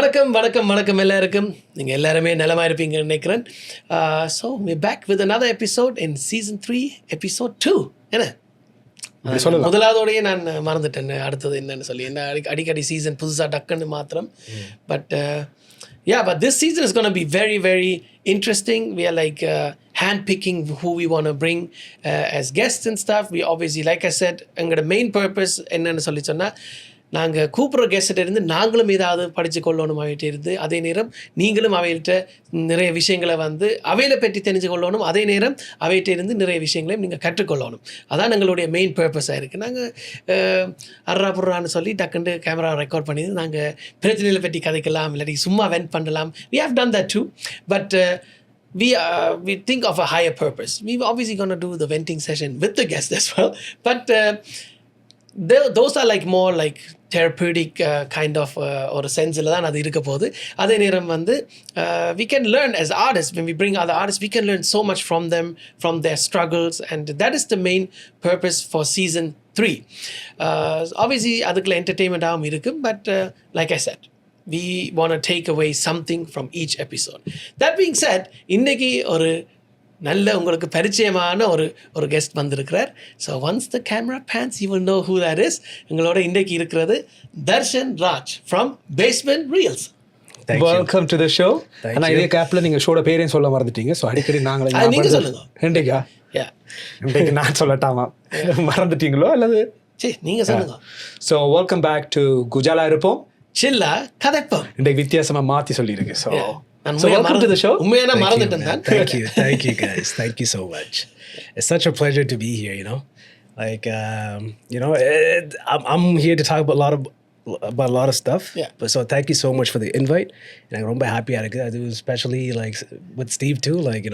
வணக்கம் எல்லாருக்கும். நீங்கள் எல்லாருமே நலமாக இருப்பீங்கன்னு நினைக்கிறேன். So we're back with another episode in season 3 episode 2. என்ன முதலாவதோடையே நான் மறந்துட்டேன் அடுத்தது என்னன்னு சொல்லி. என்ன அடிக்கடி சீசன் புதுசாக டக்குன்னு மாத்திரம். But but this season is going to be very very interesting. We are like handpicking who we want to bring as guests and stuff. We obviously, like I said, எங்களோட மெயின் பர்பஸ் என்னன்னு சொல்லி சொன்னால், நாங்கள் கூப்பிட்ற கெஸ்ட்டை இருந்து நாங்களும் ஏதாவது படித்து கொள்ளணும் அவைகிட்ட இருந்து, அதே நேரம் நீங்களும் அவைகிட்ட நிறைய விஷயங்களை அவையில பற்றி தெரிஞ்சு கொள்ளணும், அதே நேரம் அவைகிட்ட இருந்து நிறைய விஷயங்களையும் நீங்கள் கற்றுக்கொள்ளணும். அதான் எங்களுடைய மெயின் பர்பஸாக இருக்குது. நாங்கள் அர்றாபுர்றான்னு சொல்லி டக்குண்டு கேமரா ரெக்கார்ட் பண்ணி நாங்கள் பிரச்சனைகளை பற்றி கதைக்கலாம், இல்லாட்டி சும்மா வென்ட் பண்ணலாம். We have done that too, but we think of a higher purpose. We're obviously going to do the venting session with the guests as well, but those are like more like therapeutic kind of ஒரு சென்ஸில் தான் அது இருக்க போகுது. அதே நேரம் we can learn as artists. When we bring other artists, we can learn so much from them, from their struggles, and that is the main purpose for season 3. Obviously அதுக்குள்ள என்டர்டெயின்மெண்ட்டாகவும் இருக்குது, but like I said, we want to take away something from each episode. That being said, இன்னைக்கு ஒரு நல்ல உங்களுக்கு பரிச்சயமான ஒரு guest வந்திருக்கிறார். So once the camera pans you will know who that is. எங்களோட இன்றைக்கு இருக்கிறது Tharshan Raj from basement reels. Welcome to the show. ஆனால் இதே கேப்பில் நீங்கள் ஷோட பேரையும் சொல்ல மறந்துட்டீங்க. ஸோ அடிக்கடி நீங்கள் சொல்லுங்க. இன்றைக்கு நான் சொல்லட்டாமா, மறந்துட்டீங்களோ அல்லது? சரி, நீங்கள் சொல்லுங்க. ஸோ வெல்கம் பேக் டு குஜாலா இருப்போம் சில்லா கதைப்போம். இன்றைக்கு வித்தியாசமாக மாற்றி சொல்லியிருக்கேன். So welcome to the show. Thank you guys. Thank you so much. It's such a pleasure to be here, like I'm here to talk about a lot of stuff. But so thank you so much for the invite. And I'm ரொம்ப ஹாப்பியா இருக்கு. அது especially like with Steve too, like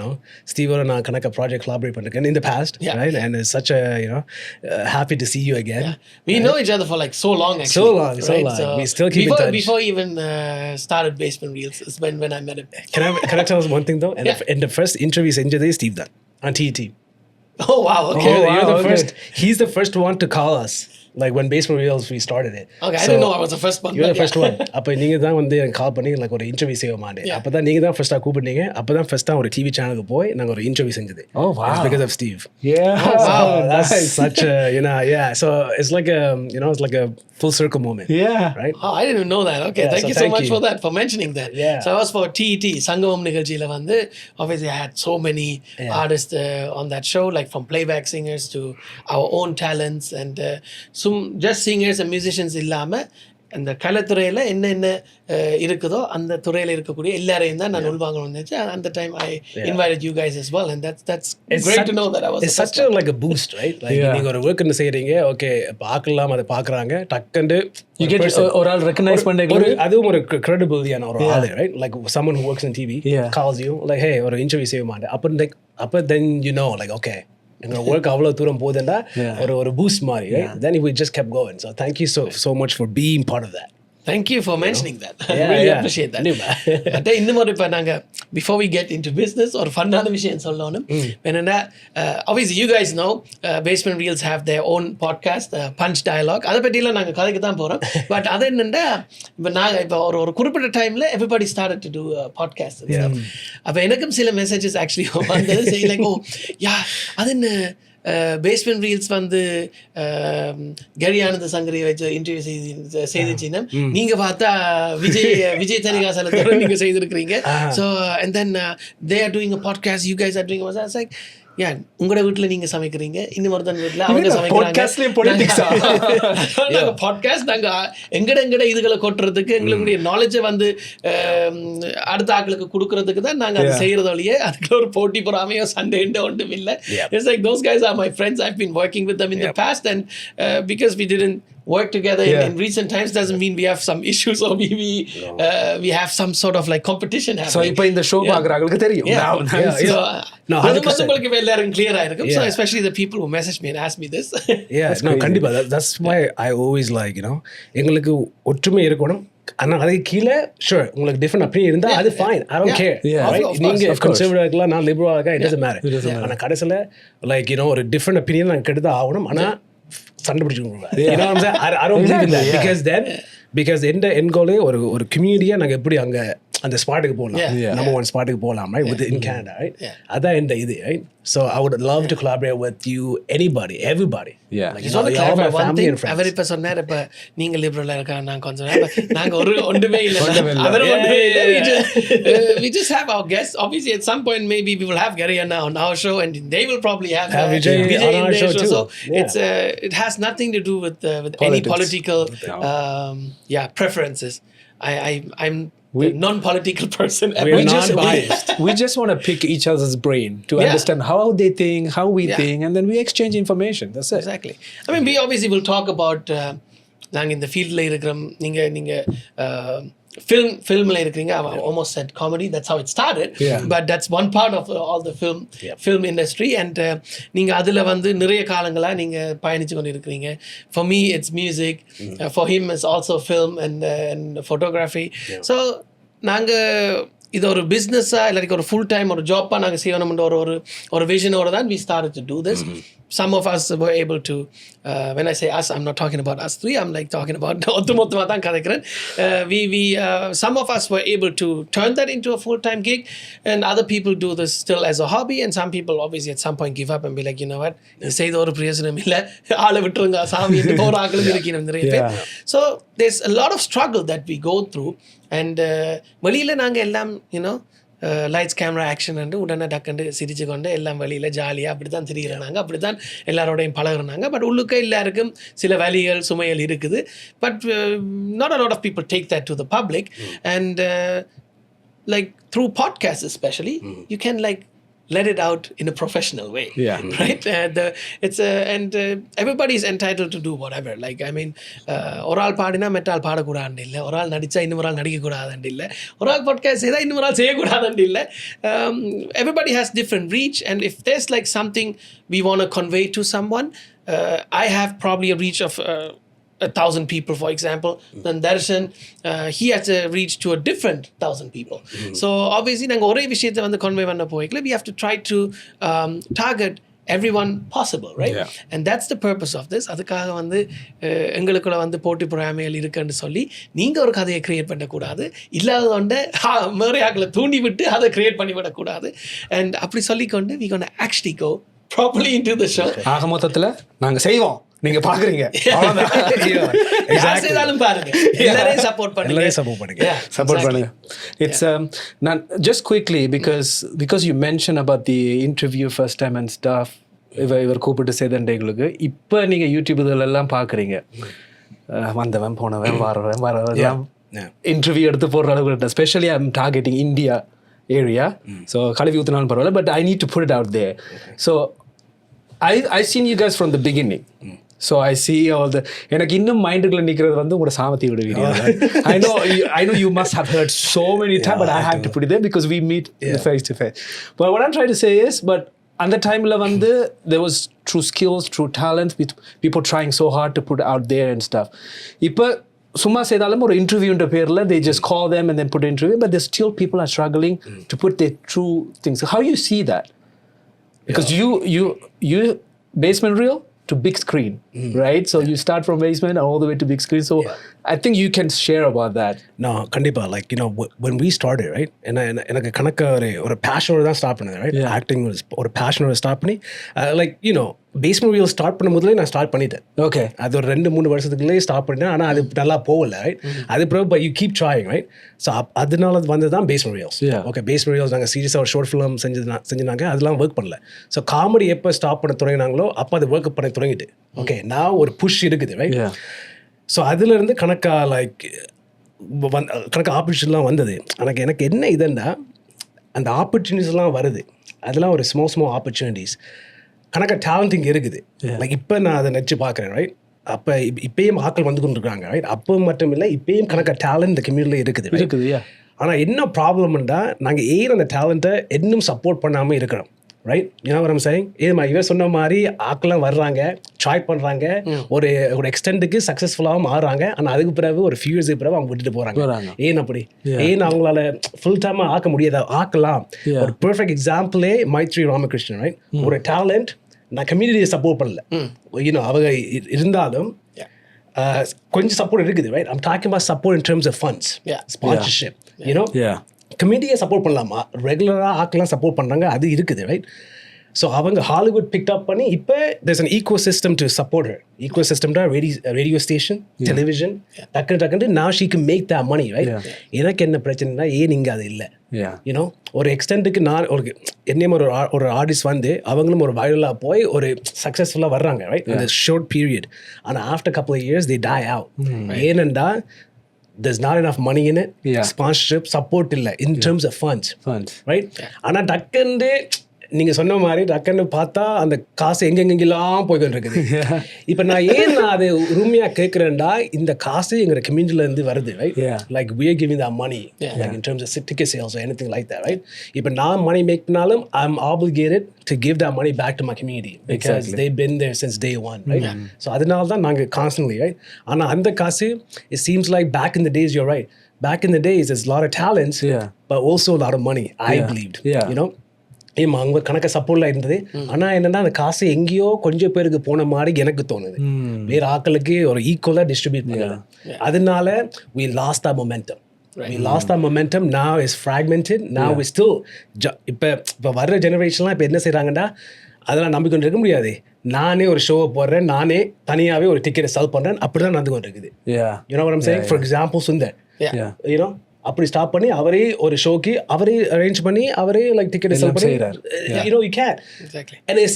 Steve and I connect a project collaborate பண்ணிருக்கேன் in the past, right? And it's such a happy to see you again. We know each other for like so long actually. So long. So we still keep in touch. Before even started Basement Reels is when I met him. Can I tell us one thing though? And the first interview செஞ்சதே Steve தான் on TET. Oh wow, okay. You're the first. He's the first one to call us. Like when Basement Reels we started it. Okay, I didn't know I was the first one. You're the first one. அப்ப நீங்க தான் எனக்கு கால் பண்ணி like ஒரு interview செய்ய மாட்டேன். அப்பதான் நீங்க தான் ஃபர்ஸ்டா கூப்பிட்டீங்க. அப்பதான் ஃபர்ஸ்டா ஒரு டிவி சேனலுக்கு போய் நாங்க ஒரு இன்டர்வியூ செஞ்சது. Oh wow. It's because of Steve. Yeah. Wow. That's such a so it's like a it's like a full circle moment. Yeah. Right? Oh, I didn't even know that. Okay, thank you so much for that, for mentioning that. Yeah. So I was for TET சங்கமம் நிகழ்ச்சியில obviously I had so many artists on that show, like from playback singers to our own talents and just singers and musicians இல்லாம அந்த கலைத்துறையில் என்ன இருக்குதோ அந்த துறையில் இருக்கக்கூடிய எல்லாரையும் தான் நான் உள்வாங்கணும்னு நினைச்சேன். அந்த time I invited you guys as well, and that's great to know that I was. It's such a like a boost, right? Like நீங்க ஒரு work செய்றீங்க, ஓகே பார்க்கலாம், அதை பார்க்கறாங்க, டக்கண்டு you get ஒரு ஆள் ரெகக்னைஸ் பண்றீங்க, அதுவும் ஒரு credibility-யான ஒரு ஆளு, right? Like someone who works in TV calls you like, hey, ஒரு இன்டர்வியூ செய்ய மாட்டேன் அப்ப then you know like okay, எங்க ஒர்க் அவ்வளோ தூரம் போகுதுன்னா ஒரு பூஸ்ட் மாதிரி, right? Then we just kept going. So thank you so much for being part of that. Thank you for mentioning that. I really appreciate that. But இன்னும் இப்போ நாங்கள் before we get into business ஒரு ஃபன்னான விஷயம் சொல்லணும். என்னென்னா obviously you guys know Basement Reels have their own podcast, Punch Dialogue. அதை பற்றிலாம் நாங்கள் கதைக்கு தான் போகிறோம். பட் அது என்னென்னா இப்போ ஒரு குறிப்பிட்ட டைமில் everybody started to do podcast. அப்போ எனக்கும் சில மெசேஜஸ் ஆக்சுவலி வந்தது. சரி லைக் அது என்ன பேஸ்மெண்ட் ரீல்ஸ் கரியானந்த சங்கரியை வச்சு இன்டர்வியூ செய்துச்சுன்னா நீங்க பார்த்தா விஜய் தனிகாசலத்தோட நீங்க செய்திருக்கிறீங்க. So and then they are doing a podcast, you guys are doing like உங்களோட வீட்டில் நீங்க சமைக்கிறீங்க, இன்னொருத்தன் வீட்டில் அவங்க சமைக்கிறாங்க. பாட்காஸ்ட் நாங்க எங்கட இதுகளை கொட்டுறதுக்கு எங்களுடைய நாலேஜை அடுத்த ஆட்களுக்கு கொடுக்கறதுக்கு தான் நாங்க அதை செய்யறது வழியே. அதுக்குள்ள ஒரு போட்டி பொறாமையோ சண்டை ஒன்றும் இல்லை. It's like those guys are my friends. I've been working with them in the past, and because we didn't work together in recent times doesn't mean we have some issues or we have some sort of like competition happening. So இப்போ இந்த show பார்க்கறவங்களுக்கு தெரியும். அது உங்களுக்கு எல்லாரும் clear ஆயிருக்கும். So especially the people who message me and ask me this. கண்டிப்பா. That's why I always like எங்களுக்கு ஒற்றுமை இருக்கணும். ஆனா அது கீழே ஷூர் உங்களுக்கு டிஃபரெண்ட் அப்படி இருந்தா அது ஃபைன், ஐ டோன்ட் கேர். நீங்க கன்சர்வேட்டிவா இருக்கலாம், நான் லிபரலா இருக்கேன், இட் டசன்ட் மேட்டர். ஆனா கடைசில லைக் ஒரு டிஃபரெண்ட் ஒப்பீனியன் நாங்க கெடுத்து ஆகணும். ஆனா சண்டை பிடிச்சுக்கணும். I don't believe in that, because then because என் கோலே ஒரு கம்யூனிட்டியாக நாங்கள் எப்படி அங்கே அந்த ஸ்பாட்டுக்கு போகலாம் நம்பர் ஒன் ஸ்பாட்டுக்கு போகலாம் right within Canada right அதான் இந்த இது right so I would love to collaborate with you anybody everybody அவர் இப்ப சொன்னார் இப்ப நீங்க லிபரலா இருக்கா நான் கொஞ்சம் நாங்க ஒரு ஒன்றுமே இல்லை we just have our guests obviously at some point maybe we will have Gary Anna on our show and they will probably have Vijay on our show too. So it's it has nothing to do with any political preferences. I'm non-political person. We just want to pick each other's brain to understand how they think, how we think, and then we exchange information. That's it. Exactly. I mean, we obviously will talk about நாங்க இந்த ஃபீல்ட்ல இருக்கிறோம். நீங்க filmல இருக்கிறீங்க. I almost said comedy. That's how it started. But that's one part of all the film industry. And நீங்க அதுல வந்து நிறைய காலங்களா நீங்க பயணிச்சு கொண்டு இருக்கிறீங்க. For me, it's music. For him, it's also film and photography. So நாங்க இது ஒரு பிஸ்னஸாக இல்லாட்டி ஒரு ஃபுல் டைம் ஒரு ஜாப்பாக நாங்கள் செய்யணும்ன்ற ஒரு விஷனோட தான் we started to do this. Some of us were able to, when I say us, I'm not talking about us three, I'm like talking about ஒத்துமொத்தமாக தான் கதைக்கிறேன். Some of us were able to turn that into a full-time gig and other people do this still as a hobby and some people obviously at some point give up and be like, you know what, இது செய்த ஒரு பிரயோஜனம் இல்லை, ஆளை விட்டுருங்க சாமி என்று போகிற ஆக்களும் இருக்கணும் நிறைய பேர். So there's a lot of struggle that we go through and வெளியில் நாங்கள் எல்லாம் லைட்ஸ் கேமரா ஆக்ஷன் அண்டு உடனே டக்குண்டு சிரிச்சு கொண்டு எல்லாம் வழியில் ஜாலியாக அப்படி தான் திரிகிறாங்க, அப்படி தான் எல்லாரோடையும் பழகுறாங்க. பட் உள்ளுக்க எல்லாருக்கும் சில வழிகள் சுமைகள் இருக்குது. But not a lot of people take that to the public and like through podcast especially you can like let it out in a professional way, right? Everybody is entitled to do whatever. Like I mean, ஒரு ஆள் பாடினா மெட்டால் பாடக்கூடாது இல்லை, ஒரு ஆள் நடித்தா இன்னொரு ஆள் நடிக்கக்கூடாது இல்லை, ஒரு ஆள் பாட்காஸ்ட் செய்தால் இன்னொரு ஆள் செய்யக்கூடாது இல்லை. Everybody has different reach and if there's like something we want to convey to someone, I have probably a reach of 1,000 people, for example, then Tharshan, he has a reach to a different 1,000 people. So obviously நாங்கள் ஒரே விஷயத்தை வந்து convey பண்ண போய்க்கல, we have to try to target everyone possible, right? And that's the purpose of this. அதுக்காக வந்து எங்களுக்குள்ள வந்து போட்டி பொறாமைகள் இருக்குன்னு சொல்லி நீங்கள் ஒரு கதையை கிரியேட் பண்ணக்கூடாது, இல்லாததொண்ட மேறையாக்களை தூண்டி விட்டு அதை கிரியேட் பண்ணிவிடக்கூடாது. அண்ட் அப்படி சொல்லிக்கொண்டு we gonna actually go properly into the show. ஆக மொத்தத்தில் நாங்கள் செய்வோம், நீங்க பாக்குறீங்க, சப்போர்ட் பண்ணுங்க. It's not just quickly because you mentioned about the interview first time and stuff. இவர் கூப்பிட்டு செய்தேங்களுக்கு இப்போ நீங்க யூடியூப் இதெல்லாம் பாக்குறீங்க, வந்தவன் போனவன் வரவன் இன்டர்வியூ எடுத்து போடுற அளவுக்கு. Specially I am targeting India area, so கழுவி ஊற்றினாலும் பரவாயில்ல, but I need to put it out there. So I seen you guys from the beginning. So I see all the எனக்கு இன்னும் மைண்டுக்குள்ள நிக்கிறது வந்து உங்களோட சாமத்தி விட video. I know you must have heard so many times, but I have to put it there because we meet face to face. But what I'm trying to say is, but அந்த டைம்ல வந்து there was true skills, true talent, with people trying so hard to put out there and stuff. இப்போ சும்மா செய்தாலும் ஒரு இன்டர்வியூன்ற பேர்ல they just call them and then put an interview, but there's still people are struggling to put their true things. How you see that? Because you basement reel to big screen, right? So you start from basement all the way to big screen. So I think you can share about that. No, kandipa, like when we started, right? எனக்கு கணக்க ஒரு பேஷனோட தான் start பண்ணது, right? Acting ஒரு பேஷனோட start பண்ணி like basement we'll start பண்ணும் போதுலேயே நான் start பண்ணிட்டேன். ஓகே, அது ஒரு 2-3 வருஷத்துக்குள்ளே ஸ்டார்ட் பண்ணிட்டேன். ஆனால் அது நல்லா போகல, ரைட்? அது பிறகு but you keep drawing, right? So அதனால வந்து தான் basement wheels. Okay, basement wheels நாங்கள் சீரியஸாக ஒரு ஷார்ட் ஃபிலிம் செஞ்சுனாங்க, அதெல்லாம் ஒர்க் பண்ணல. ஸோ காமெடி எப்போ ஸ்டாப் பண்ண தொடங்கினாங்களோ அப்போ அது ஒர்க் பண்ண தொடங்கிட்டு, ஓகே, நான் ஒரு புஷ் இருக்குது, ரைட்? ஸோ அதுலேருந்து கணக்காக லைக் கணக்கு ஆப்பர்ச்சுனிட்டிலாம் வந்தது. எனக்கு என்ன இதுன்னா அந்த ஆப்பர்ச்சுனிட்டிஸ்லாம் வருது, அதெல்லாம் ஒரு ஸ்மால் ஆப்பர்ச்சுனிட்டிஸ். கணக்காக டேலண்ட் இங்கே இருக்குது. லைக் இப்போ நான் அதை நினச்சி பார்க்குறேன், ரைட்? அப்போ இப்பயும் ஆட்கள் வந்து கொண்டு இருக்காங்க, ரைட்? அப்போ மட்டும் இல்லை, இப்பயும் கணக்காக டேலண்ட் இந்த கம்யூனிட்டியில் இருக்குது. ஆனால் என்ன ப்ராப்ளம்னா நாங்கள் அந்த டேலண்ட்டை இன்னும் சப்போர்ட் பண்ணாமல் இருக்கிறோம், ரைட்? ஏன் saying இவர் சொன்ன மாதிரி ஆக்கெல்லாம் வர்றாங்க, ட்ரை பண்ணுறாங்க, ஒரு எக்ஸ்டெண்டுக்கு சக்ஸஸ்ஃபுல்லாகவும் மாறுறாங்க. ஆனால் அதுக்கு பிறகு ஒரு ஃபியூ இயர்ஸுக்கு பிறகு அவங்க விட்டுட்டு போகிறாங்க. ஏன் அப்படி? ஏன் அவங்களால ஃபுல் டைமாக ஆக்க முடியாத? ஆக்கலாம். ஒரு பெர்ஃபெக்ட் எக்ஸாம்பிளே மைத்ரி ராமகிருஷ்ணன், ரைட்? ஒரு டேலண்ட் நான் கம்யூனிட்டியை சப்போர்ட் பண்ணல, அவங்க இருந்தாலும் கொஞ்சம் சப்போர்ட் இருக்குது, right? I'm talking about support in terms of funds, sponsorship, you know. கமெடியை சப்போர்ட் பண்ணலாமா, ரெகுலராக ஆக்கெல்லாம் சப்போர்ட் பண்ணுறாங்க, அது இருக்குது, ரைட்? ஸோ அவங்க ஹாலிவுட் பிக் அப் பண்ணி இப்போ there's an ecosystem to support her. Ecosystem radio station, television, டக்குன்னு now she can make that money, right? எனக்கு என்ன பிரச்சனைனா நீங்கள் அது இல்லை, யூனோ. ஒரு எக்ஸ்டென்ட்டுக்கு நான் என்னையும் ஒரு ஆர்டிஸ்ட் வந்து அவங்களும் ஒரு வைரலாக போய் ஒரு சக்ஸஸ்ஃபுல்லாக வர்றாங்க, ரைட்? இந்த ஷார்ட் பீரியட். ஆனால் after couple of years they die out. ஏனெண்டா there's not enough money in it, sponsorship, support இல்லை in terms of funds, right? ஆனால் டக்குன்னு நீங்கள் சொன்ன மாதிரி டக்குன்னு பார்த்தா அந்த காசு எங்கெங்கெல்லாம் போய்கிட்டு இருக்குது. இப்போ நான் அது உரிமையாக கேட்குறேன்டா, இந்த காசு எங்களோட கம்யூனிட்டிலேருந்து வருது, right? Like we are giving that money, like in terms of ticket sales or anything like that, right? இப்போ நான் மணி மேக் பண்ணாலும் I'm obligated to give that money back to my community because they've been there since day one, right? So அதனால தான் நாங்கள் constantly, right? ஆனால் அந்த காசு, it seems like back in the days, you're right, back in the days there's a lot of talents, but also a lot of money, I believed, you know. அவங்க கணக்க சப்போர்ட்ல இருந்தது. ஆனால் என்னன்னா அந்த காசு எங்கேயோ கொஞ்சம் பேருக்கு போன மாதிரி எனக்கு தோணுது, வேற ஆக்களுக்கு ஒரு ஈக்குவலாக டிஸ்ட்ரிபியூட் பண்ணல. அதனால we lost our momentum. We lost our momentum. Now it's fragmented. Now we still இப்போ வர்ற ஜெனரேஷன்லாம் இப்போ என்ன செய்கிறாங்கன்னா, அதெல்லாம் நம்பிக்கொண்டு இருக்க முடியாது. நானே ஒரு ஷோவை போடுறேன், நானே தனியாகவே ஒரு டிக்கெட்டை செல் பண்ணுறேன், அப்படி தான் நடந்து கொண்டு இருக்குது. You know what I'm saying? For example, Sundar, you know, அப்படி ஸ்டாப் பண்ணி அவரே ஒரு ஷோக்கு அவரே அரேஞ்ச் பண்ணி அவரே லைக் டிக்கெட் செல் பண்ணி, you know, you can. Exactly. And it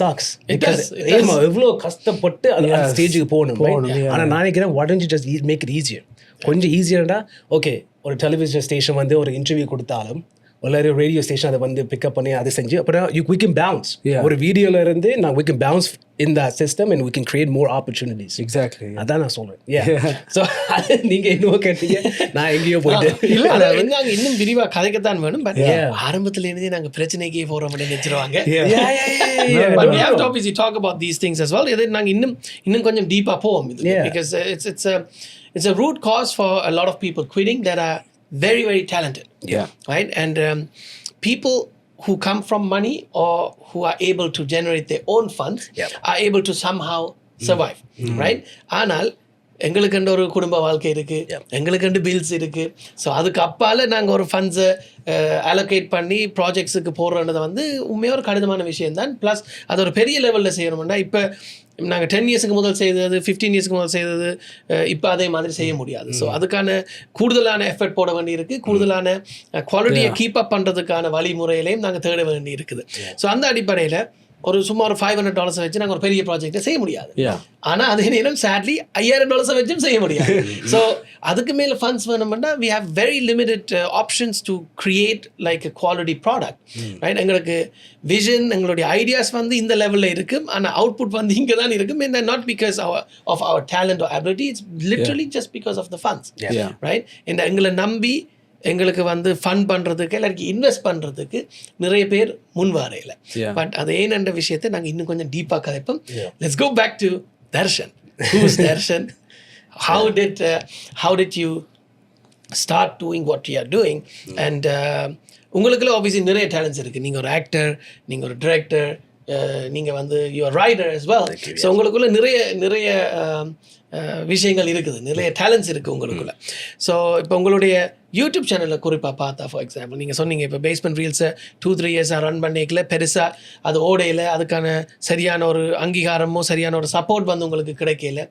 sucks because எவ்வளோ கஷ்டப்பட்டு அந்த ஸ்டேஜுக்கு போகணும். ஆனால் நான் நினைக்கிறேன், why don't you just make it easier? கொஞ்சம் ஈஸியர்டா, ஓகே, ஒரு டெலிவிஷன் ஸ்டேஷன் வந்து ஒரு இன்டர்வியூ கொடுத்தாலும், ஒரு ரேடியோ ஸ்டேஷன் அதை வந்து பிக்கப் பண்ணி அதை செஞ்சு அப்புறம் we can bounce. ஒரு வீடியோல இருந்து we can bounce in that system and we can create more opportunities. Exactly. அதான் நான் சொல்றேன். So நீங்க இன்னும் கேட்டீங்க, நான் எங்கேயோ போயிட்டேன். இல்ல, இன்னும் விரிவா கதைக்கத்தான் வேணும். பட் ஆரம்பத்துல இருந்தே நாங்க பிரச்சனைக்கே போறோம் அப்படின்னு நினைச்சிருவாங்க. But we have to obviously talk about these things as well. இது நாங்க இன்னும் கொஞ்சம் டீப்பா போவோம் because it's a root cause for a lot of people quitting that are very, very talented. Right? And people who come from money or who are able to generate their own funds are able to somehow survive. Right? ஆனால் எங்களுக்குண்டு ஒரு குடும்ப வாழ்க்கை இருக்கு, எங்களுக்குண்டு bills இருக்கு. So அதுக்கு அப்பால் நாங்கள் ஒரு ஃபண்ட்ஸை அலோகேட் பண்ணி ப்ராஜெக்ட்ஸுக்கு போடுறது வந்து உண்மையாக ஒரு கடினமான விஷயம்தான். ப்ளஸ் அது ஒரு பெரிய லெவலில் செய்யணும்னா, இப்போ நாங்கள் 10 இயர்ஸுக்கு முதல் செய்தது, 15 இயர்ஸ்க்கு முதல் செய்தது, இப்போ அதே மாதிரி செய்ய முடியாது. ஸோ அதுக்கான கூடுதலான எஃபர்ட் போட வேண்டி இருக்குது, கூடுதலான குவாலிட்டியை கீப் அப் பண்ணுறதுக்கான வழிமுறையிலையும் நாங்கள் தேட வேண்டி இருக்குது. ஸோ அந்த அடிப்படையில் ஒரு சும்மா ஒரு $500 வச்சு நாங்கள் ஒரு பெரிய ப்ராஜெக்டை செய்ய முடியாது. ஆனால் அதே நேரம் சேட்லி $5000 வச்சும் செய்ய முடியாது. ஸோ அதுக்கு மேலே ஃபண்ட்ஸ் வேணும்னா we have very limited options to create like a quality product, right? எங்களுக்கு விஷன், எங்களுடைய ஐடியாஸ் வந்து இந்த லெவலில் இருக்கும், ஆனால் அவுட்புட் வந்து இங்கே தான் இருக்கும். And not because of our talent or ability, it's literally just because of the funds, right? இந்த எங்களை நம்பி எங்களுக்கு வந்து ஃபண்ட் பண்ணுறதுக்கு, எல்லாருக்கும் இன்வெஸ்ட் பண்ணுறதுக்கு நிறைய பேர் முன் வரையில. பட் அது ஏனென்ற விஷயத்தை நாங்கள் இன்னும் கொஞ்சம் டீப்பாக கதைப்போம். Let's go back to Tharshan. Who's Tharshan? How did you start doing what you are doing? And உங்களுக்குள்ள ஆப்வியஸ்லி நிறைய டேலண்ட்ஸ் இருக்குது. நீங்கள் ஒரு ஆக்டர், நீங்கள் ஒரு டிரெக்டர், நீங்கள் வந்து யூஆர் ரைடர் as well. ஸோ உங்களுக்குள்ள நிறைய விஷயங்கள் இருக்குது, நிறைய டேலண்ட்ஸ் இருக்குது உங்களுக்குள்ள. ஸோ இப்போ உங்களுடைய யூடியூப் சேனலில் குறிப்பாக பார்த்தா, ஃபார் எக்ஸாம்பிள் நீங்கள் சொன்னீங்க இப்போ பேஸ்மெண்ட் ரீல்ஸை 2-3 இயர்ஸாக ரன் பண்ணிக்கல, பெருசாக அது ஓடையில் அதுக்கான சரியான ஒரு அங்கீகாரமோ சரியான ஒரு சப்போர்ட் வந்து உங்களுக்கு கிடைக்கல.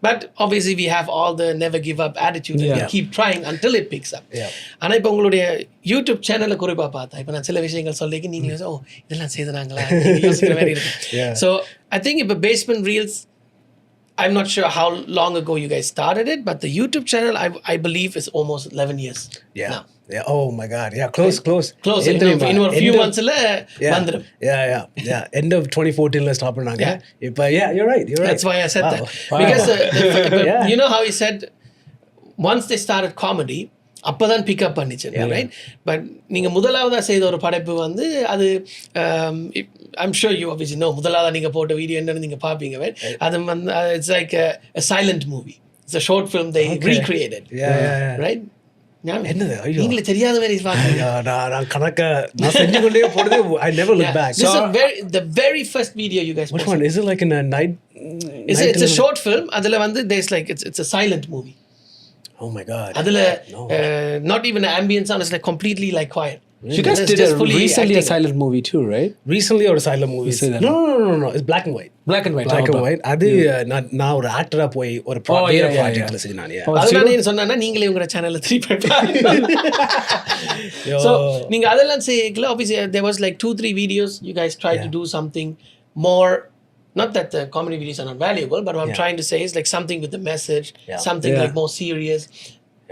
But obviously we have all the never give up attitude and we keep trying until it picks up. ஆனால் இப்போ உங்களுடைய யூடியூப் சேனலில் குறிப்பாக பார்த்தா, இப்போ நான் சில விஷயங்கள் சொல்லிக்கு நீங்கள் இதெல்லாம் செய்தாங்களா யோசிக்கிற மாதிரி இருக்கு. ஸோ ஐ திங்க் இப்போ basement reels, I'm not sure how long ago you guys started it, but the YouTube channel, I believe, is almost 11 years now. Yeah. Oh my God. Yeah. Close. In a few months vandrum. Yeah. End of 2014 la start pannanga. Yeah, you're right. That's why I said that. Because you know how he said once they started comedy, அப்போதான் pick up பண்ணிச்சு, right? But நீங்கள் முதலாவதாக செய்த ஒரு படைப்பு வந்து அது I'm sure you obviously know, முதலாவதாக நீங்கள் போட்ட வீடியோ என்னன்னு நீங்கள் பார்ப்பீங்க, அது வந்து it's like a silent movie. It's a short film they recreated, right? என்னது நீங்களே தெரியாத மாதிரி நான் கணக்க நான் செஞ்சு கொண்டே போடுது. I never look back. This is the very first video you guys posted. Which one is it? Like in a It's a short film. அதில் வந்து there's like it's a silent movie. Oh my God. அதில் not even an ambience sound, it's like completely like quiet. You guys did recently a silent movie too, right? Recently ஒரு silent movie. No. It's black and white. Black and white. அது நான் ஒரு ஆக்டரா போய் ஒரு ப்ராஜெக்ட்ல செஞ்சேன். அதனால நீ சொன்னா நீங்களே உங்க சேனல்ல 3.5. So நீங்க அதெல்லாம் செய்யல. Obviously there was like 2-3 videos you guys tried to do something more. Not that the comedy videos are not valuable, but what I'm trying to say is like something with the message, something like more serious.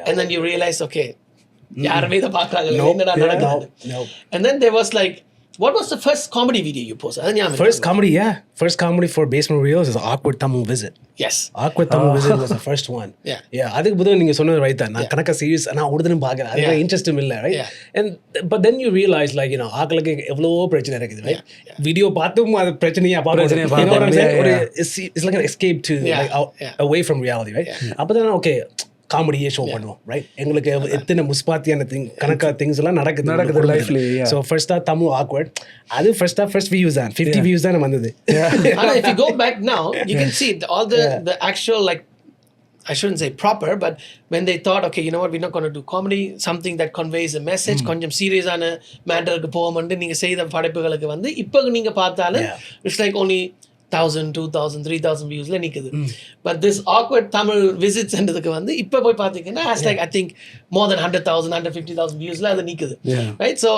And then you realize, okay, யாருமே இதை பார்க்கறாங்க, என்னடா நடக்குது. And then there was like, what was the first comedy video you posted? First comedy for Basement Reels is Awkward Tamil Visit. Yes. Awkward Tamil Visit was the first one. Yeah. அதுக்கு பதிலா நீங்க சொன்னது right தான். நான் கணக்கா serious நான் ஒருத்தனும் பார்க்கறேன். அதுல இன்ட்ரெஸ்டும் இல்ல, right? And but then you realize like, you know, ஆக்களுக்கு எவ்வளவோ பிரச்சனை இருக்குது, right? வீடியோ பார்த்தும் அது பிரச்சனையா பார்க்கறது. It's like an escape to like away from reality, right? அப்பதான் okay, காமெடியே ஷோ பண்ணுவோம், ரைட்? எங்களுக்கு எத்தனை முஸ்பாத்தியான கணக்கா திங்ஸ் எல்லாம் நடக்குது லைஃப்ல. ஸோ ஃபர்ஸ்டா தமிழ் ஆக்வர்ட், அது ஃபர்ஸ்ட் வியூஸ் தான் 50 வியூஸ் தான் வந்தது. If you go back now, you can see all the actual, like, I shouldn't say proper, but when they thought, okay, you know what, we're not going to do comedy, something that conveys a message, கொஞ்சம் சீரியஸான மேட்டருக்கு போவோம்னு நீங்க செய்த படைப்புகளுக்கு வந்து இப்போ நீங்க பார்த்தாலும் இட்ஸ் லைக் only 1,000, 2,000, 3,000 வியூஸ்ல நிக்குது. But this awkward Tamil visits என்றதுக்கு வந்து இப்ப போய் பாத்தீங்கன்னா has like I think more than 100,000, 150,000 வியூஸ்ல அது நிக்குது, right? So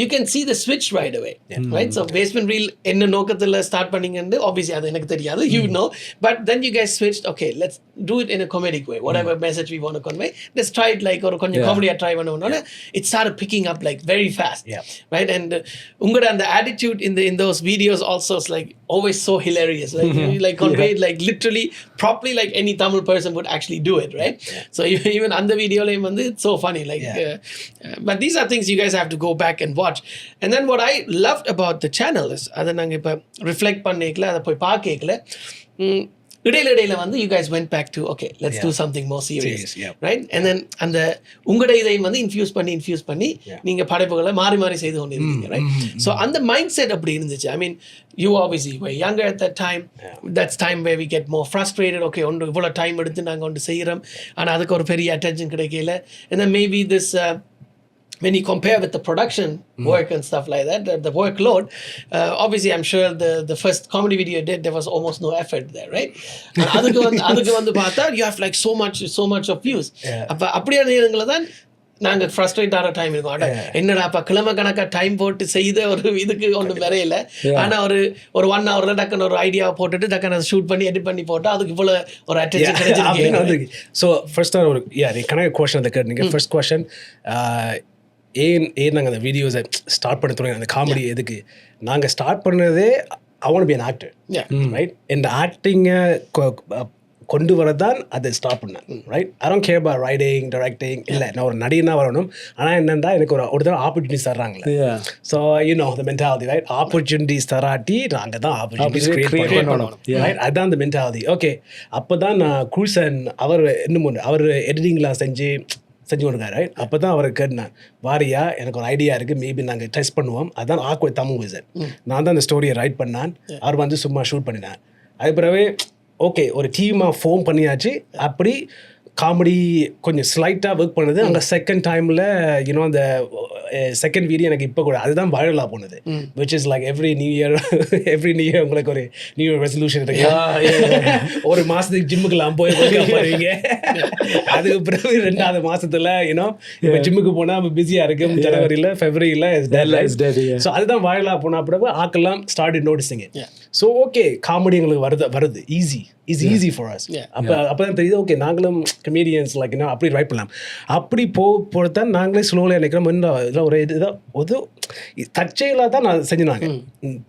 you can see the switch right away, right? So Basement Reel என்ன நோக்கத்துல ஸ்டார்ட் பண்ணீங்கன்னு obviously அது எனக்கு தெரியாது, you know, but then you guys switched, okay, let's do it in a comedic way, whatever message we want to convey, let's try it like ஒரு கொஞ்சம் காமெடியா try பண்ணோம்னா it started picking up like very fast, right? And உங்களோட அந்த attitude in those videos also is like always so hilarious, like you like conveyed like literally properly like any Tamil person would actually do it, right? So even அந்த வீடியோலயும் வந்து it's so funny, like but these are things you guys have to go back and watch. And then what I loved about the channel is அதை நாங்கள் இப்போ reflect பண்ணிக்கல, அதை போய் பார்க்கல, இடையில வந்து you guys went back to okay, let's do something more serious, right? And then அந்த உங்களோட இதையும் வந்து இன்ஃபியூஸ் பண்ணி நீங்க படைப்புகளை மாறி செய்து கொண்டு இருக்கீங்க, right? So அந்த மைண்ட் செட் அப்படி இருந்துச்சு. I mean, you obviously were younger at that time. That's time where we get more frustrated. Okay, ஒன்று இவ்வளோ டைம் எடுத்து நாங்கள் ஒன்று செய்கிறோம், ஆனால் அதுக்கு ஒரு பெரிய அட்டென்ஷன் கிடைக்கல. And then maybe this when you compare with the production work and stuff like that, the workload, obviously I'm sure the first comedy video you did, there was almost no effort there, right? அதுக்கு வந்து பார்த்தா you have like so much of views. அப்ப அப்படியான நேரங்களில் தான் நாங்கள் frustrate ஆகிற time இருக்கும். என்னடாப்பா கிழமை கணக்காக டைம் போட்டு செய்த ஒரு இதுக்கு ஒன்றும் வரையில, ஆனால் ஒரு 1 hour டக்குன்னு ஒரு ஐடியா போட்டுட்டு டக்குன்னு அதை ஷூட் பண்ணி எடிட் பண்ணி போட்டால் அதுக்கு இவ்வளோ ஒரு அட்டென்ஷன் கிடைச்சிருக்கு. ஸோ ஃபர்ஸ்ட் ஒரு கணக்கு கொஸ்டின் அதை கேட்டீங்க. ஃபர்ஸ்ட் கொஸ்டின், ஏன் நாங்கள் அந்த வீடியோஸை ஸ்டார்ட் பண்ண தொடங்க, அந்த காமெடி எதுக்கு நாங்கள் ஸ்டார்ட் பண்ணதே I want to be an actor, right? இந்த ஆக்டிங்கை கொண்டு வரதான் அதை ஸ்டார்ட் பண்ணேன், right? I don't care about writing, directing, இல்லை நான் ஒரு நடிகனாக வரணும், ஆனால் என்னென்னா எனக்கு ஒரு தடவை ஆப்பர்ச்சுனிட்டிஸ் தர்றாங்களே. So you know the mentality, right? Opportunities தராட்டி நாங்கள் தான் ஆப்பர்ச்சுனிட்டிஸ் கிரியேட் பண்ணணும், ரைட்? அதுதான் அந்த மென்டாலிட்டி. ஓகே, அப்போ தான் நான் குல்சன் அவர் அவர் எடிட்டிங்லாம் செஞ்சு கொடுக்காரு, ரைட்? அப்போ தான் அவரை கேட்டேன், வாரியா எனக்கு ஒரு ஐடியா இருக்குது, மேபி நாங்கள் டெஸ்ட் பண்ணுவோம். அதுதான் ஆக்வர்ட் தமிழ் விசிட். நான் தான் அந்த ஸ்டோரியை ரைட் பண்ணான், அவர் வந்து சும்மா ஷூட் பண்ணினான். அது பிறகு ஓகே ஒரு டீமாக ஃபோம் பண்ணியாச்சு. அப்படி காமெடி கொஞ்சம் ஸ்லைட்டாக ஒர்க் பண்ணுது. அங்கே செகண்ட் டைமில் யூனோ அந்த செகண்ட் வீடியோ எனக்கு இப்போ கூட அதுதான் வைரலாக போனது, which is like every new year உங்களுக்கு ஒரு நியூ இயர் ரெசல்யூஷன் இருக்கு, ஒரு மாதத்துக்கு ஜிம்முக்கெல்லாம் போயிருவீங்க. அதுக்கு பிறகு 2வது மாதத்தில் யூனோ இப்போ ஜிம்முக்கு போனால் நம்ம பிஸியாக இருக்கும், ஜனவரியில் ஃபெப்ரவரியில். ஸோ அதுதான் வைரலாக போனால் பிறகு ஆக்கெல்லாம் started noticing. So okay comedy எங்களுக்கு வருது ஈஸி ஃபார் அஸ். அப்போ தான் தெரியுது ஓகே நாங்களும் கமெடியன்ஸ் லைக் என்ன அப்படி ரைட் பண்ணலாம். அப்படி போதான் நாங்களே ஸ்லோலியாக நினைக்கிறோம். இதெல்லாம் ஒரு இது தற்செயலாக தான் நான் செஞ்சுனாங்க,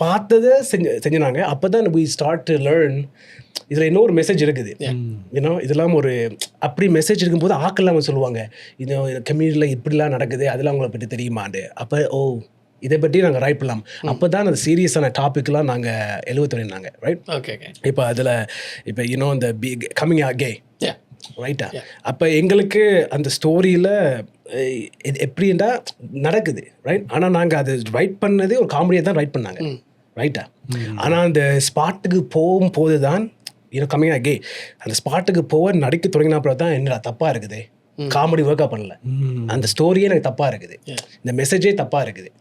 பார்த்ததை செஞ்சுனாங்க. அப்போ தான் we start to learn இதில் இன்னொரு மெசேஜ் இருக்குது, ஏன்னா இதெல்லாம் ஒரு அப்படி மெசேஜ் இருக்கும்போது ஆக்கெல்லாம் சொல்லுவாங்க, இது கம்யூனிட்டியில் இப்படிலாம் நடக்குது, அதெல்லாம் அவங்களை பற்றி தெரியுமாண்டு. அப்போ இதை பற்றி நாங்கள் ரைட் பண்ணலாம். அப்போ தான் அந்த சீரியஸான டாபிக்லாம் நாங்கள் எழுவத்தொன்னாங்க, ரைட்? ஓகே. இப்போ அதில் இப்போ இன்னும் இந்த கம்மிங் கே ரைட்டா, அப்போ எங்களுக்கு அந்த ஸ்டோரியில் எப்படின்னா நடக்குது, ரைட்? ஆனால் நாங்கள் அது ரைட் பண்ணதே ஒரு காமெடியை தான் ரைட் பண்ணாங்க, ரைட்டா? ஆனால் அந்த ஸ்பாட்டுக்கு போகும்போது தான் கம்மிங் ஆகி அந்த ஸ்பாட்டுக்கு போக நடிக்க தொடங்கினா அப்புறம் தான் என்னடா தப்பாக இருக்குது, காமெடி ஒர்க்காக பண்ணல, அந்த ஸ்டோரியே எனக்கு தப்பாக இருக்குது, இந்த மெசேஜே தப்பாக இருக்குது.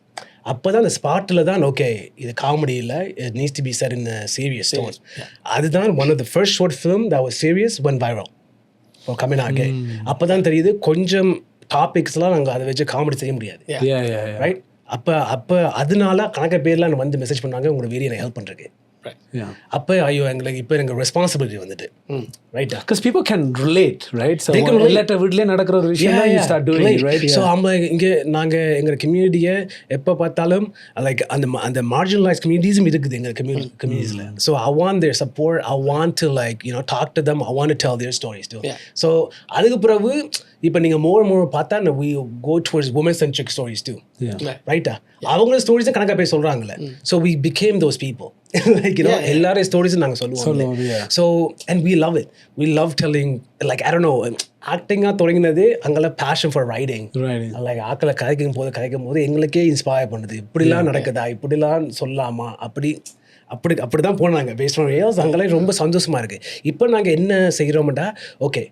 அப்போ தான் அந்த ஸ்பாட்டில் தான் ஓகே இது காமெடி இல்லை, it needs to be set in serious tone. அதுதான் one of the first short film that was serious one viral for coming ஆகி. அப்போ தான் தெரியுது கொஞ்சம் டாபிக்ஸ்லாம் நாங்கள் அதை வச்சு காமெடி செய்ய முடியாது, ரைட்? அப்போ அதனால கணக்க பேர்லாம் வந்து மெசேஜ் பண்ணாங்க உங்களோட வீடியோ எனக்கு ஹெல்ப் பண்ணுறதுக்கு. அப்போ ஐயோ எங்களுக்கு இப்போ எங்கள் ரெஸ்பான்சிபிலிட்டி வந்துட்டு, ரைட்டா? Because people can relate, right? So எல்லாட்ட வீட்லயே நடக்கிற ஒரு விஷயம் you start doing it, right? So இங்கே நாங்கள் எங்கள் கம்யூனிட்டியை எப்போ பார்த்தாலும் லைக் அந்த மார்ஜினலைஸ் கம்யூனிட்டிஸும் இருக்குது எங்கள் கம்யூனிட்டிஸில். So I want their support, I want to talk to them, I want to tell their stories too. So அதுக்கு பிறகு இப்போ நீங்கள் மோர் பார்த்தா we go towards women-centric stories too, ரைட்டா? அவங்க ஸ்டோரிஸை கணக்காக போய் சொல்கிறாங்களே. So we became those people. எல்லாரும் ஸ்டோரிஸும் நாங்கள் சொல்லுவோம். So and we love it. We love telling, like I don't know, ஆக்டிங்காக தொடங்கினது அங்கெல்லாம் பேஷன் ஃபார் ரைட்டிங். லைக் ஆக்களை கதைக்கும் போது எங்களுக்கே இன்ஸ்பயர் பண்ணுது, இப்படிலாம் நடக்குதா, இப்படிலாம் சொல்லாமா, அப்படி தான் போனாங்க பேஸ்ட் ஆன் ரியல்ஸ். அங்கெல்லாம் ரொம்ப சந்தோஷமாக இருக்குது. இப்போ நாங்கள் என்ன செய்கிறோம்டா, ஓகே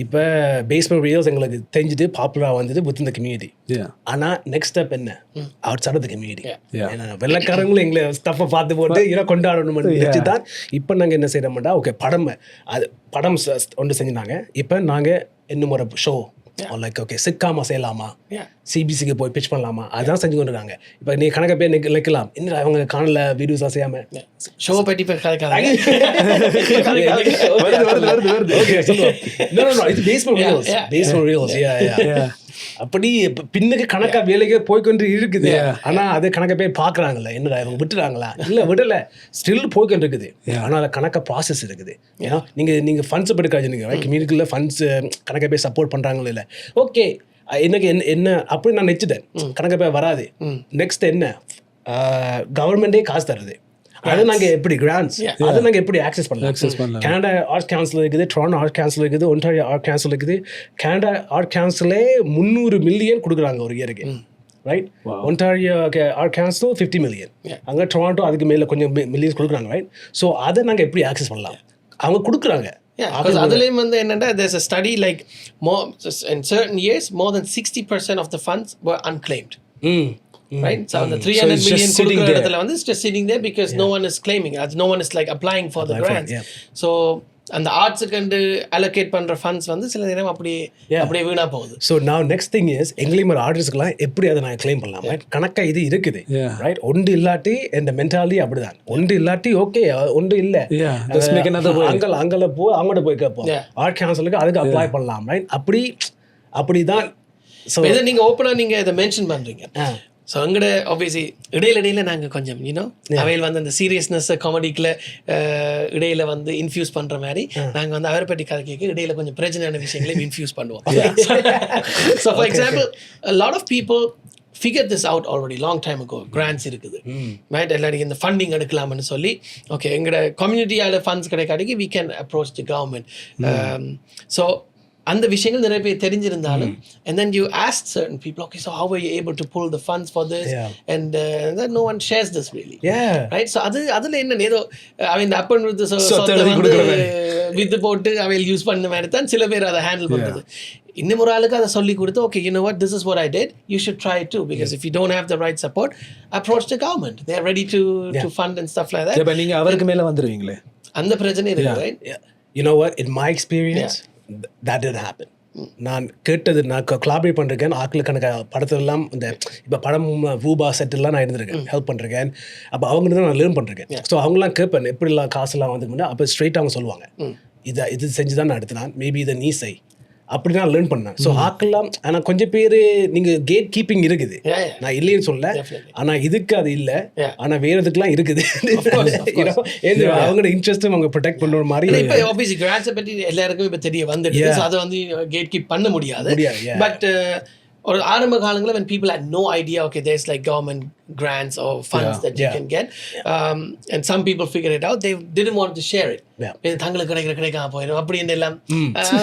இப்போ பேஸ்மெண்ட் ரியல்ஸ் எங்களுக்கு தெரிஞ்சுட்டு பாப்புலராக வந்தது வித் இந்த கம்யூனிட்டி. ஆனால் நெக்ஸ்ட் ஸ்டெப் என்ன, outside of the community. வெள்ளக்காரங்களும் எங்களை ஸ்டஃப்பை பார்த்து போட்டு கொண்டாடணும்னு வச்சு தான் இப்போ நாங்கள் என்ன செய்கிறோம்டா, ஓகே படம் ஒன்று செஞ்சுனாங்க. இப்போ நாங்கள் இன்னும் ஒரு ஷோ லைக் ஓகே சிக்காமா செய்யலாமா, சிபிசிக்கு போய் பிச் பண்ணலாமா, அதுதான் செஞ்சு கொண்டு இருக்காங்க. இப்போ நீ கணக்க பேர் நிற்கலாம், இன்னும் அவங்க காணல வீடியோஸாக செய்யாமல் ஷோ பற்றி அப்படி பின்னுக்கு கணக்கா வேலைக்கு போய்கொண்டு இருக்குது. ஆனால் அது கணக்க பேர் பார்க்குறாங்கல்ல, என்னடா இவங்க விட்டுறாங்களா, இல்லை விடலை, ஸ்டில் போய்கொண்டு இருக்குது. ஆனால் அதில் கணக்க ப்ராசஸ் இருக்குது. ஏன்னா நீங்கள் ஃபண்ட்ஸை படுக்காது, நீங்கள் கம்யூனிட்டியில் ஃபண்ட்ஸ் கணக்க பேர் சப்போர்ட் பண்ணுறாங்களோ இல்லை, ஓகே எனக்கு என்ன அப்படி நான் நினச்சிட்டேன் கணக்க பேர் வராது. நெக்ஸ்ட் என்ன, கவர்மெண்டே காசு தருது, அதை நாங்கள் எப்படி கிராண்ட்ஸ் அதை நாங்கள் எப்படி ஆக்சஸ் பண்ணலாம். கனடா ஆர்ட் கவுன்சில் இருக்குது, டொரண்டோ ஆர்ட் கவுன்சில் இருக்குது, ஒன்டாரியோ ஆர்ட் கவுன்சில் இருக்குது. கனடா ஆர்ட் கவுன்சிலே $300 மில்லியன் கொடுக்குறாங்க ஒரு இயருக்கு, right? Ontario art council $50 million, அங்கே டொரண்டோ அதுக்கு மேலே கொஞ்சம் மில்லியன்ஸ் கொடுக்குறாங்க, ரைட்? ஸோ அதை நாங்கள் எப்படி ஆக்சஸ் பண்ணலாம், அவங்க கொடுக்குறாங்க. அதுலேயும் வந்து என்னென்னா there's a study like more in certain years more than 60% of the funds were unclaimed. Right, so the 300 million கொடுக்குற இடத்துல வந்து it's just sitting there because no one is claiming it, no one is like applying for the grants. So அந்த ஆர்ட்ஸுக்கு வந்து allocate பண்ணுற funds வந்து சில நேரம் அப்படியே வீணாக போகுது. So now next thing is எங்களையும் ஒரு ஆர்டிஸ்ட்லாம் எப்படி அதை நான் கிளைம் பண்ணலாம், ரைட்? கணக்காக இது இருக்குது, ரைட்? ஒன்று இல்லாட்டி இந்த மென்டாலிட்டி அப்படிதான், ஒன்று இல்லாட்டி ஓகே, ஒன்று இல்லை அங்கே அவங்கள்ட்ட போய் கேட்போம், ஆர்ட் கவுன்சிலுக்கு அதுக்கு அப்ளை பண்ணலாம், ரைட்? அப்படி தான். ஸோ இதை நீங்கள் ஓப்பனாக நீங்கள் இதை மென்ஷன் பண்ணுறீங்க. ஸோ அங்கட ஆப்வியஸ்லி இடையில நாங்கள் கொஞ்சம் அவையில் வந்து அந்த சீரியஸ்னஸ்ஸை காமெடிக்கில் இடையில வந்து இன்ஃபியூஸ் பண்ணுற மாதிரி நாங்கள் வந்து அவரை பற்றி கதை கேட்க இடையில கொஞ்சம் பிரச்சனையான விஷயங்களையும் இன்ஃபியூஸ் பண்ணுவோம். So for example lot of people figured this out already long time ago. Grants இருக்குது, ரைட்? எல்லாருக்கும் இந்த ஃபண்டிங் எடுக்கலாம்னு சொல்லி ஓகே எங்களோட கம்யூனிட்டியால் ஃபண்ட்ஸ் கிடைக்காட்டிக்கு we can approach the government. So அந்த விஷயங்கள் நிறைய பேர் தெரிஞ்சிருந்தாலும் and then you asked certain people, okay, so how were you able to pull the funds for this? And then no one shares this really, right? So அதுல என்ன ஏதோ இந்த அப்பன் with with போட்டு அவையில் யூஸ் பண்ண மாதிரி தான் சில பேர் அதை ஹேண்டில் பண்ணுறது. இன்னும் ஒரு ஆளுக்கு அதை சொல்லி கொடுத்து okay, you know what, this is what I did, you should try it too, because if you don't have the right support, approach the government, they are ready to fund and stuff like that. இப்போ நீங்கள் அவருக்கு மேலே வந்துடுவீங்களே, அந்த பிரச்சனை இருக்கு, right? You know what, in my experience that didn't happen. நான் கேட்டது, நான் கொலாபரேட் பண்ணிருக்கேன் ஆக்கள் கணக்கு படத்துலாம், இந்த இப்போ படம் ரூபா செட்டெல்லாம் நான் இருந்திருக்கேன், ஹெல்ப் பண்ணிருக்கேன். அப்போ அவங்கள்ட்ட தான் நான் லேர்ன் பண்ணிருக்கேன். ஸோ அவங்களாம் கேட்பேன் எப்படிலாம் காசுலாம் வந்துருக்குன்னா, அப்போ ஸ்ட்ரெயிட்டாக அவங்க சொல்லுவாங்க இது செஞ்சு தான் நான் எடுத்தினான், மேபி இதை நீ செய், அப்படி நான் லேர்ன் பண்ணேன். ஸோ ஆக்கலாம். ஆனால் கொஞ்சம் பேர் நீங்கள் கேட் கீப்பிங் இருக்குது, நான் இல்லைன்னு சொல்ல, ஆனால் இதுக்கு அது இல்லை, ஆனால் வேறு இதுக்கெல்லாம் இருக்குது. அவங்களோட இன்ட்ரெஸ்ட்டும் அவங்க ப்ரொடெக்ட் பண்ணுற மாதிரி. இப்போ ஆப்வியஸ்லி கிராண்ட்ஸை பற்றி எல்லாருக்கும் இப்போ தெரிய வந்துடுது, அதை வந்து கேட் கீப் பண்ண முடியாது. பட் ஒரு ஆரம்ப காலங்களில் when people had no idea, okay, there's like government grants or funds that you can get, and some people figured it out, they didn't want to share it. தங்களுக்கு கிடைக்காம போயிடும் அப்படின்னு எல்லாம்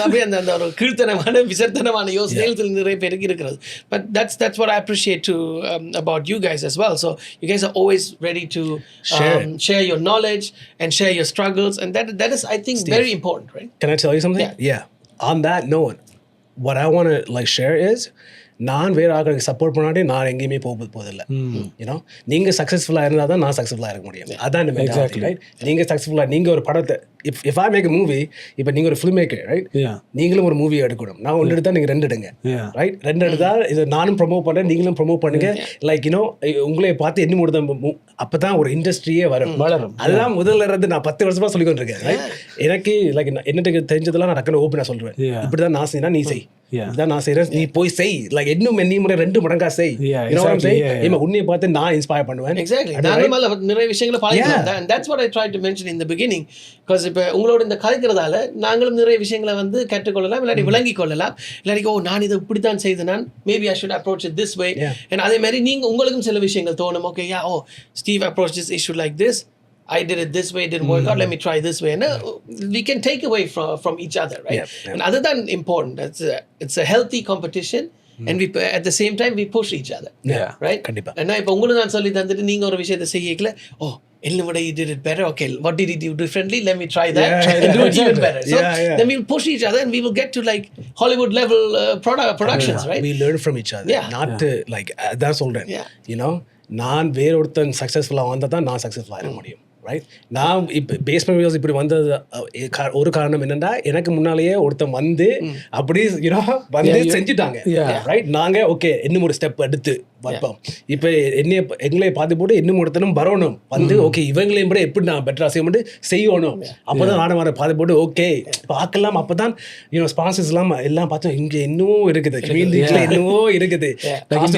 அப்படியே அந்த அந்த ஒரு கீழ்த்தனமான விசர்த்தனமான யோசனைகள் நிறைய பேருக்கு இருக்கிறது. But that's what I appreciate too about you guys as well. So you guys are always ready to share your knowledge and share your struggles, and that is, I think, Steve, very important, right? Can I tell you something? Yeah. On that note, what I want to like share is, நான் வேறு ஆளுக்கு support பண்ணாட்டி நான் எங்கேயுமே போதில்லை. You know நீங்கள் சக்ஸஸ்ஃபுல்லாக இருந்தால் தான் நான் சக்ஸஸ்ஃபுல்லாக இருக்க முடியும். அதான் இந்த மென்டாலிட்டி, ரைட்? நீங்கள் சக்ஸஸ்ஃபுல்லாக நீங்கள் ஒரு படத்தை if I make a movie, இப்போ நீங்கள் ஒரு ஃபில்ம் மேக்கர், ரைட்? நீங்களும் ஒரு மூவி எடுக்கணும். நான் ஒன்று எடுத்தால் நீங்கள் 2 எடுங்க, ரைட்? 2 எடுத்தால் இது நானும் ப்ரொமோட் பண்ணுறேன், நீங்களும் ப்ரொமோட் பண்ணுங்க. லைக் யூனோ உங்களை பார்த்து என்ன முடியும், அப்போ தான் ஒரு இண்டஸ்ட்ரியே வளரும். அதுதான் முதல்ல இருந்து நான் 10 வருஷமாக சொல்லிக்கொண்டிருக்கேன், ரைட்? எனக்கு லைக் என்னட்டு தெரிஞ்சதெல்லாம் நான் டக்குனு ஓப்பனாக சொல்கிறேன். இப்படி தான் நான் செய்யணும், நீ செய். இதுதான் நான் செய்கிறேன், நீ போய் செய். லைக் இன்னும் நீ முறை 2 மடங்கா செய். உன்னைய பார்த்து நான் இன்ஸ்பயர் பண்ணுவேன். Exactly. நிறைய விஷயங்களை பாதிக்கலாம். And that's what I tried to mention in the beginning. Because இப்போ உங்களோட இந்த கலைக்கிறதால நாங்களும் நிறைய விஷயங்களை வந்து கற்றுக்கொள்ளலாம், இல்லாட்டி விளங்கி கொள்ளலாம். இல்லாட்டி நான் இதை இப்படித்தான் செய்து நான் maybe I should approach it this way. And அதே மாதிரி நீங்கள் உங்களுக்கும் சில விஷயங்கள் தோணும், okay Steve approached this issue like this, I did it this way, it didn't work out, let me try this way. And we can take away from each other, right? And other than important, it's a healthy competition. And we at the same time we push each other, right? கண்டிப்பா. And இப்போ உங்களுக்கு நான் சொல்லி தந்துட்டு நீங்க ஒரு விஷயத்தை செய்யல, Elnavada, you did it better. Okay, what did he do differently? Let me try that and do it even better. So then we'll push each other and we will get to like Hollywood level productions, right? We learn from each other. Not like that's all done. You know, நான் வேற ஒருத்தன் சக்ஸஸ்ஃபுல்லாக வந்தால் தான் நான் சக்ஸஸ்ஃபுல்லாக இருக்க முடியும், ரைட்? நான் இப்போ பேஸ்மெண்ட் வீடியோஸ் இப்படி வந்தது ஒரு காரணம் என்னென்னா, எனக்கு முன்னாலேயே ஒருத்தன் வந்து அப்படி வந்து செஞ்சுட்டாங்க, ரைட்? நாங்கள் ஓகே இன்னும் ஒரு ஸ்டெப் எடுத்து வைப்போம். இப்போ எங்களை பார்த்து போட்டு இன்னும் ஒருத்தனும் வரணும் வந்து, ஓகே இவங்களையும் கூட எப்படி நான் பெட்டராக செய்யணும். அப்போ தான் நானும் வர பார்த்து போட்டு ஓகே பார்க்கலாம். அப்போ தான் ஸ்பான்சர்ஸ்லாம் எல்லாம் பார்த்தோம், இங்கே இன்னும் இருக்குது, கம்யூனிட்டியில் இன்னும் இருக்குது,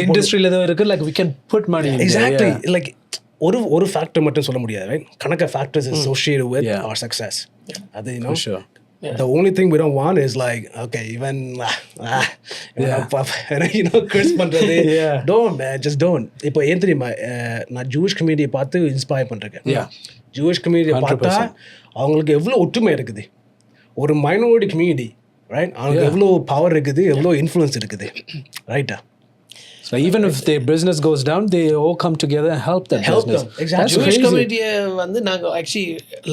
இண்டஸ்ட்ரியில் ஏதோ இருக்குது, like we can put money in. Exactly. Like ஒரு ஃபேக்டர் மட்டும் சொல்ல முடியாது, ரைட்? கணக்க factors associated with our success. அது for sure. The only thing we don't want is like, okay, even curse பண்றது. Don't, man, just don't. இப்போ ஏன் தெரியுமா, நான் ஜூஷ் கம்யூனிட்டியை பார்த்து இன்ஸ்பயர் பண்ணிருக்கேன். ஜூஷ் கம்யூனிட்டியை பார்த்தா அவங்களுக்கு எவ்வளோ ஒற்றுமை இருக்குது. ஒரு மைனாரிட்டி கம்யூனிட்டி, ரைட்? அவங்களுக்கு எவ்வளோ பவர் இருக்குது, எவ்வளோ இன்ஃப்ளூயன்ஸ் இருக்குது, ரைட்டா? So even if their business goes down, they all come together and help them. Exactly. Jewish community வந்து நாங்க actually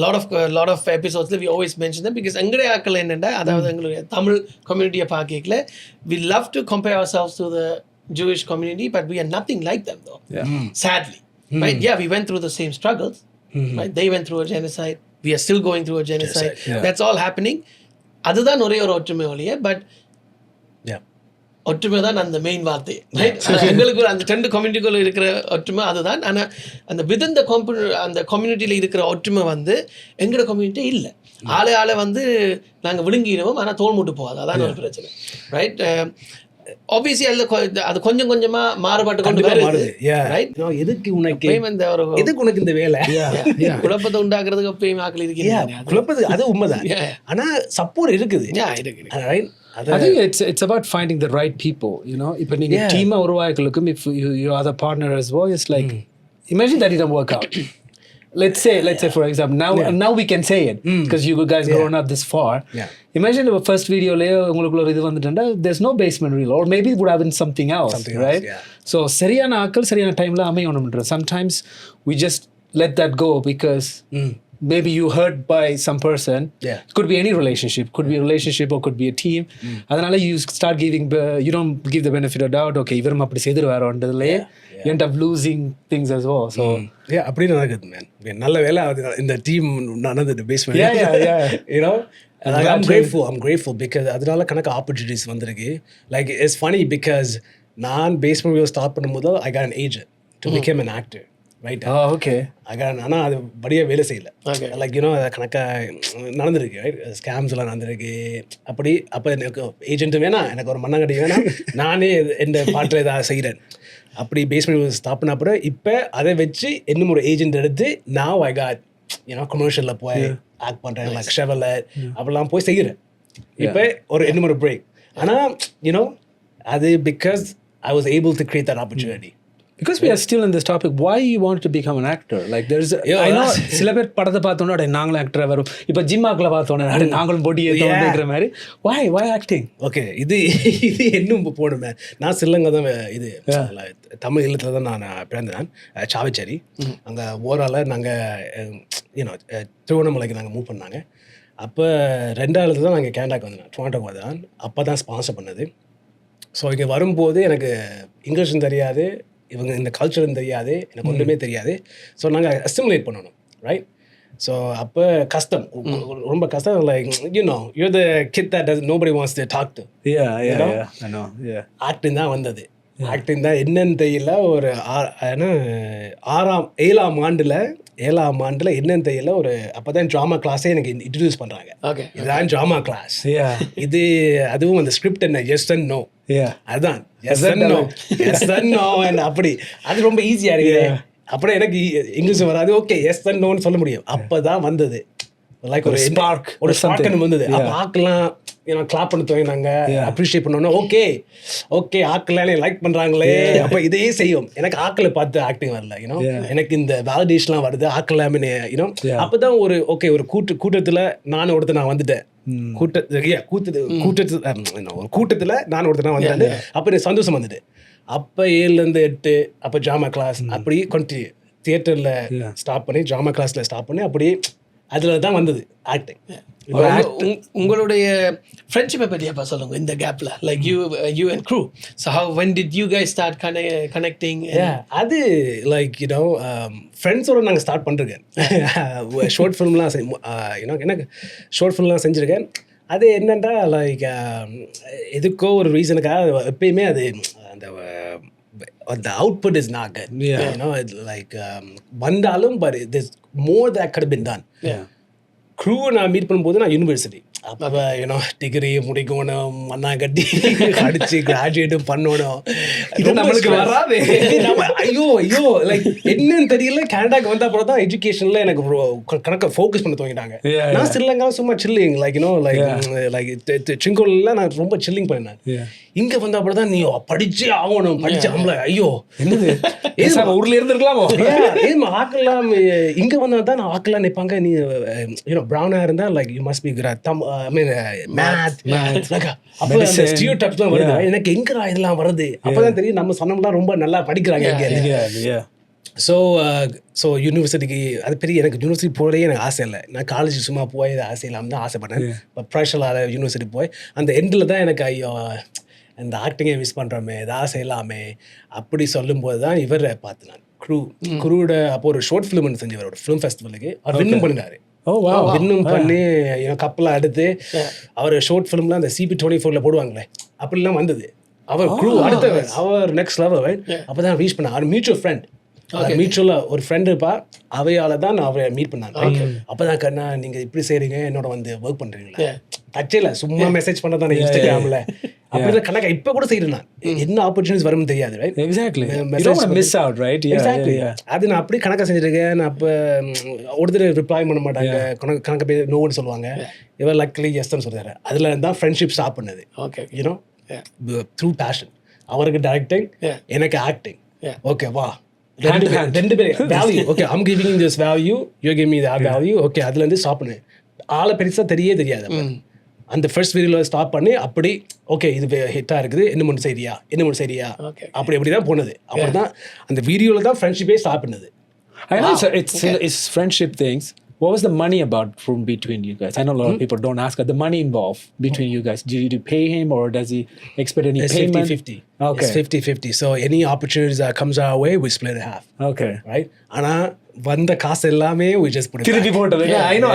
lot of episodes we always mention them, because எங்கடைய ஆட்கள் என்னன்னா, அதாவது எங்களுடைய தமிழ் கம்யூனிட்டியை பார்க்கல, we love to compare ourselves to the Jewish community, but we are nothing like them though. Sadly, right? We went through the same struggles, right? They went through a genocide, we are still going through a genocide. That's all happening. அதுதான் ஒரே ஒரு ஒற்றுமை ஒழிய, but ஒற்றுமை தான் அந்த main வார்த்தை, right? எங்களுக்கு அந்த 2 கம்யூனிட்டிக்குள்ள இருக்கிற ஒற்றுமை அதுதான். ஆனால் அந்த வித்தின் அந்த கம்யூனிட்டியில் இருக்கிற ஒற்றுமை வந்து எங்களோட கம்யூனிட்டி இல்லை. ஆளை வந்து நாங்கள் விழுங்கிடுவோம், ஆனால் தோல் மூட்டு போகாது. அதான் ஒரு பிரச்சனை, ரைட்? ஆப்வியஸ்லி அது கொஞ்சம் கொஞ்சமா மாறுபாட்டு கொண்டு வருது, ரைட்? எதுக்கு உனக்கு இந்த வேலை குழப்பத்தை உண்டாக்குறதுக்கு எப்பயும் ஆக்கள் இருக்கிறாங்க. குழப்பது அது உண்மைதான், ஆனா சப்போர்ட் இருக்குது, right? I think it's about finding the right people, you know. If you need team uruvaikalukkum, if your other partner as well, it's like imagine that it didn't work out. Let's say for example, now we can say it because you guys grown up this far. Imagine the first video la ungalukku idu vandutanda, there's no basement reel, or maybe it would have been something else, right? So seriyana aakal seriyana time la amayanum. Sometimes we just let that go because maybe you hurt by some person. Could be any relationship, could be a relationship or could be a team. Adanal you start giving you don't give the benefit of doubt. Okay, ivarum appadi seidhiruvaaro andadile you end up losing things as well. So அப்படி நடக்குது, man. நல்ல வேளை இந்த team நடந்தது basement. You know, I'm grateful because அதனால கணக்கு opportunities வந்திருக்கு. Like it's funny because நான் பேஸ்மெண்ட் வீடியோ ஸ்டார்ட் பண்ணும்போது I got an agent to become an actor. Right? Okay. ஆனால் அது படியாக வேலை செய்யலை. லைக் கணக்காக நடந்திருக்கு, ரைட்? ஸ்கேம்ஸ்லாம் நடந்திருக்கு. அப்போ எனக்கு ஏஜென்ட்டு வேணாம், எனக்கு ஒரு மண்ணாங்கட்டி வேணாம், நானே எந்த பாட்டில் ஏதாவது செய்கிறேன். அப்படி பேஸ்மெண்ட் ஸ்டாப் பண்ண அப்புறம் இப்போ அதை வச்சு இன்னும் ஒரு ஏஜென்ட் எடுத்து now I got கமர்ஷியலில் போய் ஆக்ட் பண்ணுறேன், லைக் ஷெவலில் அப்படிலாம் போய் செய்கிறேன். இப்போ இன்னும் ஒரு பிரேக். ஆனால் அது because I was able to create that opportunity. Because we are still in this topic, why you want to become an actor? Like there's I know சில பேர் படத்தை பார்த்தோன்னா அடே நாங்களும் ஆக்டர் வரும். இப்போ ஜிம்மாக்குள்ள பார்த்தோன்னா அடே நாங்களும் பொடி ஏற்றோன்ற மாதிரி. Why acting? ஓகே, இது இன்னும் போடுமே. நான் சில்லங்க தான் இது தமிழ் இல்லத்தில் தான் நான் பிறந்தேன், சாவச்சேரி. அங்கே ஓரால் நாங்கள் திருவண்ணாமலைக்கு நாங்கள் மூவ் பண்ணாங்க. அப்போ 2000 தான் நாங்கள் கேனடாக்கு வந்தேன், டொரண்டோக்கு வந்தேன். அப்போ தான் ஸ்பான்சர் பண்ணது. ஸோ இங்கே வரும்போது எனக்கு இங்கிலீஷும் தெரியாது, இவங்க இந்த கல்ச்சரும் தெரியாது, எனக்கு ஒன்றுமே தெரியாது. ஸோ நாங்கள் அசிமுலேட் பண்ணணும், ரைட்? ஸோ அப்போ கஷ்டம், ரொம்ப கஷ்டம். Like you're the kid that nobody wants to talk to. I know. Acting தான் வந்தது. ஆக்டிங் தான் என்னன்னு தெரியல. ஒரு 7ஆம் ஆண்டில் என்னன்னு தெரியல. ஒரு அப்போ தான் ட்ராமா கிளாஸே எனக்கு இன்ட்ரடியூஸ் பண்ணுறாங்க. இதுதான் ட்ராமா கிளாஸ். அதுவும் அந்த ஸ்கிரிப்ட் என்ன, எஸ் அண்ட் நோ. அதுதான் yes and no, yes and no. அப்படி அது ரொம்ப ஈஸியாக இருக்குது. அப்புறம் எனக்கு இங்கிலீஷ் வராது. ஓகே, எஸ் அண்ட் நோன்னு சொல்ல முடியும். அப்போ தான் வந்தது லைக் ஒரு ஸ்பார்க் வந்தது. அப்போ ஆக்கெல்லாம் கிளாப் பண்ண துவங்கினாங்க, அப்ரிஷியேட் பண்ணோன்னா ஓகே ஆக்கெல்லாம் லைக் பண்ணுறாங்களே, அப்போ இதையே செய்யும். எனக்கு ஆக்களை பார்த்து ஆக்டிங் வரல, எனக்கு இந்த வேலிடேஷன்லாம் வருது ஆக்கலாமே. அப்போ தான் ஒரு கூட்டத்தில் நான் வந்துட்டேன். கூட்டத்தில் நான் ஒருத்தனா வந்துட்டேன். அப்போ எனக்கு சந்தோஷம் வந்துட்டு. அப்போ 7லேருந்து 8 அப்போ ட்ராமா கிளாஸ் அப்படி கண்டினியூ. தியேட்டரில் ஸ்டாப் பண்ணி ட்ராமா கிளாஸில் ஸ்டாப் பண்ணி அப்படி அதில் தான் வந்தது ஆக்டிங். உங்களுடைய ஃப்ரெண்ட்ஷிப்பை பற்றி அப்போ சொல்லுங்க இந்த கேப்பில், like you and crew. So when did you guys start connecting? அது லைக் ஃப்ரெண்ட்ஸோடு நாங்கள் ஸ்டார்ட் பண்ணிருக்கேன். ஷார்ட் ஃபிலிம்லாம் எனக்கு ஷார்ட் ஃபிலிம்லாம் செஞ்சுருக்கேன். அது என்னென்னா லைக் எதுக்கோ ஒரு ரீசனுக்காக எப்பயுமே அது the output is not good. It's like வந்தாலும் but there's more that could have been done. Crew நான் மீட் பண்ணும்போது நான் யூனிவர்சிட்டி, அப்போ டிகிரி முடிக்கணும், மண்ணா கட்டி அடிச்சு கிராஜுவேட்டும் பண்ணணும். இது நம்மளுக்கு வராது. ஐயோ லைக் என்னன்னு தெரியல. கனடாக்கு வந்த அப்புறம் தான் எஜுகேஷனில் எனக்கு கணக்கை ஃபோக்கஸ் பண்ண துவங்கிட்டாங்க. நான் சில்லங்கால சும்மா சில்லிங் லைக் சிங்கோலில் நான் ரொம்ப சில்லிங் பண்ணேன். இங்கே வந்த அப்புறம் தான் நீ படிச்சே ஆகணும், படிச்சாமல ஐயோ என்னது ஊர்ல இருந்துருக்கலாமோ ஆக்கலாம். இங்கே வந்தால் தான் நான் ஆக்கலாம் நிற்பாங்க. நீ ப்ரௌனாக இருந்தால் லைக் யூ மஸ்ட் பி எனக்கு எங்கடா இதெல்லாம் வருது. அப்பதான் தெரியும் நம்ம சொன்னோம்லாம் ரொம்ப நல்லா படிக்கிறாங்க. ஸோ யூனிவர்சிட்டிக்கு அது பெரிய எனக்கு யூனிவர்சிட்டி போகவே எனக்கு ஆசை இல்லை. நான் காலேஜ் சும்மா போய் ஆசை இல்லாமல் தான் ஆசைப்பட்டேன். இப்போ ப்ரெஷராக யூனிவர்சிட்டி போய் அந்த எண்டில் தான் எனக்கு ஐயோ இந்த ஆக்டிங்கை மிஸ் பண்ணுறோமே, இது ஆசை இல்லாமே அப்படி சொல்லும்போது தான் இவரை பார்த்து நான் க்ரூட அப்போ ஒரு ஷார்ட் ஃபிலிம் செஞ்சவர் ஒரு ஃபிலிம் ஃபெஸ்டிவலுக்கு அவர் வின்னும் பண்ணினாரு. வின்னும் பண்ணி கப்பலாம் எடுத்து அவர் ஷார்ட் ஃபிலிம்லாம் அந்த CP24 போடுவாங்களே அப்படிலாம் வந்தது. அவர் க்ரூ அடுத்தவர், அவர் நெக்ஸ்ட் லெவல். அப்போ தான் ரீச் பண்ண அவர் மியூச்சுவல் ஃப்ரெண்ட், மியூச்சுவலாக ஒரு ஃப்ரெண்ட் இருப்பா, அவையால் தான் நான் அவரை மீட் பண்ணாங்க. அப்போ தான் கண்ணா நீங்கள் இப்படி செய்கிறீங்க, என்னோட ஒர்க் பண்ணுறீங்களா? டச்சில் சும்மா மெசேஜ் பண்ண தானே இன்ஸ்டாகிராமில் அப்படிதான் கணக்கா இப்போ கூட செய்கிறேன். நான் என்ன ஆப்பர்ச்சுனிட்டிஸ் வரும்னு தெரியாது. அது நான் அப்படி கணக்காக செஞ்சுருக்கேன். நான் அப்போ ஒருத்தர் ரிப்ளை பண்ண மாட்டாங்க, கணக்கு பேர் நோன்னு சொல்லுவாங்க. இவர் லக்லி எஸ்ன்னு சொல்கிறாரு. அதில் தான் ஃப்ரெண்ட்ஷிப் ஸ்டார்ட் பண்ணது. Through passion. அவருக்கு டைரக்டிங், எனக்கு ஆக்டிங். ஓகே வா ரெண்டு பேரும் value. Okay I'm giving this value, you give me that value. Okay அதுலேருந்து ஸ்டாப் பண்ணு. ஆளை பெருசாக தெரியாது. அந்த ஃபர்ஸ்ட் வீடியோவில் ஸ்டாப் பண்ணி அப்படி ஓகே இது ஹிட்டாக இருக்குது, என்ன ஒன்று சரியா அப்படி தான் போனது. அப்புறம் தான் அந்த வீடியோவில் தான் ஃப்ரெண்ட்ஷிப்பே ஸ்டார்ட் பண்ணது. I know it's friendship things. What was the money about from between you guys? I know a lot of people don't ask the money involved between you guys. Did you pay him or does he expect any payment? 50-50. Okay. It's 50-50. So any opportunities that comes our way, we split it half. Okay. Right? Ana வந்த காசு எல்லாமே we just put it திருப்பி போட்டது. I know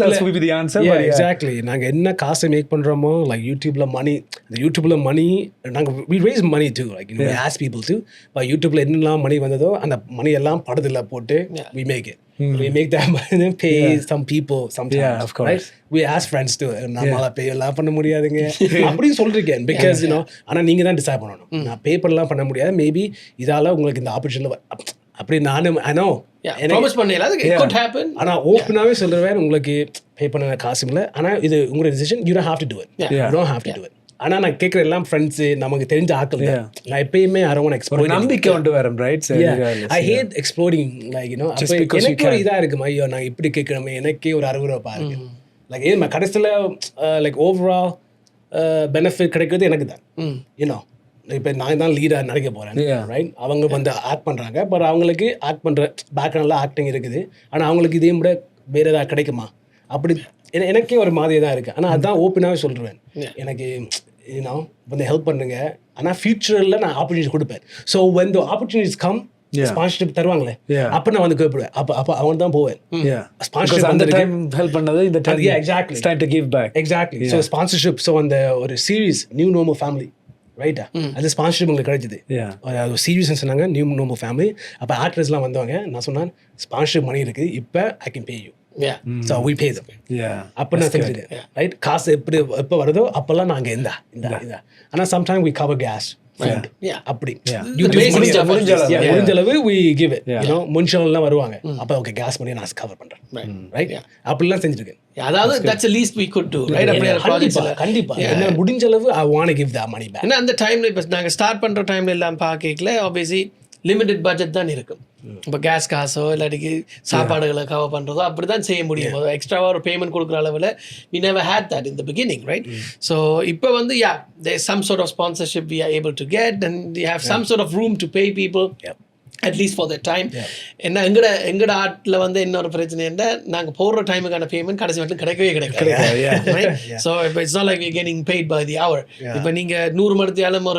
that's will be the answer. Yeah, exactly. நாங்க என்ன காசு make பண்றோமோ like YouTubeல money நாங்க we raise money too, like we ask people to, but YouTubeல என்னெல்லாம் மணி வந்ததோ அந்த மணி எல்லாம் படத்துல போட்டு we make it. We make that money pay some people sometimes. Yeah, of course. Right? We ask friends too. நம்மளால pay எல்லாம் பண்ண முடியாதுங்க அப்படி சொல்றீங்க because ஆனா நீங்க தான் டிசைட் பண்ணணும். நான் பே பண்ணலாம் பண்ண முடியாது, மேபி இதால உங்களுக்கு இந்த ஆப்பர்ச்சுனிட்டி அப்படி நானும் I know ஆனா ஓப்பனாவே சொல்றேன், உங்களுக்கு பே பண்ண காசு இல்லை, ஆனா இது உங்களோட decision, you don't have to do it. You don't have to do it. ஆனால் நான் கேட்குற எல்லாம் ஃப்ரெண்ட்ஸு நமக்கு தெரிஞ்ச ஆட்கள் தான். நான் எப்பயுமே அரவணை எக்ஸ்ப்ளோர் நம்பிக்கை கொண்டு வரேன் right I hate exploring like எனக்கு ஒரு இதாக இருக்குமா ஐயோ நான் இப்படி கேட்குறோமே எனக்கே ஒரு அருவருப்பா இருக்கு லைக் ஏன் கடைசியில் லைக் ஓவரால் பெனிஃபிட் கிடைக்கிறது எனக்கு தான் யூனோ இப்போ நான் தான் லீடாக நடிக்க போகிறேன் ரைட் அவங்க வந்து ஆக்ட் பண்ணுறாங்க பட் அவங்களுக்கு ஆக்ட் பண்ணுற பேக்ரவுண்டில் ஆக்டிங் இருக்குது ஆனால் அவங்களுக்கு இதையும் விட வேறு ஏதாவது கிடைக்குமா அப்படி எனக்கே ஒரு மாதிரி தான் இருக்குது ஆனால் அதுதான் ஓப்பனாகவே சொல்கிறேன் எனக்கு யூனோ வந்து ஹெல்ப் பண்ணுங்க ஆனால் ஃபியூச்சரில் நான் ஆப்பர்ச்சுனிட்டி கொடுப்பேன் so when the opportunities come sponsorship தருவாங்களே அப்போ நான் வந்து கேட்பேன் அப்போ அவன் தான் போவேன் ஸ்பான்சர்ஷிப் அந்த டைம் ஹெல்ப் பண்ணது இந்த time exactly time to give back exactly so sponsorship so அந்த ஒரு சீரீஸ் நியூ நார்மல் ஃபேமிலி ரைட்டா அது ஸ்பான்சர்ஷிப் உங்களுக்கு கிடைச்சிது ஒரு சீரியஸ் சொன்னாங்க நியூ நார்மல் ஃபேமிலி அப்போ ஆக்டர்ஸ்லாம் வந்தவங்க நான் சொன்னேன் ஸ்பான்சர்ஷிப் மணி இருக்குது இப்போ I can pay you so we pay them அப்போ நான் செஞ்சுருக்கேன் ரைட் காசு எப்போ வருதோ அப்போல்லாம் நாங்கள் இந்த ஆனால் சம்டைம் we cover gas அப்படி முடிஞ்ச அளவு we give it முன்ஷன்லாம் வருவாங்க அப்போ ஓகே கேஸ் பண்ணி நான் கவர் பண்ணுறேன் ரைட் அப்படிலாம் செஞ்சுருக்கேன் அதாவது that's the least we could do right அப்படியே ப்ராஜெக்ட்ஸ்ல கண்டிப்பா என்ன முடிஞ்ச அளவு I want to give that money back ஏன்னா அந்த டைம்ல இப்போ நாங்கள் ஸ்டார்ட் பண்ணுற டைம்ல எல்லாம் பார்க்கல ஆப்வியஸ்லி லிமிடெட் பட்ஜெட் தான் இருக்கும் இப்போ கேஸ் காசோ இல்லாட்டிக்கு சாப்பாடுகளை கவர் பண்ணுறதோ அப்படி தான் செய்ய முடியும் எக்ஸ்ட்ராவாக ஒரு பேமெண்ட் கொடுக்குற அளவில் we never had that in the beginning right so இப்போ வந்து there's some sort of sponsorship we are able to get and we have some sort of room to pay people at least for their time என்ன எங்கட ஆட்டில் வந்து இன்னொரு பிரச்சனை என்ன நாங்கள் போடுற டைமுக்கான பேமெண்ட் கடைசி மட்டும் கிடைக்கவே கிடைக்காது ஸோ இப்போ it's not like we getting paid by the hour இப்போ நீங்கள் 100 மணித்தியாலும்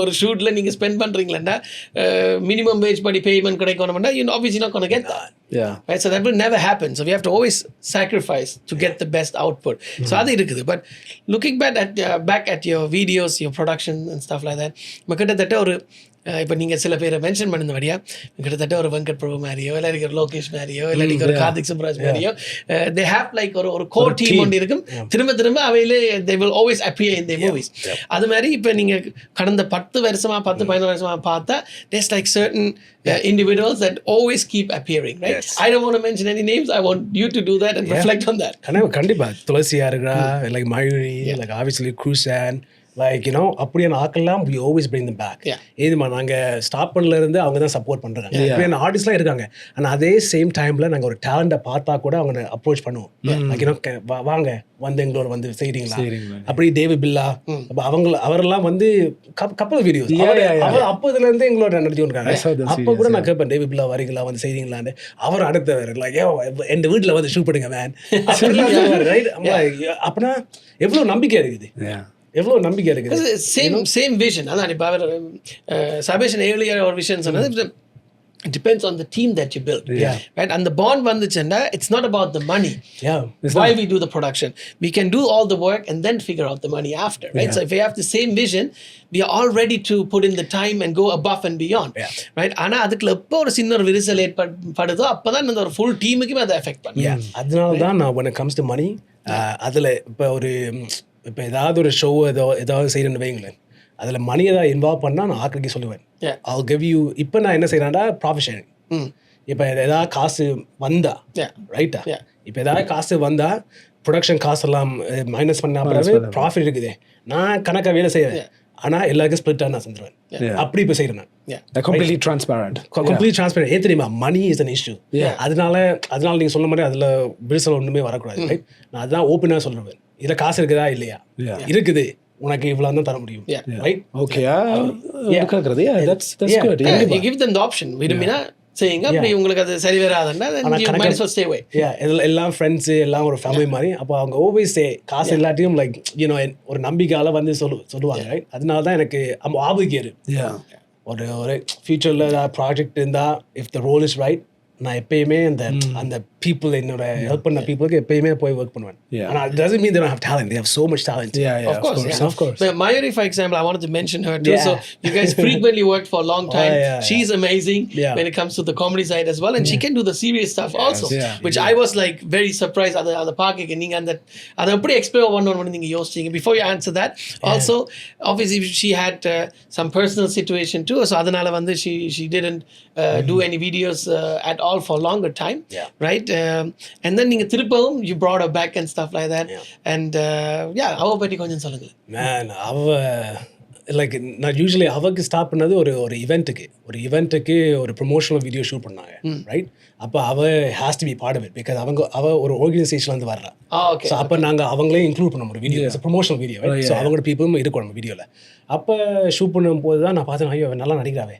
ஒரு ஷூட்ல நீங்க ஸ்பெண்ட் பண்றீங்களா மினிமம் வேஜ் படி பேமெண்ட் கிடைக்கணும்னா you obviously not going to get that right so that will never happen so we have to always sacrifice to get the best output so அது இருக்குது but looking back at your videos your production and stuff like that கிட்டத்தட்ட ஒரு இப்போ நீங்கள் சில பேரை mention பண்ணிருந்தபடியா கிட்டத்தட்ட ஒரு வெங்கட் பிரபு மாதிரியோ இல்லாட்டி ஒரு லோகேஷ் மாதிரியோ இல்லாட்டி ஒரு கார்த்திக் சுப்ராஜ் மாதிரியோ தே ஹேவ் லைக் ஒரு கோர் டீம் ஒன்று இருக்கும் திரும்ப அவையிலே they will always appear in the movies அது மாதிரி இப்போ நீங்கள் கடந்த 10-15 வருஷமா பார்த்தா there's like certain individuals that always keep appearing right I don't want to mention any names I want you to do that and reflect on that கண்டிப்பா துளசியா இருக்கா like Mayuri like obviously Krusan like அப்படியான ஆக்கெல்லாம் we always bring them back ஏதுமா நாங்கள் start பண்ணல இருந்து அவங்க தான் support பண்ணுறாங்க அப்படியான ஆர்டிஸ்ட்லாம் இருக்காங்க ஆனால் அதே சேம் டைமில் நாங்கள் ஒரு டேலண்ட்டை பார்த்தா கூட அவங்க அப்ரோச் பண்ணுவோம் லைக் வாங்க வந்து எங்களோட வந்து செய்கிறீங்களா அப்படி தேவி பில்லா அப்போ அவரெல்லாம் வந்து கப்பல் வீடியோஸ் அவர் அப்போதுலேருந்து எங்களோட நடத்தி கொண்டிருக்காங்க அப்போ கூட நான் கேட்பேன் தேவி பில்லா வரீங்களா வந்து செய்கிறீங்களான்னு அவர் அடுத்தவர் லைக் என் வீட்டில் வந்து ஷூட் பண்ணுங்க மேன் ரைட் அப்படின்னா எவ்வளோ நம்பிக்கை இருக்குது எவ்வளோ நம்பிக்கை இருக்குது சேம் விஷன் அதான் இப்போ அவர் சபேஷன் ஏர்லியர் ஒரு விஷயம் சொன்னது it depends on the team that you build right and the bond vanduchenda it's not about the money why we do the production we can do all the work and then figure out the money after right so if we have the same vision we are all ready to put in the time and go above and beyond right ana adukla எப்போ ஒரு சின்ன ஒரு விரிசல் ஏற்படுதோ அப்பதான் அந்த ஒரு full டீமுக்கு அதை எஃபெக்ட் பண்ணும் அதனால தான் நான் when it comes to money அதுல இப்போ ஏதாவது ஒரு ஷோ ஏதாவது செய்யணும்னு வைங்களேன் அதில் மணி ஏதாவது இன்வால்வ் பண்ணால் நான் ஆக்கிரிக்கே சொல்லுவேன் I'll give you இப்போ நான் என்ன செய்கிறேன்னா ப்ராஃபிட் இப்போ ஏதாவது காசு வந்தா ரைட்டா இப்போ ஏதாவது காசு வந்தா ப்ரொடக்ஷன் காசு எல்லாம் மைனஸ் பண்ண பிறகு ப்ராஃபிட் இருக்குது நான் கணக்காக வேலை செய்வேன் ஆனால் எல்லாருக்கும் ஸ்பிளிட்டாக நான் செஞ்சுருவேன் அப்படி இப்போ செய்கிறேன் நான் கம்ப்ளீட்லி டிரான்ஸ்பரண்ட் ஏன் தெரியுமா மணி இஸ் அன் இஷ்யூ அதனால நீங்கள் சொல்ல மாதிரி அதில் விரிசல் ஒன்றுமே வரக்கூடாது ரைட் நான் அதுதான் ஓப்பனாக சொல்லுவேன் இதில் காசு இருக்குதா இல்லையா இருக்குது உனக்கு இவ்வளவு தான் தர முடியும் right okay that's good you give them the option விரும்பினா செய்யுங்க அப்படி உங்களுக்கு அது சரி வராதுன்னா you might as well stay away எல்லாம் ஃப்ரெண்ட்ஸ் எல்லாம் ஒரு ஃபேமிலி மாதிரி அப்போ அவங்க always say காசு எல்லாத்தையும் லைக் ஒரு நம்பிக்கையால வந்து சொல்லுவாங்க ரைட் அதனால தான் எனக்கு ஆபுகேரு ஒரு ஃபியூச்சர்ல ஏதாவது ப்ராஜெக்ட் இருந்தா if the role is right நான் எப்பயுமே அந்த people என்னோட ஹெல்ப் பண்ண பீப்புளுக்கு எப்பயுமே போய் ஒர்க் பண்ணுவேன் ஆனா it doesn't mean they don't have talent they have so much talent of course but Mayuri for example I wanted to mention her too so you guys frequently worked for a long time she's amazing when it comes to the comedy side as well and she can do the serious stuff also which I was like very surprised அந்த பாக்க நீங்க அந்த அத எப்படி explore பண்ணனும்னு நீங்க யோசிச்சீங்க before you answer that also obviously she had some personal situation too so அதனால வந்து she didn't do any videos at call for longer time, Yeah. right? And then நீங்க திருப்பவும் you brought her back and stuff like that. And அவ பத்தி கொஞ்சம் சொல்லுங்க. Man, like நான் usually அவருக்கு ஸ்டார்ட் பண்ணது ஒரு இவெண்ட்டுக்கு ஒரு ப்ரொமோஷனல் வீடியோ ஷூட் பண்ணாங்க, ரைட்? அப்போ has to be part of it because அவ ஒரு ஆர்கனைசேஷன்லேருந்து வர்றா. Okay. ஸோ அப்போ நாங்கள் அவங்களையும் இன்க்ளூட் பண்ண ஒரு வீடியோ, ப்ரொமோஷனல் வீடியோ. ஸோ அவங்களோட பீப்புளும் இருக்கும் நம்ம வீடியோவில். அப்போ ஷூட் பண்ணும்போது தான் நான் பார்த்தேன், ஐயோ நல்லா நடிக்கிறாவே,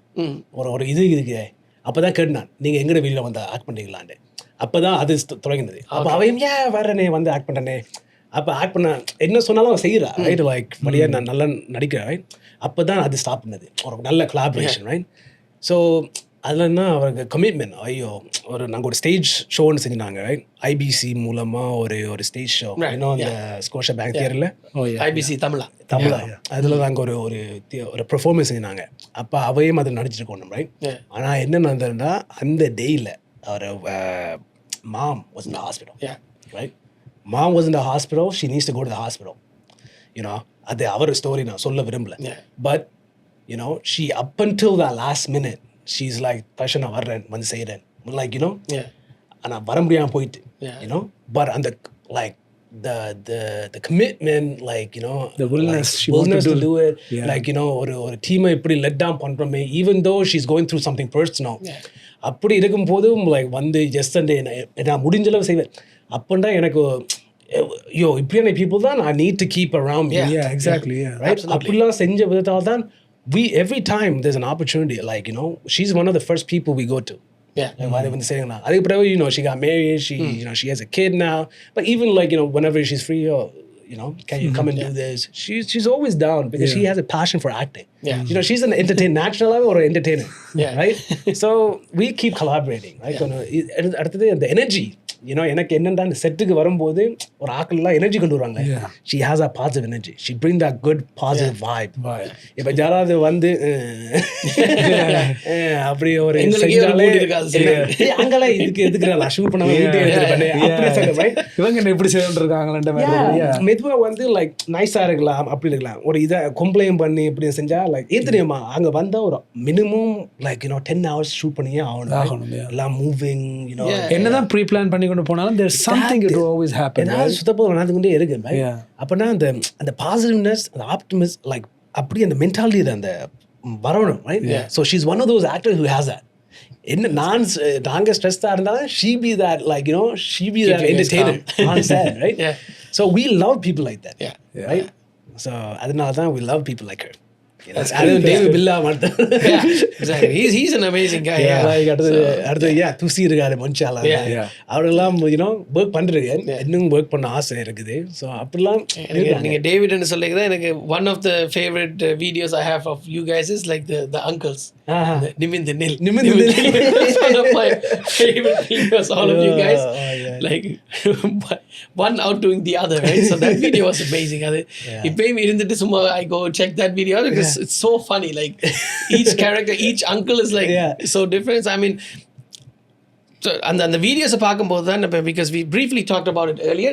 ஒரு இது இருக்குது. அப்போ தான் கேட்டேன், நீங்கள் எங்கட வீடியோவில் வந்து ஆக்ட் பண்ணுறீங்களான்னு. அப்போ தான் அது தொடங்கினது. அப்போ அவன் ஏன் வர்றனே வந்து ஆக்ட் பண்ணுறனே, அப்போ ஆக்ட் பண்ண என்ன சொன்னாலும் அவன் செய்கிறா, ரைட்? லைக் படியா நான் நல்லா நடிக்கிறேன், ரைட்? அப்போ தான் அது ஸ்டார்ட் பண்ணது, ஒரு நல்ல கொலாபரேஷன், ரைட்? ஸோ அதுலன்னா அவருக்கு கமிட்மெண்ட். ஐயோ நாங்கள் ஒரு ஸ்டேஜ் ஷோன்னு செஞ்சாங்க, ரைட்? ஐபிசி மூலமாக ஒரு ஸ்டேஜ் ஷோ, இன்னும் அந்த ஸ்கோஷா பேங்க் தியரில் ஐபிசி தமிழா அதில் நாங்கள் ஒரு பெர்ஃபார்மன்ஸ் செஞ்சாங்க. அப்போ அவையும் அதில் நடிச்சிருக்கோம், ரைட்? ஆனால் என்ன நடந்ததுன்னா அந்த டேயில் அவர் mom was in the hospital, right? Mom was in the hospital. She needs to go to the hospital. You know, அது அவர் ஸ்டோரி நான் சொல்ல விரும்பல. But you know, she up until that last minute, she's like, Tharshan நான் வர்றேன், வந்து செய்கிறேன், like, you know, ஆனால் வர முடியாமல் போயிட்டு, you know, but அந்த like the commitment, like, you know, the willingness, like, she wants to do it, like, you know, ஒரு டீமை இப்படி let down பண்றோமே, even though she's going through something personal, அப்படி இருக்கும் போதும் like வந்து just நான் முடிஞ்சளவு செய்வேன். அப்போண்டா எனக்கு யோ இப்படியான பீப்புள் தான் I need to keep around me. Exactly, right? அப்படிலாம் செஞ்ச விதத்தால் தான் every time there's an opportunity, like, you know, she's one of the first people we go to. வந்து செய்யுங்கண்ணா அதுக்கு பிறகு, you know, she got married, you know, she has a kid now, but even like, you know, whenever she's free, you know, can you come and do this? She's always down because she has a passion for acting. You know, she's an national level or an entertainer, right? So we keep collaborating, right? அடுத்தது அந்த energy, you know, எனக்கு என்னென்னா அந்த செட்டுக்கு வரும்போது ஒரு ஆக்கள்லாம் energy கொண்டு வருவாங்க. She has a positive energy. She bring that good positive vibe. இப்போ யாராவது வந்து அப்படி ஒரு அங்கெல்லாம் எதுக்குறா ஷூட் பண்ண இவங்க எப்படி செய்யறாங்கன்ற மெதுவா வந்து லைக் நைஸா இருக்கலாம், அப்படி இருக்கலாம். ஒரு இதை கம்ப்ளைண்ட் பண்ணி இப்படி செஞ்சா லைக் ஏத்துனியம்மா அங்க வந்தா ஒரு minimum like, you know, 10 hours shoot பண்ணியே ஆகணும். எல்லாம் மூவிங், you know, என்னதான் ப்ரீ பிளான் பண்ணி கொண்டு போனாலும் there's something it will always happen. ஏதாவது சுத்தப்போ நடந்து கொண்டே இருக்கு. அப்பனா அந்த பாசிட்டிவ்னஸ், அந்த ஆப்டிமிஸ்ட், லைக் அப்படி அந்த மென்டாலிட்டி அந்த வரணும், right? So she's one of those actors who has that. என்ன நாங்க ஸ்ட்ரெஸ்ஸா இருந்தாலும் she be that, like, you know, she be that entertainer on set, right? So we love people like that, right? So அதனால தான் we love people like her. David Billa exactly. He's an amazing guy. Like அடுத்து துசி இருக்காரு மனுஷால, அவரெல்லாம், you know, work பண்றீங்க, இன்னும் work பண்ண ஆசை இருக்குது. ஸோ அப்படிலாம் நீங்க டேவிட்னு சொல்லிக்கிறேன். எனக்கு one of the favorite videos I have of you guys is like the uncles. நிமிந்து நெல் one of my favorite videos, all of you guys, like one outdoing the other, right? So that video was amazing. அது இப்பயும் இருந்துட்டு சும்மா I go check that video because it's so funny, like each character, each uncle is like so different. I mean, so and the videos பார்க்கும்போது தான், because we briefly talked about it earlier,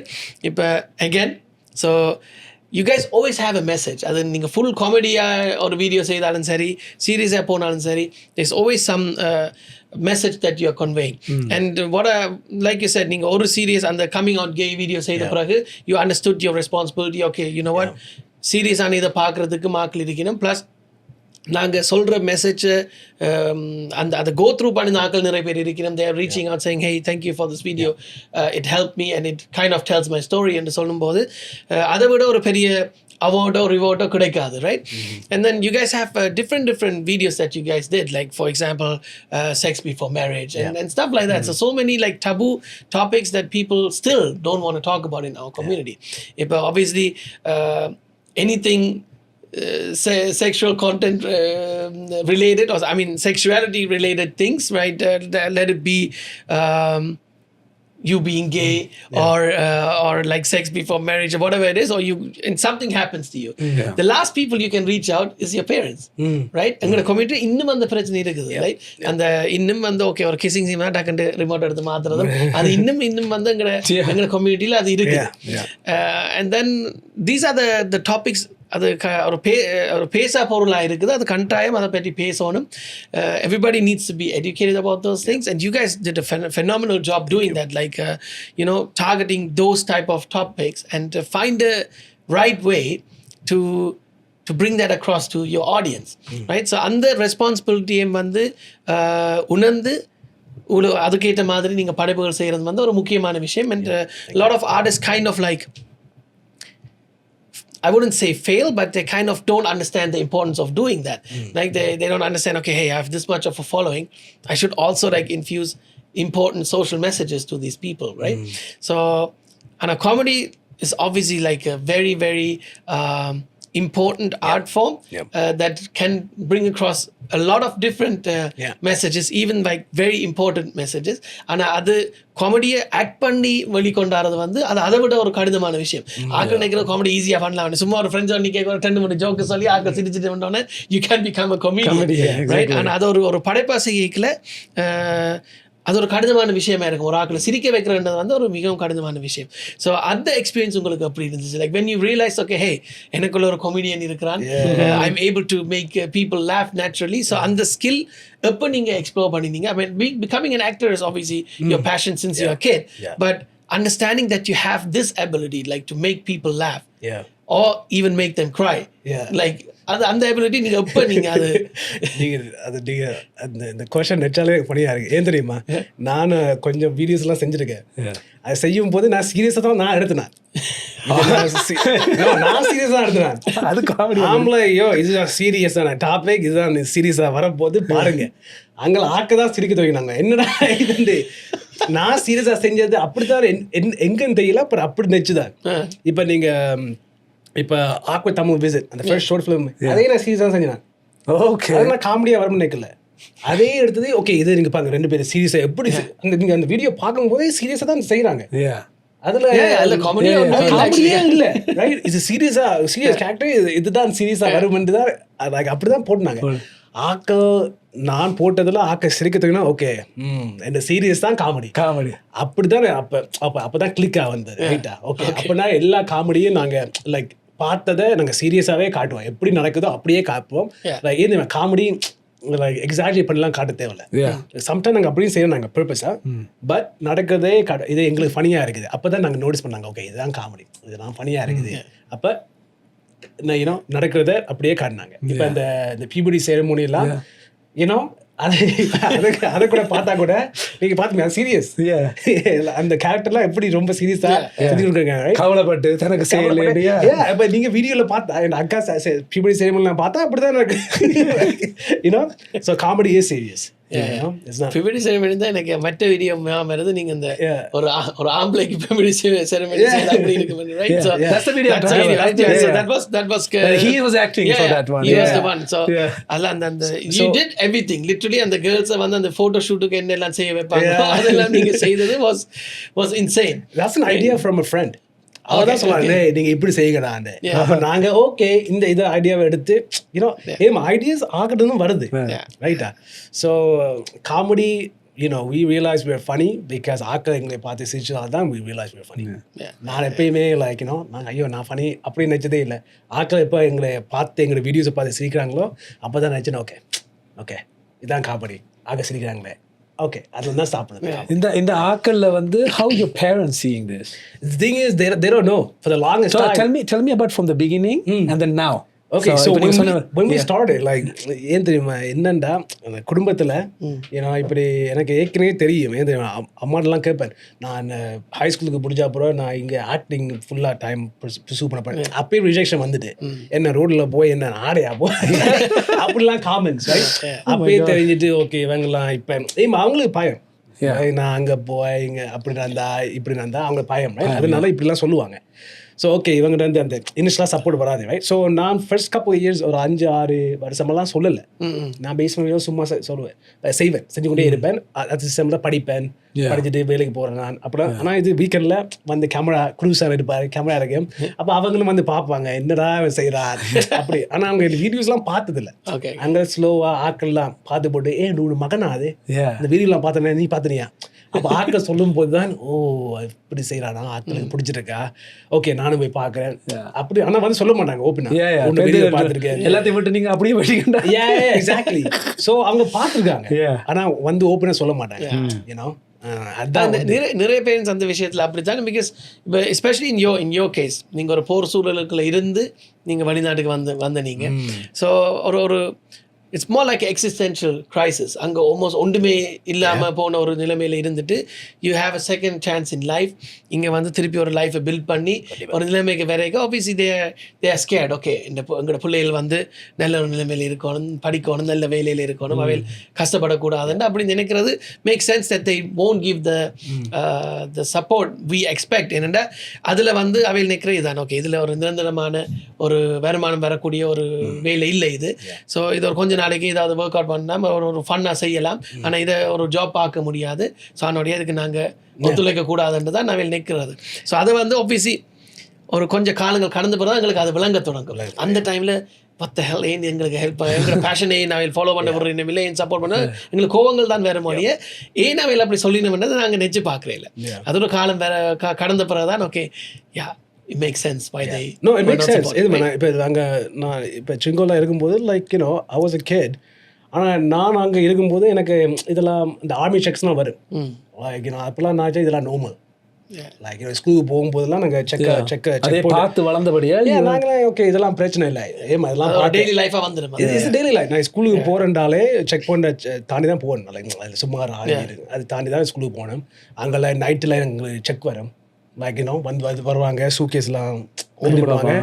இப்போ again, so you guys always have a message. அது நீங்கள் full காமெடியாக ஒரு video செய்தாலும் சரி, சீரியஸாக போனாலும் சரி, there's always some message that you are conveying. And what like you said, நீங்கள் ஒரு சீரியஸ் அந்த கம்மிங் அவுட் கே வீடியோ செய்த பிறகு you understood your responsibility. Okay, you know what, சீரியஸான இதை பார்க்குறதுக்கு மக்கள் இருக்கணும். ப்ளஸ் நாங்கள் சொல்கிற மெசேஜை அதை கோ த்ரூ பண்ணின ஆக்கள் நிறைய பேர் இருக்கணும். they are reaching out saying, hey, thank you for this video, it helped me and it kind of tells my story என்று சொல்லும்போது அதை விட ஒரு பெரிய அவார்டோ ரிவார்டோ கிடைக்காது, right? And then you guys have different videos that you guys did, like for example sex before marriage and stuff like that. So many like taboo topics that people still don't want to talk about in our community. If obviously anything sexual content related, or I mean sexuality related things, right? Let it be you being gay or like sex before marriage or whatever it is, or you and something happens to you, the last people you can reach out is your parents, right? எங்களோட community இன்னும் அந்த பிரச்சனை இருக்குது, right? அந்த இன்னும் வந்து okay ஒரு kissing சீனா டக்குன்னு ரிமோட் எடுத்து மாத்துறதும் அது இன்னும் வந்து எங்களோட கம்யூனிட்டியில் அது இருக்குது. And then these are the topics அது ஒரு பேசா பொருளாக இருக்குது. அது கட்டாயம் அதை பற்றி பேசணும். Everybody needs to be educated about those things, and you guys did a phenomenal job doing that, like targeting those type of topics and find a right way to bring that across to your audience, right? So அந்த ரெஸ்பான்சிபிலிட்டியும் வந்து உணர்ந்து அதுக்கேற்ற மாதிரி நீங்கள் படைப்புகள் செய்கிறது வந்து ஒரு முக்கியமான விஷயம். And lot of artists kind of like, I wouldn't say fail, but they kind of don't understand the importance of doing that. Like they don't understand, okay, hey, I have this much of a following, I should also like infuse important social messages to these people, right? So, and a comedy is obviously like a very, very important art form that can bring across a lot of different messages, even like very important messages. ஆனா அது காமெடியை act பண்ணி வெளிக்கொண்டாடுறது வந்து அது அதை விட ஒரு கடினமான விஷயம். ஆக்கள் நினைக்கிற காமெடி ஈஸியாக பண்ணலாம், சும்மா ஒரு ஃப்ரெண்ட்ஸ் நீ கேட்க 2-3 ஜோக்கு சொல்லி ஆக்கள் சிரிச்சுட்டு வந்தோடனே you can become a comedian, right? ஆனால் அது ஒரு படைப்பா செய்யல, அது ஒரு கடினமான விஷயமா இருக்கும். ஒரு ஆக்களை சிரிக்க வைக்கிறன்றது வந்து ஒரு மிகவும் கடினமான விஷயம். ஸோ அந்த எக்ஸ்பீரியன்ஸ் உங்களுக்கு அப்படி இருந்துச்சு? Like when you realise, okay, hey, எனக்குள்ள ஒரு கொமெடியன் இருக்கிறான், I am able to make people laugh naturally. So அந்த ஸ்கில் எப்போ நீங்கள் எக்ஸ்ப்ளோர் பண்ணினீங்க? I mean becoming an actor is obviously your passion since you're a kid, but understanding that you have this ability, like to make people laugh or even make them cry, like அந்த ability நீங்கள் எப்போ நீங்கள் அது நீங்கள் அந்த question நெச்சாலே பணியாக இருக்குது. ஏன் தெரியுமா, நான் கொஞ்சம் வீடியோஸ்லாம் செஞ்சுருக்கேன். அதை செய்யும் போது நான் சீரியஸாக தான் நான் எடுத்தேன். நான் சீரியஸாக எடுத்தேன். அது காமெடி ஆம்பளை, ஐயோ இதுதான் சீரியஸான டாபிக், இதுதான் சீரியஸாக வரப்போது பாருங்க, அங்கே ஆக்க தான் சிரிக்க துவங்கினாங்க. என்னடா இது, நான் சீரியஸாக செஞ்சது அப்படித்தான் எங்கன்னு தெரியல, அப்புறம் அப்படி நெச்சுதான். இப்போ நீங்கள் இப்போ ஆக்வே தமிழ் விசிட் அந்த ஃபர்ஸ்ட் ஷார்ட் ஃபிலிம், அதே நான் சீரியஸாக செஞ்சேன். ஓகே, அதெல்லாம் காமெடியாக வரும்னு நினைக்கல. அதே எடுத்தது ஓகே, இது நீங்கள் பாருங்க, 2 பேரும் சீரியஸாக எப்படி நீங்கள் அந்த வீடியோ பார்க்கும்போதே சீரியஸாக தான் செய்கிறாங்க. அதுல காமெடியே இல்ல, ரைட்? இது சீரியஸ் கேரக்டர், இதுதான் சீரியஸா வரும்னு தான் அப்படிதான் போட்டுனாங்க. ஆக்கள் நான் போட்டதுல ஆக்க சிரிக்கிறதுக்குன்னா ஓகே, இந்த சீரியஸ் தான் காமெடி அப்படிதான். அப்பதான் கிளிக் ஆகுது, ரைட்டா? ஓகே, அப்படின்னா எல்லா காமெடியும் நாங்க லைக் பார்த்ததை நாங்க சீரியஸாவே காட்டுவோம். எப்படி நடக்குதோ அப்படியே காட்டுவோம். ஏன் காமெடி லைக் எக்ஸாக்ட்லி பண்ணலாம் காட்ட தேவையில்ல. சம்டைம் நாங்கள் அப்படியும் செய்யணும் நாங்கள் பர்பஸாக, பட் நடக்கிறதே இது எங்களுக்கு ஃபனியாக இருக்குது. அப்போ தான் நாங்கள் நோட்டீஸ் பண்ணாங்க, ஓகே இதுதான் காமெடி, இதெல்லாம் ஃபனியாக இருக்குது. அப்போ நான் நடக்கிறத அப்படியே காட்டினாங்க. இப்போ இந்த பிபிடி செரமோனியெல்லாம் அதை கூட பார்த்தா கூட நீங்க பாத்தீங்க சீரியஸ், அந்த கேரக்டர்லாம் எப்படி ரொம்ப சீரியஸா செஞ்சுருக்காங்க, கவலைப்பட்டு தனக்கு செய்யல. இப்ப நீங்க வீடியோல பார்த்தா என் அக்கா பிபிடி செரமோனிலாம் பார்த்தா அப்படிதான் இருக்கு. So comedy is serious. பிபிடி செரமனி தான் எனக்கு மற்ற வீடியோ வருது. நீங்க இந்த ஒரு ஆம்பளைக்கு பிபிடி செரமனி அப்படி இருக்கு, right? So that's the video. So that was he was acting for that one. He was the one. So alla and you did everything literally, and the girls வந்து அந்த photo ஷூட்டுக்கு என்னெல்லாம் செய்ய வைப்பாங்க அதெல்லாம் நீங்க செய்தது was insane. That's an idea from a friend. அவதான் சொன்னாங்க, நீங்க இப்படி செய்யுங்கடா. அப்ப நாங்க ஓகே இந்த ஐடியாவை எடுத்து ஐடியாஸ் ஆகட்டும் வருது, ரைட்டா? So comedy we realize we're funny because ஆக்கள் எங்களை பார்த்து சிரிச்சதால தான் we realize we're funny. நான் எப்பயுமே லைக் நாங்கள் ஐயோ நான் ஃபனி அப்படின்னு நினச்சதே இல்லை. ஆக்கள் எப்போ எங்களை பார்த்து எங்களை வீடியோஸை பார்த்து சிரிக்கிறாங்களோ அப்போ தான் நினச்சேன், ஓகே இதான் காமெடி, ஆக சிரிக்கிறாங்களே, okay, அதுல தான் சாப்பிடுது. இந்த ஆக்கல்ல வந்து how your parents seeing this? The thing is they don't know for the longest time. Tell me about from the beginning and then now. Okay, so when we started, like ஏன் தெரியுமா, என்னண்டா அந்த குடும்பத்தில் இப்படி எனக்கு ஏற்கனவே தெரியும். ஏன் தெரியுமா, அம்மாட்டெல்லாம் கேட்பேன், நான் ஹை ஸ்கூலுக்கு முடிஞ்ச அப்புறம் நான் இங்கே ஆக்டிங் ஃபுல்லாக டைம் ப்ரிசூவ் பண்ண போறேன். அப்பயே ரிஜெக்ஷன் வந்துட்டு என்ன ரோடில் போய் என்ன ஆடையா போய் அப்படிலாம் காமெண்ட்ஸ், ரைட்? அப்பயே தெரிஞ்சுட்டு ஓகே இவங்கெல்லாம் இப்போ அவங்களுக்கு பயம், நான் அங்கே போய் இங்கே அப்படி நடந்தா இப்படி நடந்தா அவங்க பயம், ரைட்? அதனால இப்படிலாம் சொல்லுவாங்க. ஸோ ஓகே இவங்கிட்ட வந்து அந்த இனிஷியலாக சப்போர்ட் வராது, ரைட்? ஸோ நான் ஃபர்ஸ்ட் கப்பல் இயர்ஸ் ஒரு 5-6 வருஷமெல்லாம் சொல்லலை. நான் பேசுவேன், சும்மா சொல்லுவேன், செய்வேன், செஞ்சு கொண்டே இருப்பேன். அது சிஸ்டமில் படிப்பேன், படிச்சுட்டு வேலைக்கு போகிறேன் நான். அப்புறம் ஆனால் இது வீக்கெண்டில் வந்து கேமரா க்ரூஸாக இருப்பார், கேமரா இருக்கும். அப்போ அவங்களும் வந்து பார்ப்பாங்க, என்னடா செய்கிறார் அப்படி. ஆனால் அவங்க வீடியோஸ்லாம் பார்த்ததில்ல. அங்கே ஸ்லோவாக ஆக்கள்லாம் பார்த்து போட்டு, உன் மகனா அது இந்த வீடியோலாம் பார்த்தேன், நீ பார்த்துனியா அப்போ ஆட்கள் சொல்லும் போது தான் இப்படி செய்கிறானா, ஆட்களுக்கு பிடிச்சிருக்கா, ஓகே நானும் போய் பார்க்குறேன் அப்படி. ஆனால் வந்து சொல்ல மாட்டாங்க ஓப்பனாக, பார்த்துருக்கேன் எல்லாத்தையும் விட்டு நீங்கள் அப்படியே போயிட்டீங்கன்னா. எக்ஸாக்ட்லி. ஸோ அவங்க பார்த்துருக்காங்க, ஆனால் வந்து ஓப்பனாக சொல்ல மாட்டாங்க. யூனோ அதான் நிறைய பேரண்ட்ஸ் அந்த விஷயத்தில் அப்படித்தான். பிகாஸ் இப்போ எஸ்பெஷலி இன் யோ கேஸ் நீங்கள் ஒரு போர் சூழலுக்குள்ள இருந்து நீங்கள் வெளிநாட்டுக்கு வந்த நீங்கள். ஸோ ஒரு it's more like existential crisis. அங்கே ஆல்மோஸ்ட் ஒன்றுமே இல்லாமல் போன ஒரு நிலைமையில் இருந்துட்டு you have a second chance in life. இங்கே வந்து திருப்பி ஒரு லைஃப்பை பில்ட் பண்ணி ஒரு நிலைமைக்கு வரைக்கும் obviously they are scared. Okay எங்களோட பிள்ளைகள் வந்து நல்ல ஒரு நிலைமையில் இருக்கணும், படிக்கணும், நல்ல வேலையில் இருக்கணும், அவையில் கஷ்டப்படக்கூடாதுன்னு அப்படி நினைக்கிறது make sense. That they won't give the support we expect. என்னென்னா அதில் வந்து அவையில் நிற்கிற இதுதான். ஓகே இதில் ஒரு நிரந்தரமான ஒரு வருமானம் வரக்கூடிய ஒரு வேலை இல்லை இது. ஸோ இது ஒரு கொஞ்சம் நாளைக்கு ஏதாவது ஒர்க் அவுட் பண்ணால் ஒரு ஃபன்னாக செய்யலாம், ஆனால் இதை ஒரு ஜாப் பார்க்க முடியாது. ஸோ அதனுடைய இதுக்கு நாங்கள் ஒத்துழைக்க கூடாதுன்னு தான் நான் நிற்கிறது. ஸோ அதை வந்து ஆப்வியஸ்லி ஒரு கொஞ்சம் காலங்கள் கடந்த பிறகு தான் எங்களுக்கு அது விளங்க தொடங்கும். அந்த டைமில் பத்த ஹெல் ஏன் எங்களுக்கு ஹெல்ப் எங்களோட பேஷனை நான் ஃபாலோ பண்ண ஒரு இல்லை ஏன் சப்போர்ட் பண்ண எங்களுக்கு கோவங்கள் தான் வேறு மொழியே ஏன் அவையில் அப்படி சொல்லினோம்ன்றது நாங்கள் நெச்சு பார்க்குறேன். இல்லை அதோட காலம் வேறு கடந்த பிறகு தான் okay it makes sense why they it makes sense. இப்போ நான் இப்போ சிங்கோல இருக்கும்போது like you know I was a kid. ஆனால் நான் அங்கே இருக்கும்போது எனக்கு இதெல்லாம் இந்த ஆர்மி செக்ஸ்லாம் வரும். லைக் யூனோ அப்போலாம் நான் இதெல்லாம் நார்மல். லைக் ஸ்கூலுக்கு போகும்போதெல்லாம் நாங்கள் செக் பார்த்து வளர்ந்தபடியா நாங்களே ஓகே இதெல்லாம் பிரச்சனை இல்லை, இதெல்லாம் டெய்லி லைஃபாக வந்துடும். Daily life. நான் ஸ்கூலுக்கு போகிறேன்டாலே செக் பாயிண்ட் தாண்டி தான் போகணும். லைக் சுமார் அது தாண்டி தான் ஸ்கூலுக்கு போனேன். அங்கெல்லாம் நைட்டில் எங்களுக்கு செக் வரும். லைக் யூனோ வந்து வருவாங்க, சூகேஸ்லாம் ஓப்பன் பண்ணுவாங்க.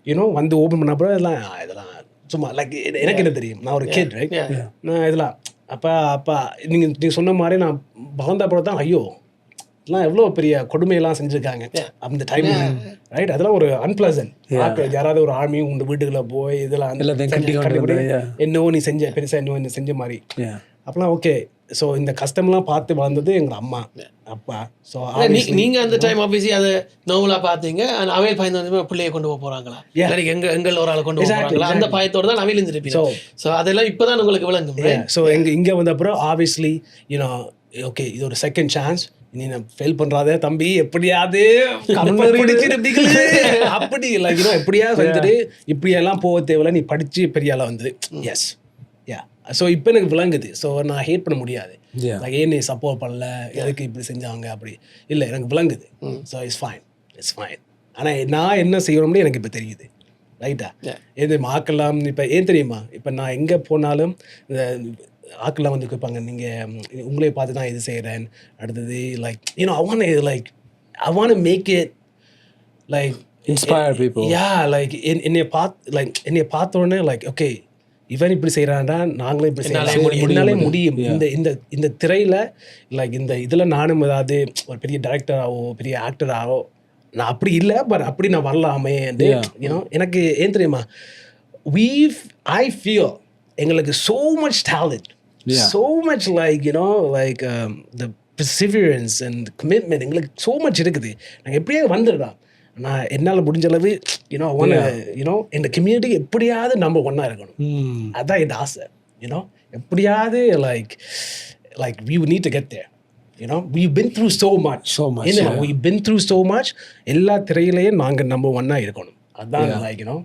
யூனோ வந்து ஓப்பன் பண்ண அப்புறம் இதெல்லாம் சும்மா லைக் எனக்கு என்ன தெரியும், நான் ஒரு கிட் ரைட். நான் இதெல்லாம் அப்போ நீங்கள் சொன்ன மாதிரி நான் வளர்ந்த அப்புறம் தான் ஐயோ இதெல்லாம் எவ்வளோ பெரிய கொடுமையெல்லாம் செஞ்சுருக்காங்க அந்த டைம் ரைட். அதெல்லாம் ஒரு அன்பிளசன்ட். யாராவது ஒரு ஆர்மி உங்கள் வீட்டுக்குள்ள போய் இதெல்லாம் என்னவோ நீ செஞ்ச பெருசாக என்னவோ நீ செஞ்ச மாதிரி அப்போலாம் ஓகே. ஸோ இந்த கஷ்டம்லாம் பார்த்து வளர்ந்தது எங்கள் அம்மா அப்பா. ஸோ நீங்கள் அந்த டைம் ஆப்வியஸ்லி அதை நோவலாக பார்த்தீங்க. அவையில் பயந்து வந்து பிள்ளையை கொண்டு போக போகிறாங்களா, எங்கள் ஒரு ஆளை கொண்டு போக போகிறாங்களா, அந்த பயத்தோடு தான் அவையில் இருந்துருப்பீங்க. ஸோ அதெல்லாம் இப்போ தான் உங்களுக்கு விளங்கும். ஸோ இங்கே வந்த அப்புறம் ஆப்வியஸ்லி யூனோ ஓகே இது ஒரு செகண்ட் சான்ஸ், நீ நான் ஃபெயில் பண்ணுறாதே தம்பி எப்படியாவது அப்படி இல்லை யூனோ எப்படியாவது வந்துட்டு இப்படியெல்லாம் போக தேவையில்ல, நீ படித்து பெரிய ஆளாக வந்து எஸ் ஸோ இப்போ எனக்கு விளங்குது. ஸோ நான் ஹேட் பண்ண முடியாது. ஏன் நீ சப்போர்ட் பண்ணல, எதுக்கு இப்படி செஞ்சாங்க அப்படி இல்லை, எனக்கு விளங்குது. So it's fine. ஆனால் நான் என்ன செய்யணும்னு எனக்கு இப்போ தெரியுது ரைட்டா. எது ஆக்கலாம் இப்போ ஏன் தெரியுமா, இப்போ நான் எங்கே போனாலும் ஆக்கெல்லாம் வந்து கேட்பாங்க நீங்கள் உங்களே பார்த்து தான் இது செய்கிறேன் அடுத்தது like you know I want to make it like inspire people. Like என்னைய பார்த்த உடனே லைக் ஓகே இவன் இப்படி செய்கிறான்டா நாங்களும் இப்படி செய்யலாம், என்னாலே முடியும். இந்த திரையில் லைக் இந்த இதில் நானும் ஏதாவது ஒரு பெரிய டைரக்டராகவோ பெரிய ஆக்டராகவோ நான் அப்படி இல்லை, பட் அப்படி நான் வரலாமே. யூனோ எனக்கு ஏன் தெரியுமா, I feel எங்களுக்கு so much talent, so much like you know like the perseverance and commitment எங்களுக்கு so much இருக்குது. நாங்கள் எப்படியாவது வந்துடுறோம். நான் என்னால் முடிஞ்ச அளவு யூனோ யூனோ இந்த கம்யூனிட்டி எப்படியாவது நம்பர் ஒன்னாக இருக்கணும், அதுதான் என் ஆசை. யூனோ எப்படியாவது like we need to get there. You know, we've been through so much. We've been through so much. எல்லா திரையிலையும் நாங்கள் நம்பர் ஒன்னாக இருக்கணும். அதுதான் like you know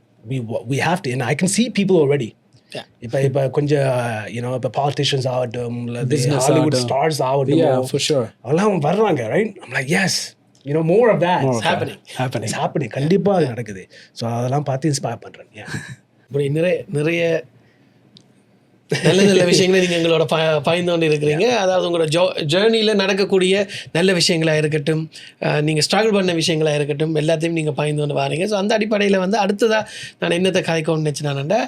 we have to. And I can see people already. இப்போ கொஞ்சம் you know இப்போ politicians ஆகட்டும், Hollywood stars ஆகட்டும், for sure அதெல்லாம் வர்றாங்க right. I'm like yes, you know more of that. It's happening. கண்டிப்பாக அது நடக்குது. ஸோ அதெல்லாம் பார்த்து இன்ஸ்பயர் பண்ணுறேன். இப்படி நிறைய நல்ல நல்ல விஷயங்களை நீங்கள் எங்களோட பயந்து கொண்டு இருக்கிறீங்க. அதாவது உங்களோட ஜேர்னியில் நடக்கக்கூடிய நல்ல விஷயங்களாக இருக்கட்டும், நீங்கள் ஸ்ட்ரகிள் பண்ண விஷயங்களாக இருக்கட்டும், எல்லாத்தையும் நீங்கள் பயந்து கொண்டு வரீங்க. ஸோ அந்த அடிப்படையில் வந்து அடுத்ததாக நான் என்னத்தை கதைக்கணும்னு நினச்சினான்டா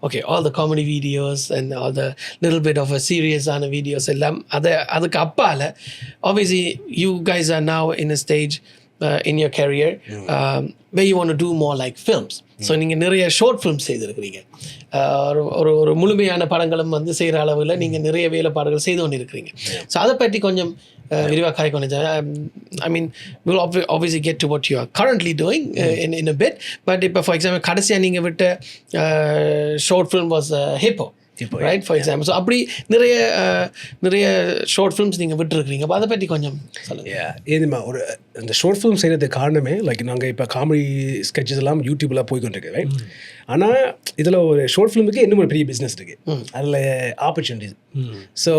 okay all the comedy videos and all the little bit of a சீரியஸான வீடியோஸ் எல்லாம் அதுக்கு அப்பால் obviously you guys are now in a stage in your career where you want to do more like films. So நீங்கள் நிறைய short films செய்திருக்கிறீங்க. ஒரு முழுமையான படங்களும் வந்து செய்கிற அளவில் நீங்கள் நிறைய வேலைப்பாடுகள் செய்து கொண்டு இருக்கிறீங்க. ஸோ அதை பற்றி கொஞ்சம் விரிவாக காய் கொண்டு I mean will obviously get to what you are currently doing in a bit. But இப்போ ஃபார் எக்ஸாம்பிள் கடைசியாக நீங்கள் விட்ட short film was hippo. Right for example. So அப்படி நிறைய ஷார்ட் ஃபிலிம்ஸ் நீங்கள் விட்டுருக்கிறீங்க. அப்போ அதை பற்றி கொஞ்சம் சொல்லுங்கள். ஏதுமா ஒரு இந்த ஷார்ட் ஃபிலிம் செய்கிறதுக்கு காரணமே லைக் நாங்கள் இப்போ காமெடி ஸ்கெட்சஸ் எல்லாம் யூடியூப்லாம் போய்கொண்டிருக்கு ரைட். ஆனால் இதில் ஒரு ஷார்ட் ஃபிலிமுக்கு இன்னும் ஒரு பெரிய பிஸ்னஸ் இருக்குது, அதில் ஆப்பர்ச்சுனிட்டிஸ். ஸோ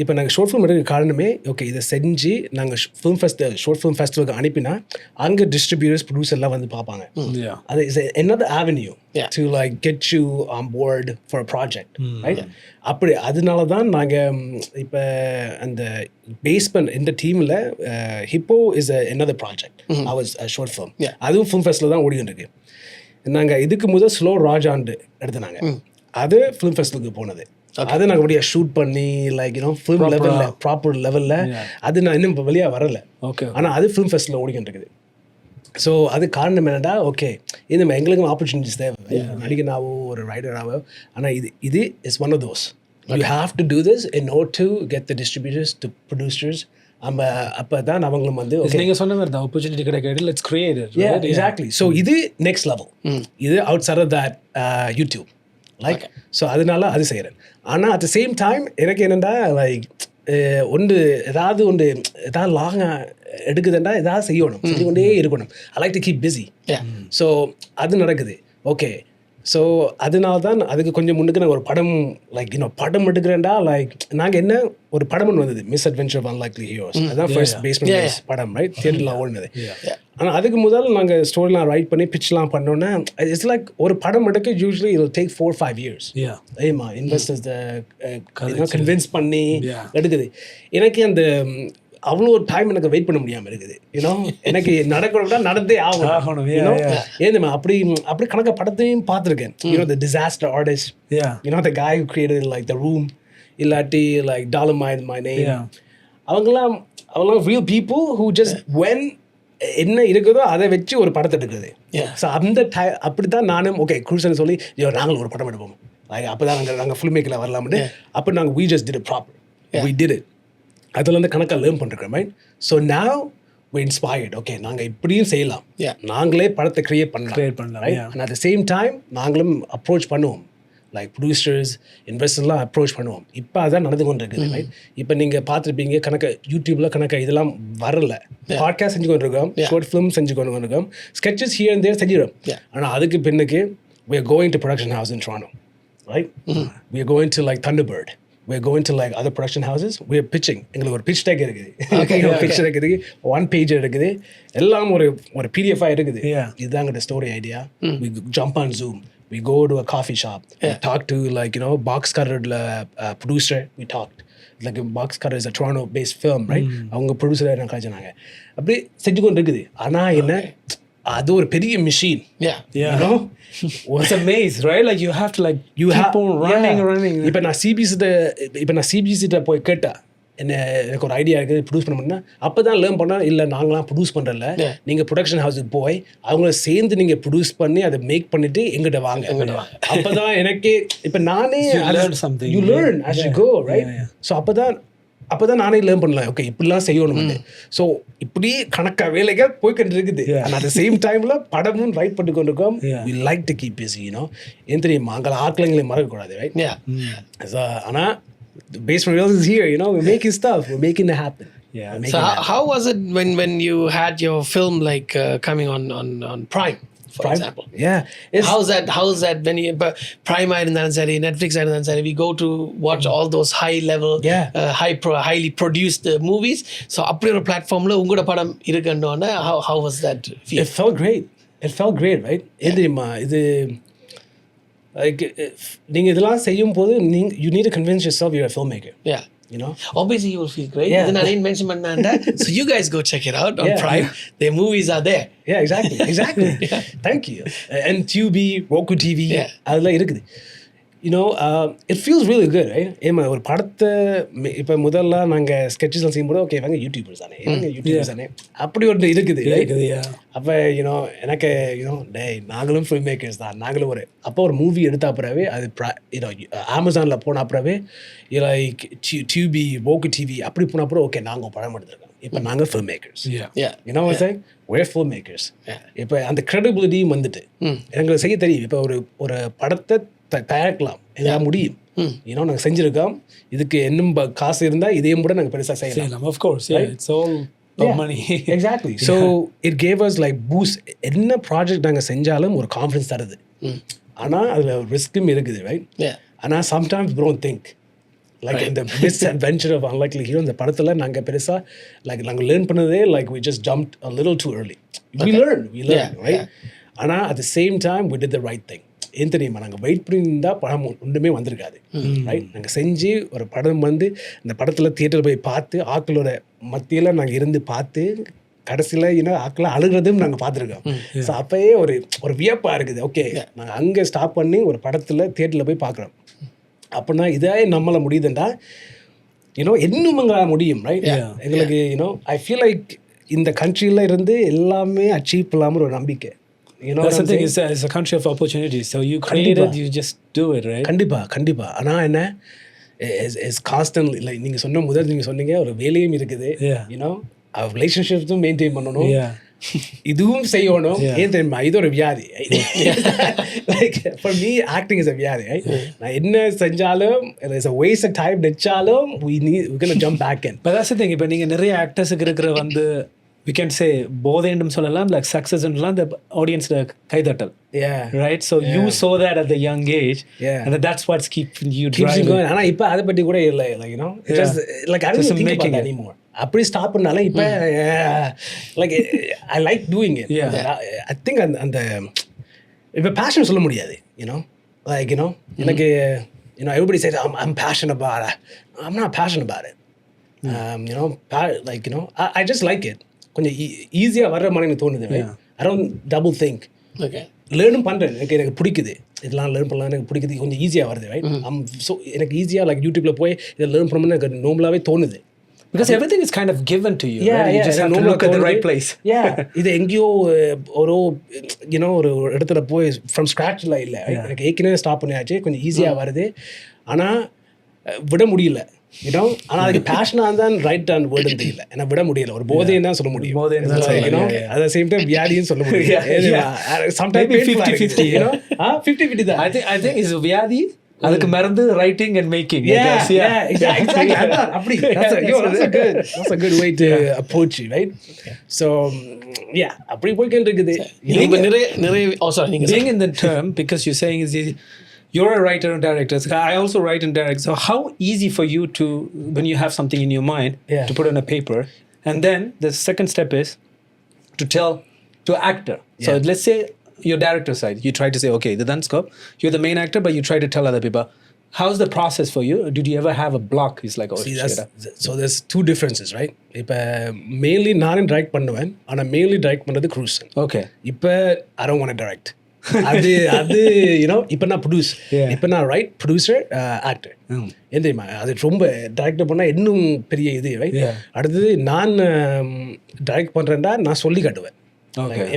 இப்போ நாங்கள் ஷார்ட் ஃபிலிம் எடுக்க காரணமே ஓகே இதை செஞ்சு நாங்கள் ஷார்ட் ஃபிலிம் ஃபெஸ்டிவலுக்கு அனுப்பினா அங்கே டிஸ்ட்ரிபியூட்டர்ஸ் ப்ரொடியூசர்லாம் வந்து பார்ப்பாங்க. அது is another avenue to like get you on board for a project, right? அப்படி அதனால தான் நாங்கள் இப்போ அந்த பேஸ் பண்ண இந்த டீமில் hippo is another project. I was a short film. அதுவும் ஃபிலிம் ஃபெஸ்டில் தான் ஓடிக்கிட்டு இருக்கு. நாங்கள் இதுக்கு முதல் ஸ்லோ ராஜாண்டு எடுத்துனாங்க, அது ஃபிலிம் ஃபெஸ்டிவலுக்கு போனது. அதை நாங்கள் அப்படியே ஷூட் பண்ணி லைக் ஃபிலிம் லெவலில் ப்ராப்பர் லெவலில் அது நான் இன்னும் வெளியாக வரலை. ஆனால் அது ஃபிலிம் ஃபெஸ்டில் ஓடிக்கிட்டு இருக்குது. ஸோ அது காரணம் என்னடா ஓகே இந்த எங்களுக்கும் ஆப்பர்ச்சுனிட்டிஸ் தேவை, நடிகனாவோ ஒரு ரைடராகவோ. ஆனால் இது is one of those. You have to do this in order to get the distributors to producers. நம்ம அப்போ தான் அவங்களும் வந்து நீங்கள் சொன்ன மாதிரி தான் ஆப்பர்ச்சுனிட்டி கிடைக்காது, let's create it. Exactly. So இது நெக்ஸ்ட் லெவல், இது outside of that YouTube like. So அதனால அது செய்கிறேன். ஆனால் அட் த சேம் டைம் எனக்கு என்னென்னா லைக் ஏதாவது லாங்காக எடுக்குதுன்னா ஏதாவது செய்யணும், செஞ்சு கொண்டே இருக்கணும். I like to keep busy. So அது நடக்குது. ஓகே ஸோ அதனால தான் அதுக்கு கொஞ்சம் முன்னுக்கு நான் ஒரு படம் லைக் படம் எடுக்கிறேன்டா லைக் நாங்கள் என்ன ஒரு படம் ஒன்று வந்தது, misadventure of unlikely heroes. அதுதான் ஃபர்ஸ்ட் பேஸ்மெண்ட் படம் ரைட், தியேட்டரில் ஓடினது. ஆனால் அதுக்கு முதல் நாங்கள் ஸ்டோரிலாம் ரைட் பண்ணி பிட்ச்லாம் பண்ணோன்னா இட்ஸ் லைக் ஒரு படம் எடுக்க யூஸ்வலி இட் டேக் 4-5 years. ஏமா இன்வெஸ்டர்ஸ் கன்வின்ஸ் பண்ணி எடுக்குது. எனக்கு அந்த அவ்வளோ ஒரு டைம் எனக்கு வெயிட் பண்ண முடியாமல் இருக்குது. எனக்கு நடக்கணும்னா நடந்தே ஆகணும். ஏன்மா அப்படி கணக்க படத்தையும் பார்த்துருக்கேன். த disaster artist, the guy who created like the room, இல்லாட்டி like Dolomite my name, அவங்களாம் real people who just when என்ன இருக்குதோ அதை வச்சு ஒரு படத்தை எடுக்குது. ஸோ அந்த அப்படி தான் நானும் ஓகே குருசன் சொல்லி நாங்களும் ஒரு படம் எடுப்போம் லைக் அப்போ தான் நாங்கள் ஃபில்ம் மேக்கில் வரலாம்னு. அப்போ நாங்கள் we just did it proper, we did it. அதில் கணக்காக லேர்ன் பண்ணிருக்கோம் right. So now we inspired, okay நாங்கள் இப்படியும் செய்யலாம், நாங்களே படத்தை கிரியேட் பண்ணலாம் right. And at the same time நாங்களும் அப்ரோச் பண்ணுவோம் லைக் ப்ரொடியூசர்ஸ் இன்வெஸ்டர்லாம் அப்ரோச் பண்ணுவோம். இப்போ அதான் நடந்து கொண்டு இருக்குது ரைட். இப்போ நீங்கள் பார்த்துருப்பீங்க கணக்க யூடியூப்பில் கணக்க இதெல்லாம் வரல. பாட்காஸ்ட் செஞ்சு கொண்டு இருக்கோம், ஷார்ட் ஃபிலிம் செஞ்சு கொண்டு இருக்கோம், ஸ்கெட்சஸ் ஹியர் அண்ட் தேர் செஞ்சிடும். ஆனால் அதுக்கு பின்னுக்கு we are going to production house in Toronto, right? We are going to like Thunderbird, we're going to like other production houses, we're pitching. எங்களுக்கு ஒரு pitch deck இருக்குது, pitch deck இருக்குது, 1 page இருக்குது, எல்லாம் ஒரு PDF இருக்குது. இதுதாங்க story idea. we jump on Zoom, we go to a coffee shop, we talk to like box cutter producer, we talked like box cutter is a Toronto based film right. அவங்க producer என்ன காய்ச்சினாங்க அப்படி செஞ்சு கொண்டு இருக்குது. ஆனால் என்ன அது ஒரு பெரிய machine. It's a maze, right? Like you have to like keep on running. இப்போ நான் சிபிசிட்ட போய் கேட்டா எனக்கு ஒரு ஐடியா இருக்குது ப்ரொடியூஸ் பண்ண முடியும்னா அப்போ தான் லேர்ன் பண்ணால் இல்லை நாங்களாம் ப்ரொடியூஸ் பண்ணுறல, நீங்கள் ப்ரொடக்ஷன் ஹவுஸுக்கு போய் அவங்கள சேர்ந்து நீங்கள் ப்ரொடியூஸ் பண்ணி அதை மேக் பண்ணிவிட்டு எங்கிட்ட வாங்க. அப்போ தான் எனக்கு இப்போ நானே you learn as you go right. So அப்போ தான் நானே லேர்ன் பண்ணலாம் ஓகே இப்படிலாம் செய்யணும். ஸோ இப்படி கணக்காக வேலைகள் போய்கிட்டு இருக்குது. அண்ட் அட் த சேம் டைமில் படமும் ரைட் பண்ணி கொண்டு இருக்கோம். We like to keep busy ஏன் தெரியுமா அங்கே ஆட்களை மறக்கக்கூடாது ரைட். ஆனால் basement reels is here, we're making stuff, we're making it happen. So how was it when you had your film like coming on Prime, for example? How's that when you Prime irundhan sari, Netflix irundhan sari, we go to watch all those high level highly produced movies. So appadi or platform la ungoda padam irukandona how was that feel? It felt great right. Edrima idu like நீங்கள் இதெல்லாம் செய்யும் போது you need to convince yourself you're a filmmaker. Obviously you will feel great. Then I didn't mention Mananda. So you guys go check it out on Prime. Their movies are there. Exactly. Thank you. And Tubi, Roku TV, அதெல்லாம் இருக்குது. It feels really good right. ஏமா ஒரு படத்தை இப்போ முதல்ல நாங்கள் ஸ்கெட்சஸ்லாம் செய்யும்போது okay இவங்க யூடியூபர்ஸ் தானே அப்படி ஒன்று இருக்குது. அப்போ எனக்கு நாங்களும் ஃபில்ம் மேக்கர்ஸ் தான். நாங்களும் அப்போ ஒரு மூவி எடுத்த அப்புறவே அது அமேசானில் போன அப்புறவே லைக் டியூபி வோக்கு டிவி அப்படி போன அப்புறம் ஓகே நாங்கள் படம் எடுத்துருக்கோம். இப்போ நாங்கள் ஃபில்ம் மேக்கர்ஸ். we're filmmakers. இப்போ அந்த credibility வந்துட்டு எங்களுக்கு செய்ய தெரியும். இப்போ ஒரு படத்தை தயாரிக்கலாம், இதெல்லாம் முடியும், நாங்கள் செஞ்சுருக்கோம், இதுக்கு இன்னும் காசு இருந்தால் இதையும் கூட நாங்கள் பெருசாக செய்யலாம். Of course, yeah, right? It's all about money. Exactly. So it gave us like boost. என்ன ப்ராஜெக்ட் நாங்கள் செஞ்சாலும் ஒரு கான்ஃபிடன்ஸ் தருது. ஆனால் அதில் ரிஸ்க்கும் இருக்குது, ரைட்? ஆனால் sometimes don't think like in the misadventure of unlikely hero, இந்த படத்தில் நாங்கள் பெருசாக like நாங்கள் லேர்ன் பண்ணதே like we just jumped a little too early. We learned, right? ஆனால் at the same time we did the right thing. ஏன் தெரியுமா, நாங்கள் வெயிட் பண்ணியிருந்தா படம் ஒன்றுமே வந்திருக்காது, ரைட்? நாங்கள் செஞ்சு ஒரு படம் வந்து இந்த படத்தில் தியேட்டர் போய் பார்த்து ஆக்களோட மத்தியில் நாங்கள் இருந்து பார்த்து கடைசியில் ஆக்களை அழுகிறதும் நாங்கள் பார்த்துருக்கோம். ஸோ அப்போயே ஒரு வியப்பாக இருக்குது. ஓகே, நாங்கள் அங்கே ஸ்டாப் பண்ணி ஒரு படத்தில் தியேட்டரில் போய் பார்க்குறோம் அப்படின்னா இதே நம்மளை முடியுதுண்டா இன்னும் எங்களால் முடியும், ரைட்? எங்களுக்கு ஐ ஃபீல் லைக் இந்த கண்ட்ரியில் இருந்து எல்லாமே அச்சீவ் பண்ணலாமல் ஒரு நம்பிக்கை. That's the thing, it's a country of opportunities. So you create it, you just do it, right? கண்டிப்பா. ஆனால் என்ன is constantly like நீங்கள் சொன்ன முதல் நீங்கள் சொன்னீங்க ஒரு வேலையும் இருக்குது, ரிலேஷன்ஷிப்ஸும் மெயின்டைன் பண்ணணும், இதுவும் செய்யணும். ஏன் தெரியுமா, இது ஒரு வியாதி. Like for me acting is a வியாதி. நான் என்ன செஞ்சாலும் it's a waste of time நெச்சாலும் we're going to jump back in. But that's the thing, இப்போ நீங்கள் நிறைய ஆக்டர்ஸுக்கு இருக்கிற வந்து we can say போதைன்னு சொல்லலாம், like success லாம் the audience கைதட்டல், right? So you saw that at the young age, and that's what's keeping you driving. ஆனா இப்ப அதை பத்தி கூட இல்ல, like just like I don't think about that anymore. அப்படி stop பண்ணாலும் இப்ப like I like doing it. I think அந்த இப்ப passion சொல்ல முடியாது, like எனக்கு everybody says I'm passionate about it. I'm not passionate about it. Like I just like it. கொஞ்சம் ஈஸியாக வர்ற மாதிரி எனக்கு தோணுது. I don't double think. லேர்னும் பண்ணுறேன், எனக்கு பிடிக்குது, இதெல்லாம் லேர்ன் பண்ணலாம், எனக்கு பிடிக்குது, கொஞ்சம் ஈஸியாக வருது, ரைட்? ஸோ எனக்கு ஈஸியாக லைக் யூடியூப்ல போய் இதை லேர்ன் பண்ணணும்னு எனக்கு நார்மலாகவே தோணுது. Because everything is kind of given to you, right? You just have to look at the right place. இது எங்கேயோ ஒரு இடத்துல போய் ஃப்ரம் ஸ்க்ராட்ச்ல இல்லை, எனக்கு ஏற்கனவே ஸ்டாப் பண்ணியாச்சு, கொஞ்சம் ஈஸியாக வருது. ஆனால் விட முடியல, ஆனால் அதுக்கு பேஷனாக தான் ரைட் அண்ட் வேர்டுன்னு தெரியல, ஏன்னா விட முடியல. ஒரு போதைன்னு தான் சொல்ல முடியும், at the same time வியாதின்னு சொல்ல முடியும். Sometimes 50-50 தான். I think is வியாதி, அதுக்கு மருந்து ரைட்டிங் அண்ட் மேக்கிங். Exactly. அப்படி that's a good way to approach it, right? So அப்படி போய்க்கிட்டு இருக்குது. நீங்க நிறைய நீங்க being in the term, because you're saying is you're a writer and director. So I also write and direct. So how easy for you to, when you have something in your mind, to put on a paper, and then the second step is to tell to actor. So let's say your director side, you try to say, okay, the dance scope, you're the main actor, but you try to tell other people. How's the process for you? Did you ever have a block? It's like, so there's two differences, right? இப்போ mainly நானும் direct பண்ணுவேன், ஆனால் mainly direct பண்ணுறது Cruise. Okay. இப்போ I don't want to direct. அது இப்போ நான் produce, இப்போ நான் ரைட், ப்ரொடியூசர், ஆக்டர். ஏன் தெரியுமா, அது ரொம்ப டைரக்டர் பண்ணால் இன்னும் பெரிய இது, ரைட்? அடுத்தது நான் டைரக்ட் பண்ணுறேன்டா நான் சொல்லி காட்டுவேன்,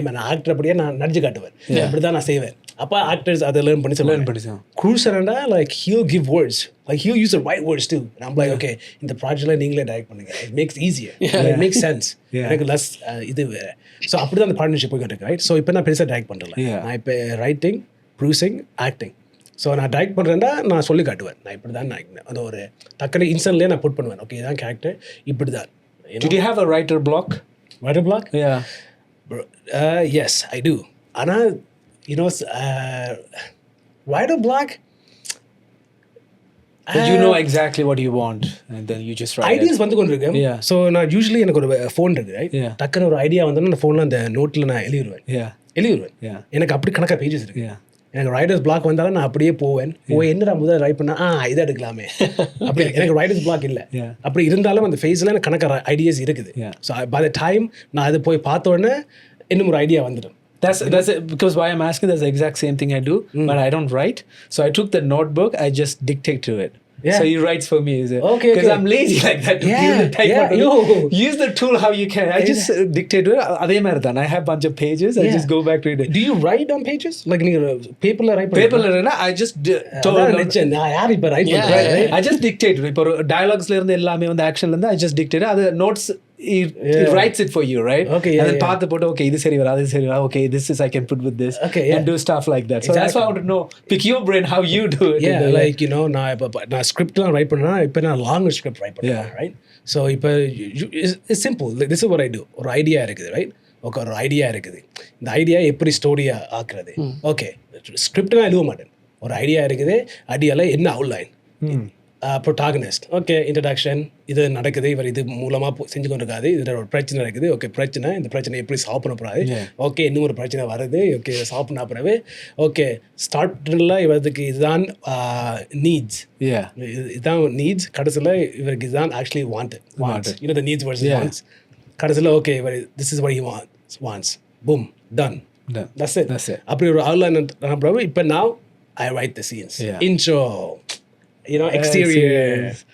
நான் ஆக்டர் அப்படியே நான் நடிச்சு காட்டுவேன், அப்படி தான் நான் செய்வேன். அப்போ ஆக்டர்ஸ் அதை லேர்ன் பண்ணி சொல்லுவேன். க்ரூசர்னா like he'll give words, like he'll use the right words too, and I'm like, okay, இந்த ப்ராஜெக்ட்ல நீங்களே டைரக்ட் பண்ணுங்க, it makes easier, it makes sense, எனக்கு லெஸ் இது வேறு. ஸோ அப்படி தான் அந்த பார்ட்னர்ஷிப் போய்கிட்டு இருக்கு, ரைட்? ஸோ இப்போ நான் பெருசாக டைரக்ட் பண்ணுறேன், நான் இப்போ ரைட்டிங், ப்ரொடியூசிங், ஆக்டிங். ஸோ நான் டைரக்ட் பண்ணுறேன்னா நான் சொல்லி காட்டுவேன், நான் இப்படி தான் நான் அந்த ஒரு டக்குனு இன்ஸ்டன்ட்லேயே நான் புட் பண்ணுவேன், ஓகே இதான் கேரக்டர், இப்படி தான். Did you have a writer block? Writer block? Yeah. Yes, I do. ஆனால் writer block, but you know exactly what you want and then you just write ideas வந்து கொண்டு இருக்கேன். ஸோ நான் usually எனக்கு ஒரு ஃபோன் இருக்குது, ரைட்? டக்குன்னு ஒரு ஐடியா வந்தோன்னா அந்த ஃபோனில் அந்த நோட்டில் நான் எழுதிடுவேன். எனக்கு அப்படி கணக்காக பேஜஸ் இருக்கு. எனக்கு ரைட்டர்ஸ் பிளாக் வந்தாலும் நான் அப்படியே போய் என்னடா முதல் ரைட் பண்ணா இதை எடுக்கலாமே அப்படி. எனக்கு ரைட்டர்ஸ் பிளாக் இல்லை, அப்படி இருந்தாலும் அந்த ஃபேஸில் எனக்கு கணக்காக ஐடியாஸ் இருக்குது. ஸோ பை த டைம் நான் அது போய் பார்த்த உடனே இன்னும் ஒரு ஐடியா வந்துடும். That's it, because why I'm asking, that's the exact same thing I do, but I don't write. So I took the notebook, I just dictate to it. So he writes for me, is it? Okay. Because I'm lazy like that. Use the tool how you can. I just dictate to it. அதே மாதிரி தான். I have bunch of pages. I just go back to it. Do you write on pages? Like நீங்க பேப்பர்ல right பண்ணுவீங்க? பேப்பர்ல I just நான் யார் இப்ப ரைட் பண்றேன்? I just dictate. இப்போ dialoguesல இருந்து எல்லாமே வந்து actionல இருந்து I just dictate. அது notes it writes it for you, right? Okay, and then பார்த்து போட்டு okay இது சரி வரா அது சரி வரா okay this is I can put with this and do stuff like that. So that's why I want to know, pick your brain how you do it. Yeah, like you know நான் ஸ்கிரிப்ட்லாம் right பண்ணா இப்போ நான் long script write பண்ணுறேன், right? So இப்போ it's simple. This is what I do. ஒரு idea இருக்குது, right? Okay, ஒரு idea இருக்குது. இந்த ஐடியா எப்படி ஸ்டோரியாக ஆக்குறது? ஓகே, ஸ்கிரிப்ட்லாம் எழுத மாட்டேன். ஒரு ஐடியா இருக்குது, ஐடியாவில் என்ன அவுட்லைன், ப்ரொட்டாகனிஸ்ட், ஓகே, இன்ட்ரடக்ஷன், இது நடக்குது, இவர் இது மூலமாக செஞ்சு கொண்டு இருக்காது, இதில் ஒரு பிரச்சனை இருக்குது, ஓகே, பிரச்சனை, இந்த பிரச்சனை எப்படி சால்வ் பண்ணக்கூடாது, ஓகே, இன்னும் ஒரு பிரச்சனை வருது, ஓகே, சால்வ் பண்ண பிறகு ஓகே ஸ்டார்டில் இவருக்கு இதுதான் நீட்ஸ், இதுதான் நீட்ஸ், கடைசியில் இவருக்கு இதுதான் actually want, you know the needs versus wants. கடைசியில் ஓகே இவர் this is what he wants, boom, done, that's it. அப்படி ஒரு அவுட்லைன் பிறகு இப்போ now I write the scenes, intro, you know, exterior,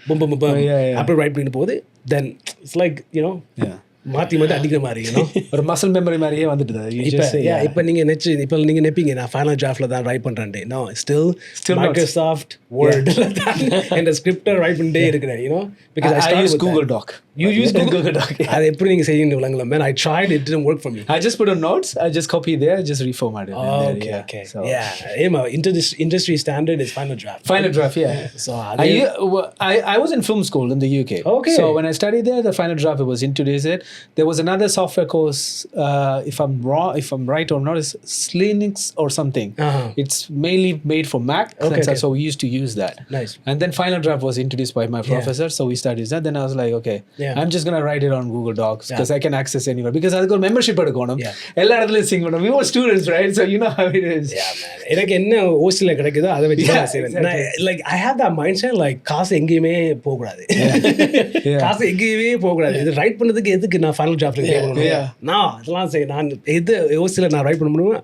boom boom boom, அப்படி ரைட் பண்ணிட்டு போகுது. Then it's like, you know, மாற்றி அடிக்கிற மாதிரி, you know, ஒரு மசில் மெமரி மாதிரியே வந்துட்டு. இப்போ நீங்கள் இப்போ நீங்கள் நினைப்பீங்க நான் ஃபைனல் டிராஃப்டில் தான் ரைட் பண்ணுறேன். நோ, ஸ்டில் மைக்ரோசாஃப்ட் வேர்டில் தான் இந்த ஸ்கிரிப்டை ரைட் பண்ணிட்டே இருக்கிறேன், you know, because I use Google Doc. You use Google Doc? அது எப்படி நீங்கள் செய்யணும் விளங்கல, man. I tried, it didn't work for me. I just put on notes, I just copy there, just reformat it. Okay. So, industry standard is final draft. Final draft, yeah. So I was in film school in the UK. Okay. So when I studied there, the final draft was introduced. There was another software course, if I'm right or not, is Linux or something. It's mainly made for Mac, so we used to use that. Nice. And then final draft was introduced by my professor, so we studied that. Then I was like, okay, I'm just gonna write it on Google Docs because I can access anywhere, because I got membership edukonum ella edathilum sing pannom. We were students, right? So you know how it is. Yeah, man. எனக்கு என்ன ஓசில கிடைக்குதோ அதை வச்சு நான் செய்வேன். Like I have that mindset, like காசு எங்கேயுமே போகக்கூடாது, காசு எங்கேயுமே போகக்கூடாது. இது ரைட் பண்ணதுக்கு எதுக்கு நான் ஃபைனல் டிராஃப்ட்ல கேட்கணும்? நான் அதெல்லாம் நான் எது ஓசில நான் ரைட் பண்ண முடியுமா?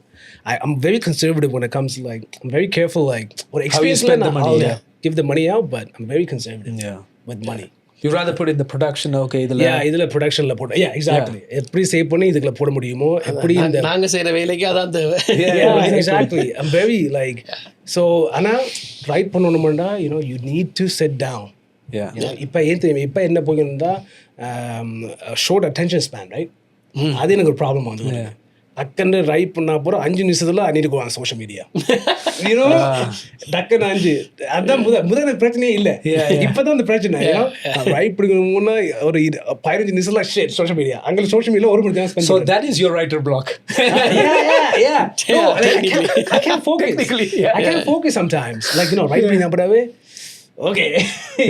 I'm very conservative when it comes to, like, I'm very careful, like, ஒரு எக்ஸ்பீரியன்ஸ்ல நான் give the money out, but I'm very conservative with money. You rather put in the production, okay, இதுல ப்ரொடக்ஷன்ல போட, exactly, எப்படி save பண்ணி இதுல போட முடியுமோ, எப்படி இந்த நாங்க செய்யற வேலைக்கு அதான் தேவை. Exactly. I'm very like, so ஆனா ரைட் பண்ணணும்னா, you know, you need to sit down. இப்போ என்ன போயிருந்தா ஷார்ட் அட்டென்ஷன் ஸ்பேன், ரைட்? அது எனக்கு ஒரு ப்ராப்ளம் வந்து டக்குன்னு ரைட் பண்ணா போகிறோம் 5 நிமிஷத்துல I need to go on social media. You know, டக்குன்னு 5, அதான் முதல் பிரச்சனையே இல்லை. இப்போதான் அந்த பிரச்சனை, ரைட் பண்ணிக்கணும்னா ஒரு 15 நிமிஷத்துல ஷேட் சோஷியல் மீடியா, அங்கே சோஷியல் மீடியா 1 மணி நேரம். So that is your writer block. Yeah. No, I can't focus. Technically, I can't focus sometimes. Like, you know, right பண்ணி அப்படியே okay,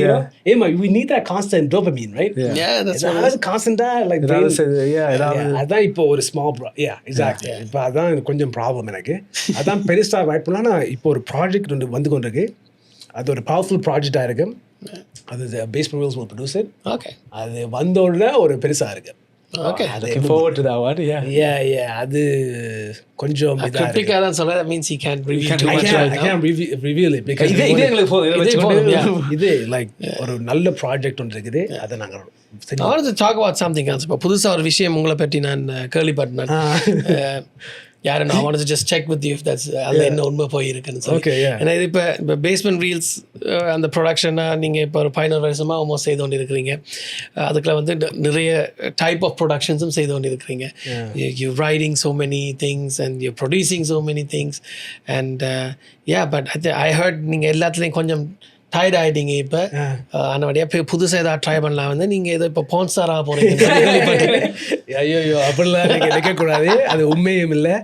you know, we need that constant dopamine, right? That's what constant like அதான் இப்போ ஒரு small exactly. இப்போ அதான் கொஞ்சம் problem எனக்கு. அதான் பெருசா ரைட் பண்ணா இப்போ ஒரு ப்ராஜெக்ட் வந்து கொண்டிருக்கு. அது ஒரு பவர்ஃபுல் ப்ராஜெக்டா இருக்கு. அது basement rules will produce it. Okay. அது வந்தோடனே ஒரு பெருசா இருக்கு. Okay, looking forward to that one. Yeah, அது கொஞ்சம் கிரிட்டிக்கா தான் சொல்றேன். That means he can't reveal too much right now. I can't reveal it because இது like ஒரு நல்ல ப்ராஜெக்ட் ஒன்று இருக்குது. அதை நாங்க I wanted to talk about something else. இப்போ புதுசா ஒரு விஷயம் உங்களை பற்றி நான் கேள்விப்பட்டேன். யாரும் I wanted to just check with you if that's அதில் என்ன உண்மை போயிருக்குன்னு சொல்லி. ஏன்னா இது இப்போ பேஸ்மெண்ட் ரீல்ஸ் அந்த ப்ரொடக்ஷனாக நீங்கள் இப்போ ஒரு 15 வருஷமாக ஆல்மோஸ்ட் செய்து கொண்டு இருக்கிறீங்க. அதுக்குள்ள வந்து நிறைய டைப் ஆஃப் ப்ரொடக்ஷன்ஸும் செய்து கொண்டு இருக்கிறீங்க. You writing so many things and you're producing so many things and but I heard நீங்கள் எல்லாத்துலேயும் கொஞ்சம் டயர்ட் ஆகிட்டீங்க. இப்போ ஆனவடியா இப்போ புதுசாக ஏதாவது ட்ரை பண்ணலாம் வந்து நீங்கள் ஏதோ இப்போ பான் ஸ்டாராக போகிறீங்க. ஐயோ அப்படிலாம் நீங்கள் நினைக்கக்கூடாது, அது உண்மையும் இல்லை.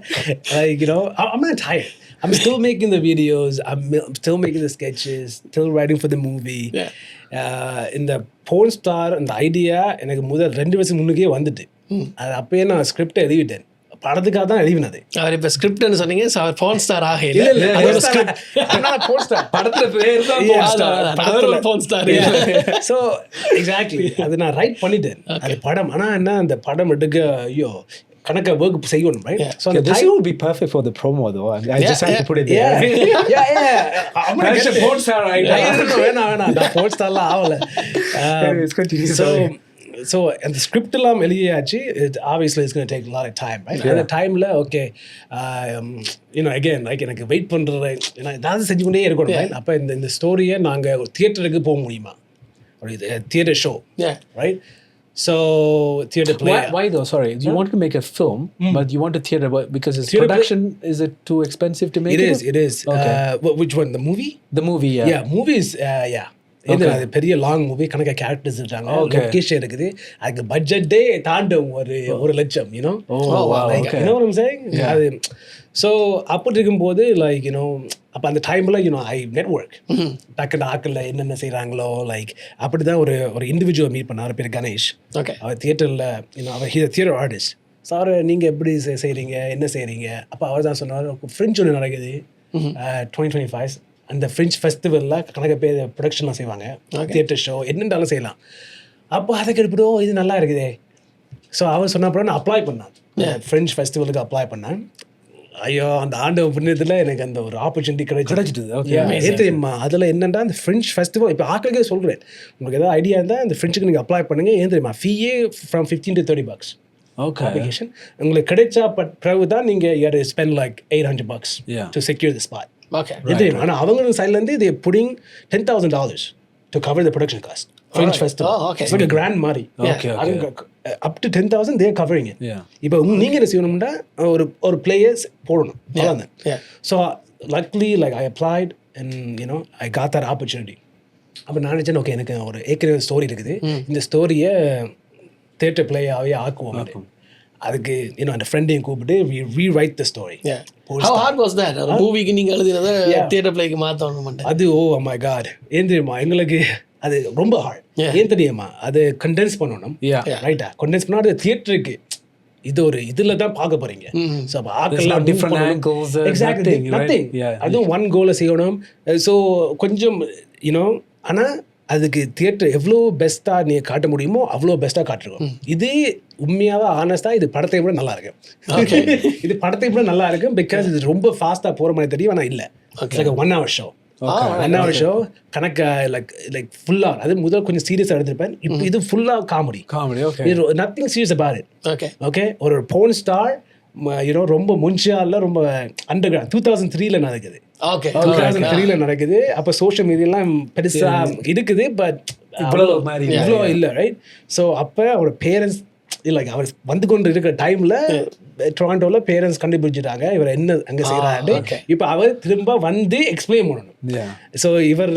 Like, you know, I'm not tired. I'm still making the videos, I'm still making the sketches, still writing for the movie. இந்த போன் ஸ்டார் இந்த ஐடியா எனக்கு முதல் 2 வருஷம் முன்னுக்கே வந்துட்டு, அது அப்பயே நான் ஸ்கிரிப்டை எழுதிவிட்டேன். படத்துக்காக தான் எழுதினது. அவர் இப்போ ஸ்கிரிப்ட்னு சொன்னீங்க, அவர் போன் ஸ்டார் ஆக இல்லை, படத்துல பேர் தான் போன் ஸ்டார். ஸோ எக்ஸாக்ட்லி அது நான் ரைட் பண்ணிட்டேன். அது படம், ஆனால் என்ன அந்த படம் எடுக்க ஐயோ கணக்க ஒர்க் செய்யணும், right? So this would be perfect for the promo though. I just have to put it there. I'm going to get a porn star right now. வேணாம் the porn star la ஆவல. So and the script எல்லாம் எழுதியாச்சு. Obviously it's going to take a lot of time, right? அந்த டைம்ல okay, you know, again like எனக்கு wait பண்றது, ஏன்னா ஏதாவது செஞ்சு கொண்டே இருக்கணும், right? அப்ப இந்த ஸ்டோரியை நாங்க ஒரு தியேட்டருக்கு போக முடியுமா, ஒரு theatre show, right? So theater play. Why though? Sorry, you want to make a film, but you want a theater because it's Theatre production. Is it too expensive to make It it? is. It is. Okay. Which one? The movie? The movie, yeah. Yeah, movies. Yeah. இது அது பெரிய long movie கணக்க characters இருக்காங்க location இருக்குது அதுக்கு பட்ஜெட்டே தாண்டும் ஒரு லட்சம் you know you know what I'm saying அது ஸோ அப்படி இருக்கும்போது லைக் யூனோ அப்போ அந்த டைமில் யூனோ ஐ நெட்ஒர்க் டக்குன்னு ஆக்கில் என்னென்ன செய்கிறாங்களோ லைக் அப்படி தான் ஒரு இண்டிவிஜுவல் மீட் பண்ண அவர் பேர் கணேஷ் அவர் தியேட்டரில் யூனோ அவர் தியேட்டர் ஆர்டிஸ்ட் சார் நீங்கள் எப்படி செய்கிறீங்க என்ன செய்கிறீங்க அப்போ அவர் தான் சொன்னார் ஃப்ரெஞ்ச் ஒன்று நடக்குது 2025 அந்த ஃப்ரெஞ்ச் ஃபெஸ்டிவலில் கணக்கு பேர் ப்ரொடக்ஷன்லாம் செய்வாங்க தியேட்டர் ஷோ என்னென்னாலும் செய்யலாம் அப்போ அதை கெடுப்பிடோ இது நல்லா இருக்குதே ஸோ அவர் சொன்ன அப்புறம் நான் அப்ளை பண்ணேன் ஃப்ரெஞ்ச் ஃபெஸ்டிவலுக்கு அப்ளை பண்ணேன் ஐயோ அந்த ஆண்டு புண்ணியத்தில் எனக்கு அந்த ஒரு ஆப்பர்ச்சுனிட்டி கிடைச்சிட்டு தெரியுமா அதில் என்னென்னா அந்த ஃப்ரெஞ்ச் ஃபெஸ்டிவல் இப்போ ஆக்களுக்கே சொல்கிறேன் உங்களுக்கு ஏதாவது ஐடியா இருந்தால் அந்த ஃப்ரெஞ்சுக்கு நீங்கள் அப்ளை பண்ணுங்க ஏன் தெரியுமா ஃபீயே ஃப்ரம் $15 to $30 அப்ளிகேஷன் உங்களுக்கு கிடைச்சா பிறகு தான் நீங்கள் spend like $800 to secure the spot ஆனா அவங்க சைட்லேருந்து they putting $10,000 to cover the production cost French festival. It's like a grand மாதிரி up to 10,000 they are covering it. இப்போ நீங்க என்ன செய்யணும்னா ஒரு பிளேயர்ஸ் போடணும் அவ்வளவுதான். So luckily like I applied and you know I got that opportunity. அப்போ நான் நினைச்சேன் ஓகே எனக்கு ஒரு ஏற்கனவே ஸ்டோரி இருக்குது இந்த ஸ்டோரியை தியேட்டர் பிளேயாகவே ஆக்குவோம் அதுக்கு இன்னும் அந்த ஃப்ரெண்டையும் கூப்பிட்டு we rewrite the story. How hard was that? ஒரு மூவிக்கு நீங்க எழுதினதை தியேட்டர் பிளேக்கு மாற்றணும் அது oh my god ஏன் தெரியுமா எங்களுக்கு அது ரொம்ப ஹார்ட் ஏன் தெரியுமா அது கண்டென்ஸ் பண்ணணும் ரைட்டா கண்டென்ஸ் பண்ணா அது தியேட்டருக்கு இது ஒரு இதுல தான் பார்க்க போறீங்க ஸோ அப்போ ஆக்கெல்லாம் டிஃப்ரெண்ட் ஆங்கிள்ஸ் எக்ஸாக்ட்லி நத்திங் அதுவும் ஒன் கோலை செய்யணும் ஸோ கொஞ்சம் யூனோ ஆனால் அதுக்கு தியேட்டர் எவ்வளோ பெஸ்ட்டாக நீங்கள் காட்ட முடியுமோ அவ்வளோ பெஸ்ட்டாக காட்டுருக்கோம் இது உண்மையாக ஆனஸ்டாக இது படத்தை விட நல்லா இருக்கு இது படத்தை விட நல்லா இருக்கும் பிகாஸ் இது ரொம்ப ஃபாஸ்ட்டாக போகிற மாதிரி தெரியும் ஆனால் இல்லை like 1 hour show 1 hour show கணக்கு லைக் ஃபுல்லாக அது முதல் கொஞ்சம் சீரியஸாக எடுத்துருப்பேன் இப்போ இது ஃபுல்லாக comedy nothing serious about it okay ஒரு போர்ன் ஸ்டார் யூனோ ரொம்ப முன்சியா இல்லை ரொம்ப அண்டர் கிரவுண்ட் 2003 நடக்குது 2003 நடக்குது அப்போ சோஷியல் மீடியாலாம் பெருசா இருக்குது பட் இவ்வளோ இல்லை ரைட் ஸோ அப்போ அவரோட பேரண்ட்ஸ் இல்லை அவர் வந்து கொண்டு இருக்கிற டைம்ல டொராண்டோவில் பேரண்ட்ஸ் கண்டுபிடிச்சிட்டாங்க இவர் என்ன அங்கே செய்கிறாரு இப்போ அவர் திரும்ப வந்து எக்ஸ்பிளைன் பண்ணணும் ஸோ இவர்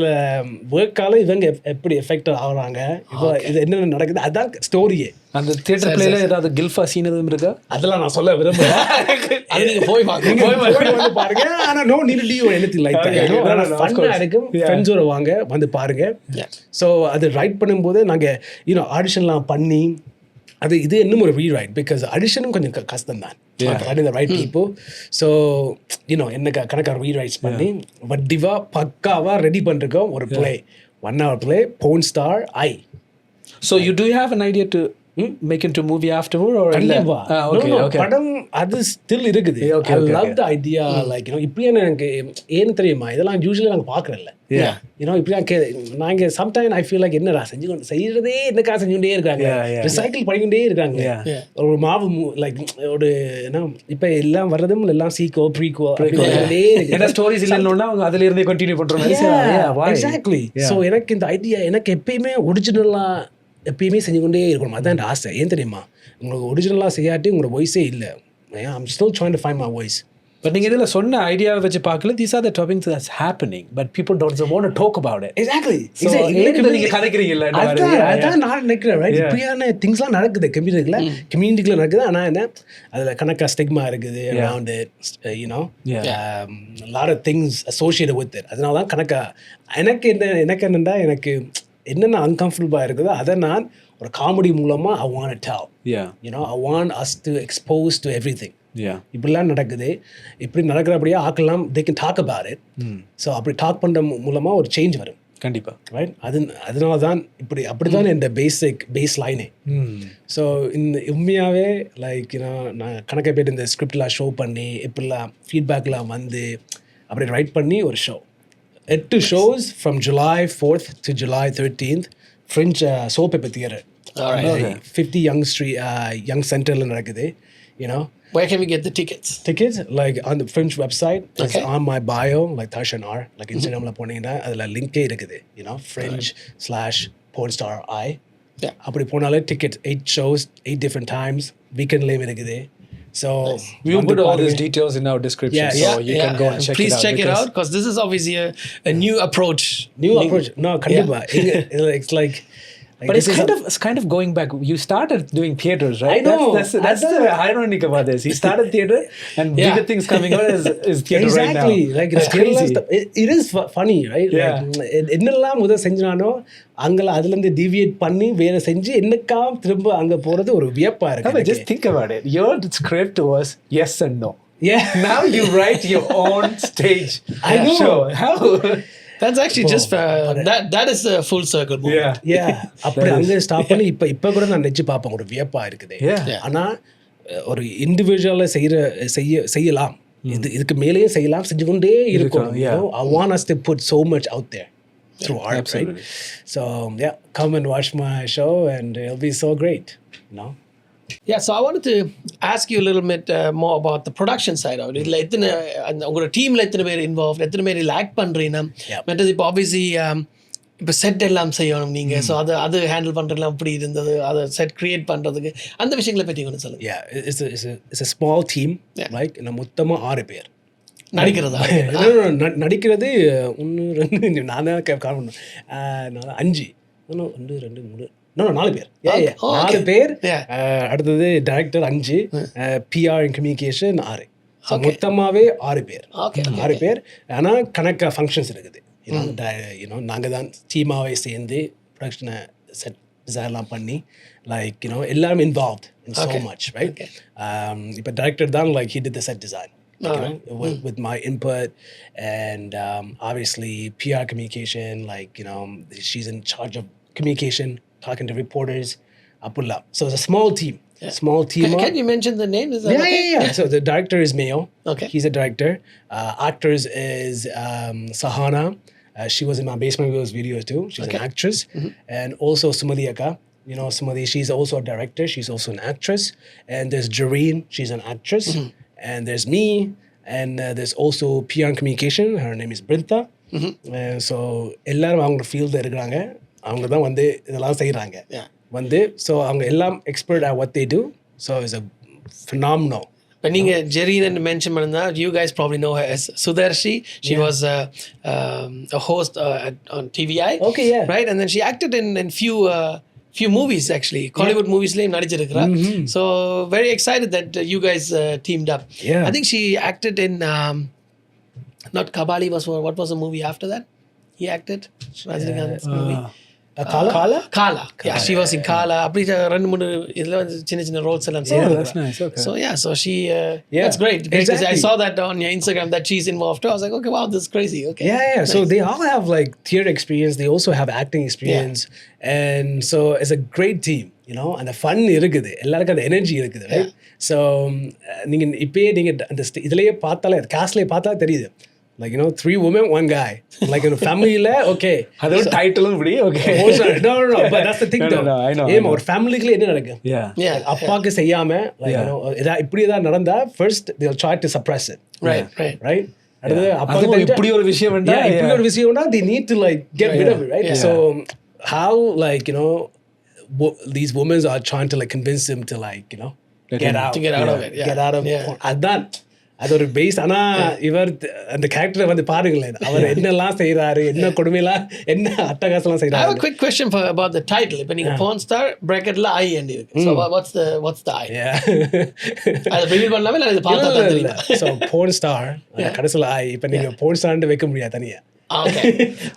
ஒர்க்கால இவங்க எப்படி எஃபெக்ட் ஆகுறாங்க இப்போ இது என்னென்ன நடக்குது அதுதான் ஸ்டோரியே அந்த தியேட்டர் பிளேல ஏதாவது கில்ஃபா சீன் எதுவும் இருக்கா அதெல்லாம் நான் சொல்ல விரும்புறேன் அது நீங்க போய் வந்து பாருங்க ஆனா no need to do anything like that ஃபன்னா இருக்கும் ஃப்ரெண்ட்ஸோட வாங்க வந்து பாருங்க ஸோ அது ரைட் பண்ணும்போது நாங்க யூனோ ஆடிஷன்லாம் பண்ணி அது இது இன்னும் ஒரு ரீரைட் பிகாஸ் அடிஷனும் கொஞ்சம் கஷ்டம் தான் the right people so you know என்ன கணக்காக ரீரைட்ஸ் பண்ணி வட்டிவா பக்காவா ரெடி பண்ணிருக்கோம் ஒரு play 1 hour play porn star so you do have an idea to make into movie afterward or okay படம் அது ஸ்டில் இருக்குது I love the idea like you know இப்படியே எனக்கு ஏன்னு தெரியுமா இதெல்லாம் யூசுவலி நாங்கள் பார்க்குறேன்ல யூனோ இப்படி நாங்கள் சம்டைம் ஐ ஃபீல் லைக் என்னடா செய்யறதே என்னக்கா செஞ்சுட்டே இருக்காங்க ரிசைக்கிள் பண்ணிக்கிட்டே இருக்காங்க ஒரு மாவு லைக் ஒரு என்ன இப்போ எல்லாம் வர்றதும் எல்லாம் சீக்கோ ப்ரீக்கோ என்ன ஸ்டோரிஸ் இல்லைன்னா அவங்க அதுல இருந்தே கண்டினியூ பண்றாங்க எக்ஸாக்ட்லி ஸோ எனக்கு இந்த ஐடியா எனக்கு எப்பயுமே ஒரிஜினலாக எப்பயுமே செஞ்சு கொண்டே இருக்கணும் அதான் என் ஆசை ஏன் தெரியுமா உங்களுக்கு ஒரிஜினலாக செய்யாட்டி உங்களோட வாய்ஸே இல்லை I'm still trying to find my voice but நீங்கள் இதில் சொன்ன ஐடியாவை வச்சு பார்க்கல these are the topics that's happening but people don't want to talk about it exactly நீங்கள் கதைக்கிறீங்கல்ல அதான் நான் நினைக்கிறேன் ரைட் இப்படியான திங்ஸ்லாம் நடக்குது கம்யூனிட்டிக்குள்ள நடக்குது ஆனால் என்ன அதில் கணக்கா ஸ்டிக்மா இருக்குது around it you know lot of things associated with it அதனால தான் கணக்கா எனக்கு என்னென்னா எனக்கு என்னென்ன அன்கம்ஃபர்டபுளாக இருக்குதோ அதை நான் ஒரு காமெடி மூலமாக I want to tell you know I want us to expose to everything இப்படிலாம் நடக்குது இப்படி நடக்கிறபடியே ஆக்கலாம் they can talk about it so அப்படி டாக் பண்ணுற மூலமாக ஒரு சேஞ்ச் வரும் கண்டிப்பாக ரைட் அதனால தான் அப்படி தான் இந்த பேஸ் லைனே ஸோ இந்த உண்மையாகவே லைக் யூனோ நான் கணக்கை போய்ட்டு இந்த ஸ்கிரிப்ட்லாம் ஷோ பண்ணி இப்படிலாம் ஃபீட்பேக்லாம் வந்து அப்படி ரைட் பண்ணி ஒரு show 8 shows from July 4th to July 13th French soap opera theater 50 young centerல நடக்குது you know where can we get the tickets like on the French website it's on my bio like Tharshan Raj like Instagramல போனீங்கன்னா அதுல லிங்கே இருக்குது you know French/pornstar Yeah. அப்படி போனாலே tickets 8 shows 8 different times weekendலயும் இருக்குது. So We will put all these details in our description, Yeah, so yeah, you can go and check Please it out. check it because- out because this is obviously a new approach. new approach. No, கண்டிப்பா. It's like But this is it's kind of going back. You started doing theaters, right? I know. That's the ironic about this. You started theater, and Yeah. bigger things coming out is theater exactly right now. like It's theater crazy. stuff. It is funny, right? Yeah. Like, என்னெல்லாம் முதல் செஞ்சானோ அங்கல அதுல இருந்து deviate பண்ணி வேற செஞ்சு என்னக்காம் திரும்ப அங்க போறது ஒரு வியப்பா No, இருக்கு but just think about it. Your script was yes and no. yeah Now you write your own stage I know. show. How? That's actually just that is a full circle moment. Yeah. yeah அப்படி அங்க stop பண்ணி இப்ப கூட நான் நெஞ்சு பாப்பேன் ஒரு வியப்பா இருக்குது Yeah. ஆனா ஒரு இண்டிவிஜுவலா செய்யலாம் இதுக்கு மேலேயே செய்யலாம் செஞ்சு கொண்டே இருக்கணும். yeah. You know, I want us to put so much out there through art, absolutely. right? So yeah, come and watch my show and it'll be so great, you know. Yeah, so I wanted to ask you a little bit more about the production side of it. இல்லை எத்தனை உங்களோட டீமில் எத்தனை பேர் involve, எத்தனை பேர் இதில் act பண்ணுறீங்கன்னா, மற்றது இப்போ ஆப்வியஸ்லி இப்போ செட் எல்லாம் செய்யணும் நீங்கள், ஸோ அது ஹேண்டில் பண்ணுறதுலாம் அப்படி இருந்தது, அதை செட் க்ரியேட் பண்ணுறதுக்கு அந்த விஷயங்களை பற்றி கொஞ்சம் சொல்லுங்கள். Yeah, it's a small team, like நம்ம மொத்தமா 6 பேர் நடிக்கிறதா? நடிக்கிறது 1 2 நான் தான் கால் பண்ணேன் 5 1 2 3 4 பேர். 4 பேர். அடுத்தது director 5, PR and communication 6. So மொத்தமாகவே 6 பேர். 6 பேர். ஆனால் கணக்க ஃபங்க்ஷன்ஸ் இருக்குது. நாங்கள் தான் டீமாகவே சேர்ந்து ப்ரொடக்ஷனை செட் டிசைன்லாம் பண்ணி லைக் எல்லாரும் involved in so much, right? இப்போ டைரக்டர் தான் like he did the set design. With my input and obviously PR communication, like she's in charge of communication, talking to reporters, apulla. So it's a small team. Small team. Can you mention the name? Is that okay? Yeah. So the director is Mayo. Okay. He's a director. Actors is Sahana. She was in my Basement Wheels videos too. She's an actress. And also Sumali Aka. Sumali, she's also a director. She's also an actress. And there's Jareen. She's an actress. And there's me. And there's also PR and communication. Her name is Brinta. So எல்லாரும் அவங்க ஃபீல்டில் இருக்கிறாங்க. அவங்க தான் வந்து இதெல்லாம் செய்கிறாங்க வந்து. ஸோ அவங்க எல்லாம் expert at what they do. So it's a phenomenal. இப்போ நீங்கள் ஜெரீன் மென்ஷன் பண்ணிருந்தா, you guys probably know her as Sudarshi. She was a host on TVI. Okay, yeah. Right? And then she acted in few movies actually. Hollywood moviesலையும் நடிச்சிருக்கிறா. So very excited that you guys teamed up. Yeah. I think she acted in not Kabali, what was the movie after that? He acted Rajinikanth's movie. Kala. Yeah, she was in Kala. அப்படி 2-3 இதுல வந்து சின்ன Rolle's எல்லாம் செய்றாங்க. That's nice. Okay. So she that's great. Because exactly. I saw that on your Instagram that she's involved too. I was like, okay, wow, this is crazy. Okay. Yeah. Nice. So they all have like theater experience. They also have acting experience. And so it's a great team, and the fun இருக்குது. எல்லாருக்கும் அந்த energy இருக்குது, right? So நீங்க இப்பயே நீங்க அந்த இதுலயே பார்த்தாலே காஸ்ட்லயே பார்த்தா தெரியுது. Like 3 women, 1 guy. Like in a family la, okay. Adhu title budi okay. No, but that's the thing though. No, I know. Or family ku enna nadakku? Yeah. Appaku seyyama like idha ipdi da nadanda, first they'll try to suppress it. Right? Adutha appaku ipdi oru vishayam venda. Yeah, ipdi oru vishayam venda, they need to like get rid of it, right? So how like these women are trying to like convince them to like get out of it. Get out of adan. அது ஒரு base. ஆனால் இவர் அந்த கேரக்டரை வந்து பாருங்களேன், அவர் என்னெல்லாம் செய்கிறாரு, என்ன கொடுமையெல்லாம், என்ன அட்டகாசம்லாம் I செய்கிறாரு. have a quick question about the title. இப்போ நீங்கள் porn star bracketல I end இருக்கு. So what's the I? அதை ரிவீல் பண்ணலாமே இல்லை இது பார்த்தா தான் தெரியுமா? ஸோ porn star கடைசியில் I இப்போ நீங்கள் porn starன்னு வைக்க முடியாது தனியா.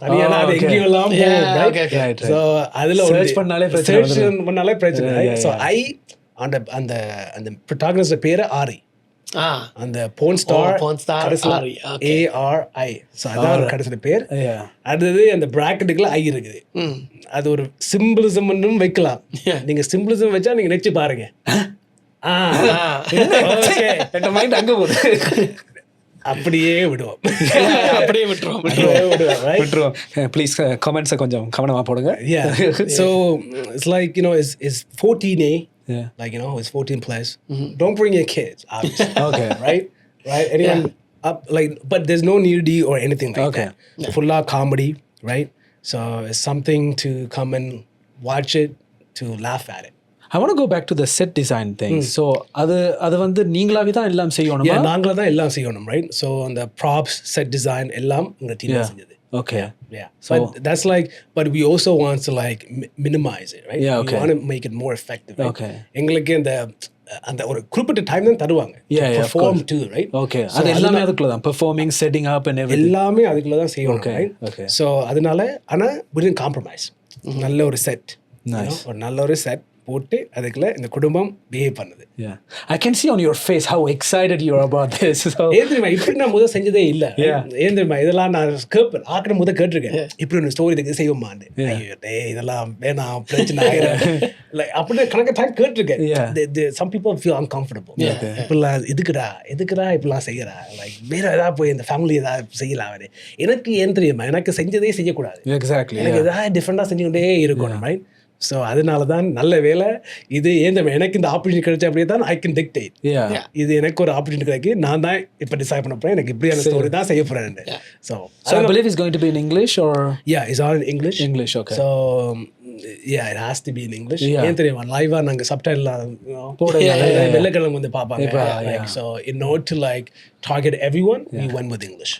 தனியா அது எங்கேயும் எல்லாம் போகும். ஸோ அதில் சர்ச் பண்ணாலே பிரச்சனை. ஸோ I அந்த ப்ரொட்டாகனிஸ்ட் பேர் ஆரி. அந்த porn star ARI. ஸோ அதான் கடைசியில் பேர். அடுத்தது அந்த பிராக்கெட்டுக்குள்ள ஐ இருக்குது. அது ஒரு சிம்பிளிசம் வைக்கலாம். நீங்க சிம்பிளிசம் வச்சா நீங்க நினைச்சு பாருங்க. மைண்ட் அங்க போகுது. அப்படியே விடுவோம். ப்ளீஸ் கமெண்ட்ஸை கொஞ்சம் கவனமா போடுங்க. So it's like it's 14A. Like it's 14 plus. Don't bring your kids, obviously. Okay. Right? Anyone up like, but there's no nudity or anything like that. Full comedy, right? So it's something to come and watch it, to laugh at it. I want to go back to the set design thing. So அது வந்து நீங்களாவே தான் எல்லாம் செய்யணுமா? Yeah, நாங்களா தான் எல்லாம் செய்யணும், right? So on the props, set design எல்லாம் உங்க டீம் செஞ்சது. Okay. Yeah. So that's like, but we also want to like minimize it, right? Yeah, okay. We want to make it more effective, right? Okay. எங்களுக்கு அந்த ஒரு குறிப்பிட்ட time தான் தருவாங்க. Yeah, perform too, right? Okay. அது எல்லாமே அதுக்குள்ள தான் performing, setting up and everything. எல்லாமே அதுக்குள்ள தான் செய்யணும், Okay. right? Okay. So அதனால ஆனா we didn't compromise. நல்ல ஒரு செட். Nice. ஒரு நல்ல ஒரு செட் போட்டு அதுக்குள்ள இந்த குடும்பம் பிஹேவ் பண்ணுது. Yeah. I can see on your face how excited you are about this. So ஏன் தெரியுமா இப்படி நான் முதல் செஞ்சதே இல்லை. ஏன் தெரியுமா இதெல்லாம் நான் கேட்பேன் ஆக்கிற முதல் கேட்டிருக்கேன். இப்படி ஒரு ஸ்டோரி இருக்கு செய்வோமான்னு. ஐயோ டே இதெல்லாம் வேணாம் பிரச்சனை ஆகிடும் அப்படின்னு கணக்கு டைம் கேட்டிருக்கேன். Some people feel uncomfortable. இப்படிலாம் எதுக்குடா இப்படிலாம் செய்யறா லைக் வேற ஏதாவது போய் இந்த ஃபேமிலி ஏதாவது செய்யலாம் அவரு. எனக்கு ஏன் தெரியுமா எனக்கு செஞ்சதே செய்யக்கூடாது. exactly. எனக்கு ஏதாவது டிஃப்ரெண்டாக செஞ்சுக்கிட்டே இருக்கணும், ரைட்? ஸோ அதனால தான் நல்ல வேலை இது ஏன் எனக்கு இந்த ஆப்பர்ச்சுனிட்டி கிடைச்சா அப்படியே தான் ஐ கேன் டிக்டேட். இது எனக்கு ஒரு ஆப்பர்ச்சுனிட்டி கிடைக்கு நான் தான் இப்போ டிசைட் பண்ண போகிறேன் எனக்கு இப்படியான ஸ்டோரி தான் செய்ய போகிறேன். So I believe it's going to be in English or it's all in English. Okay. So it has to be in English. ஏன் தெரியுமா லைவா நாங்கள் சப்டைட்டில் வெள்ளைக்கிழமை வந்து பார்ப்பாங்க. So in order to like target everyone we went with English,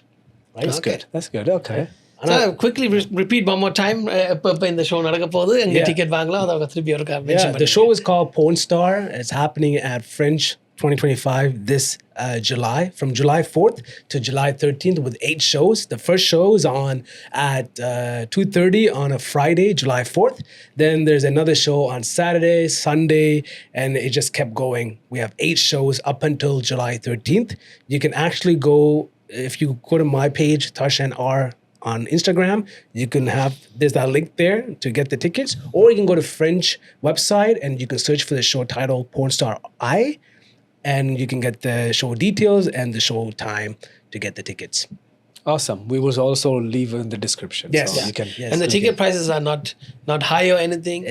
right? That's good. Okay. So quickly repeat one more time இப்போ இந்த show நடக்க போகுது எங்க டிக்கெட் வாங்கலாம் அதை திருப்பி ஒருக்கா மென்ஷன் பண்ணுங்க. The show is called Porn Star. It's happening at French 2025 this July, from July 4th to July 13th with 8 shows. The first show is on at 2:30 on a Friday, July 4th. Then there's another show on Saturday, Sunday, and it just kept going. We have 8 shows up until July 13th. You can actually go, if you go to my page, Tharshan R on Instagram, you can there's that link there to get the tickets, or you can go to French website and you can search for the show title Porn Star I, and you can get the show details and the show time to get the tickets. Awesome. We will also leave in the description. Yes. So you can. Yes, and the ticket prices are not high or anything.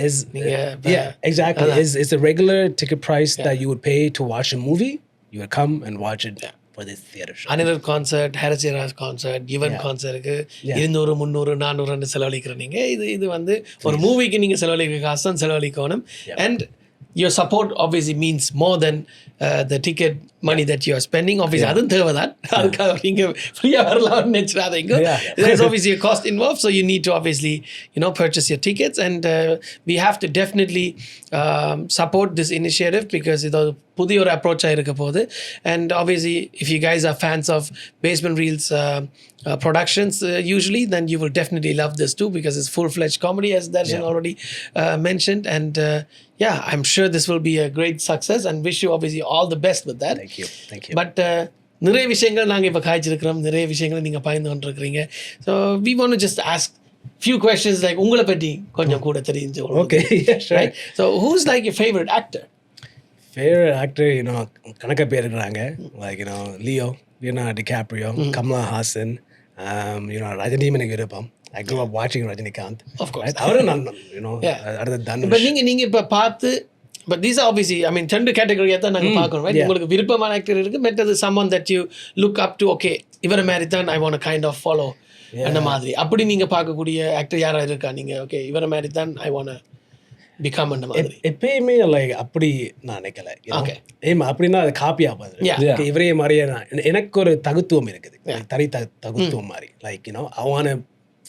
Exactly. It's a regular ticket price that you would pay to watch a movie. You would come and watch it. For this theater show. Another concert, Tharshan Raj concert, given concert க்கு 200 300 400 செலவழிக்கிற நீங்க இது வந்து ஒரு மூவிக்கு நீங்க செலவழிக்கிற காசு தான் செலவழிக்கணும். And your support obviously means more than the ticket money that you are spending. Obviously அதுவும் தேவைதான். அதுக்காக நீங்க ஃப்ரீயா வரலாம்னு நினைச்சிடாதீங்க. There's obviously a cost involved, so you need to obviously purchase your tickets, and we have to definitely support this initiative because இது புதிய ஒரு அப்ரோச்சாக இருக்க போகுது. And obviously if you guys are fans of Basement Reels productions usually, then you will definitely love this too because it's full-fledged comedy, as Tharshan already mentioned, and I'm sure this will be a great success and wish you obviously all the best with that. Thank you. But நிறைய விஷயங்கள் நாங்கள் இப்போ காய்ச்சிருக்கிறோம், நிறைய விஷயங்களை நீங்கள் பகிர்ந்து கொண்டிருக்கிறீங்க. So we want to just ask few questions like உங்களை பற்றி கொஞ்சம் கூட தெரிஞ்சு. Okay, yeah, sure. Right? So who's like your favorite actor? Favorite actor, கணக்க பேர் இருக்கிறாங்க. Like, Leo, Leonardo DiCaprio, Kamala Hassan, Rajani எனக்கு விருப்பம். I grew up watching Rajinikanth. Of course. அவரும் நான், அடுத்த தனுஷ். But நீங்கள் இப்போ பார்த்து, but these are obviously, I mean, 2 கேட்டகரியாக தான் நாங்கள் பார்க்கணும், right? உங்களுக்கு விருப்பமான ஆக்டர் இருக்குது, மற்றது someone that you look up to, okay, இவரை மாதிரி தான் I want to kind of follow அந்த மாதிரி. அப்படி நீங்கள் பார்க்கக்கூடிய ஆக்டர் யாராக இருக்கா நீங்கள், ஓகே இவரை மாதிரி தான் I want to become அந்த மாதிரி? எப்பயுமே லைக் அப்படி நான் நினைக்கல. அப்படின்னா அது காப்பி ஆகாது. இவரே மாதிரியே எனக்கு ஒரு தகுத்துவம் இருக்குது, தனி தகுத்துவம் மாதிரி. Like I want to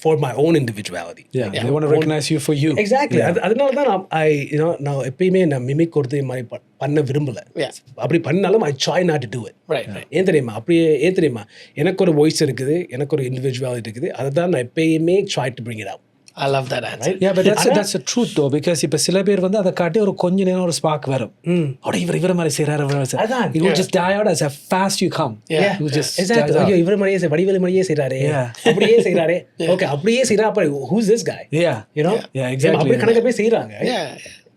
for my own individuality. They want to recognize you for you. Exactly. அதனால தான் நான் எப்பயுமே நான் மிமிக் கொடுத்து மாதிரி பண்ண விரும்பல. அப்படி பண்ணாலும் I try not to do it. ஏன் தெரியுமா எனக்கு ஒரு வாய்ஸ் இருக்குது, எனக்கு ஒரு இண்டிவிஜுவாலிட்டி இருக்குது, அதை தான் நான் எப்பயுமே try to bring it out. I love that answer. Yeah, but that's the truth though, because இப்ப சில பேர் வந்து அதை காட்டி ஒரு கொஞ்ச நேரம் ஒரு ஸ்பார்க் வரும். இவர மாதிரி செய்றாரு. It will just die out as fast you come. Yeah. You just exactly. ஐயோ இவர மாதிரியே வடிவேலு மாதிரியே செய்றாரே. அப்படியே செய்றாரே. Okay, அப்படியே செய்றா அப்ப who's this guy? Yeah. Yeah, exactly. அப்படி கணக்க போய் செய்றாங்க.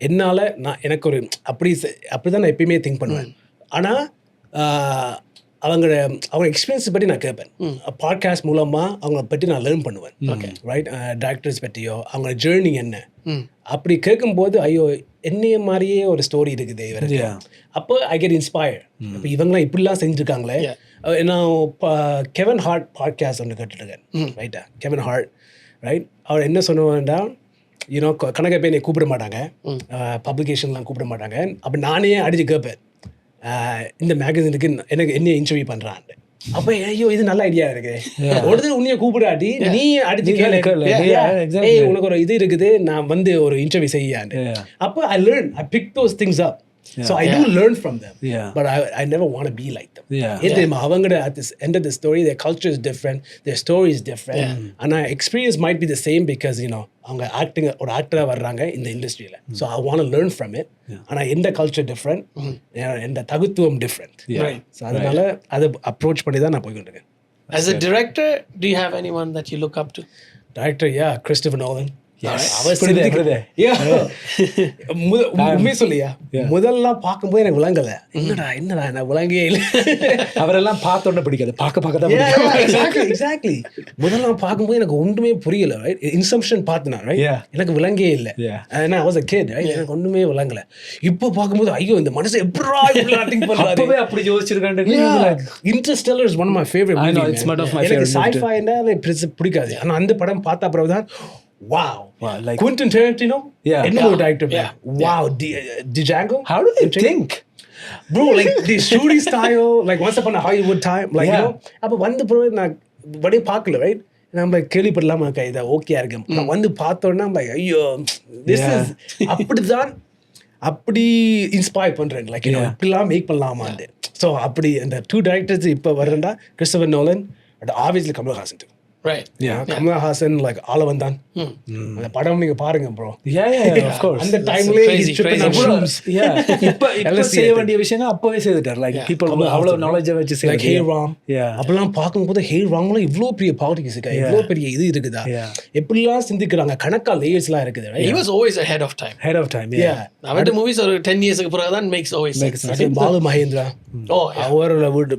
என்னால எனக்கு ஒரு அப்படிதான் நான் எப்பயுமே திங்க் பண்ணுவேன். ஆனா அவங்க எக்ஸ்பீரியன்ஸ் பற்றி நான் கேட்பேன். பாட்காஸ்ட் மூலமாக அவங்கள பற்றி நான் லேர்ன் பண்ணுவேன். ரைட், டைரக்டர்ஸ் பற்றியோ அவங்க ஜேர்னி என்ன அப்படி கேட்கும்போது ஐயோ என்னைய மாதிரியே ஒரு ஸ்டோரி இருக்குது இவருக்கு. அப்போ ஐ கெட் இன்ஸ்பயர்ட். இப்போ இவங்களாம் இப்படிலாம் செஞ்சுருக்காங்களே. நான் கெவன் ஹார்ட் பாட்காஸ்ட் ஒன்று கேட்டுருக்கேன். ரைட்டா, கெவன் ஹார்ட், ரைட், அவர் என்ன சொன்னோம்னா யூனோ கணக்க பேர் கூப்பிட மாட்டாங்க, பப்ளிகேஷன்லாம் கூப்பிட மாட்டாங்க. அப்போ நானே அடிச்சு கேட்பேன், இந்த மேகசினுக்கு எனக்கு என்ன இன்டர்வியூ பண்ணுறான். அப்ப ஐயோ இது நல்ல ஐடியா இருக்கு, ஒருத்தர் உன்னைய கூப்பிடாட்டி நீ அடிச்சு கேளு, உனக்கு ஒரு இது இருக்குது, நான் வந்து ஒரு இன்டர்வியூ செய்யாண்டு. அப்போ I learn, I pick those things up. So I do learn from them, but I never want to be like them. அவங்களோட at the end of the story, their culture is different, their story is different, and our experience might be the same because அவங்க acting ஒரு ஆக்டரா வர்றாங்க இந்த இண்டஸ்ட்ரியில. So I want to learn from it, ஆனா எந்த culture different, எந்த தகுத்துவம் different. So அதனால அதை அப்ரோச் பண்ணி தான் நான் போய்கிட்டு இருக்கேன். As a director, do you have anyone that you look up to? Director, yeah, Christopher Nolan. உண்மையை சொல்லியா, முதல்லாம் பார்க்கும்போது எனக்கு விளங்கல, என்னடா எனக்கு விளங்கே இல்லை. அவரெல்லாம் பார்த்தோன்னே பிடிக்காது, பார்க்க எக்ஸாக்ட்லி. முதல்லாம் பார்க்கும்போது எனக்கு ஒன்றுமே புரியல. இன்சம்ஷன் பார்த்தேன், எனக்கு விளங்கே இல்லை. I was a kid, எனக்கு ஒன்றுமே விளங்கல. இப்போ பார்க்கும்போது ஐயோ இந்த மனசு எப்படா அப்படி யோசிச்சிருக்காங்க. Interstellar is one of my favorite movies. எனக்கு sci-fi பிடிக்காது, ஆனா அந்த படம் பார்த்த அப்புறம் தான் wow, like Quentin Tarantino, என்ன ஒரு director. Wow, Django, how do they think, bro, like the shooting style, like once upon a Hollywood time, like அப்ப வந்து bro நான் வடே பார்க்கல, right, நம்ம கேள்விப்படலாமா இதை ஓகே இருக்கு. நான் வந்து பார்த்தோன்னா ஐயோ this is அப்படிதான், அப்படி இன்ஸ்பயர் பண்றேன், லைக் இப்படிலாம் மேக் பண்ணலாமான்னு. ஸோ அப்படி அந்த 2 டைரக்டர்ஸ் இப்போ வர்றேன்டா, Christopher Nolan and obviously Kamal Haasan too. Right. Kamal Haasan like ஆளவன் தான். அந்த படம் நீங்க பாருங்க bro. Of course. அந்த டைம்ல இப்ப செய்ய வேண்டிய விஷயம் அப்பவே செய்துட்டார். like people அவ்வளவு knowledge வச்சு செய்ய, like Hey Ram, அப்பலாம் பார்க்கும்போது Hey Ramல இவ்ளோ பெரிய politics இருக்கா, இவ்ளோ பெரிய இது இருக்குதா, எப்படிலாம் சிந்திக்கிறாங்க, கணக்கா லேயர்ஸ்லாம் இருக்குது. He was always ahead of time. அவரோட மூவிஸ் ஒரு 10 இயர்ஸ்க்கு பிறகு தான் makes sense. பாலு மகேந்திரா, அவரோட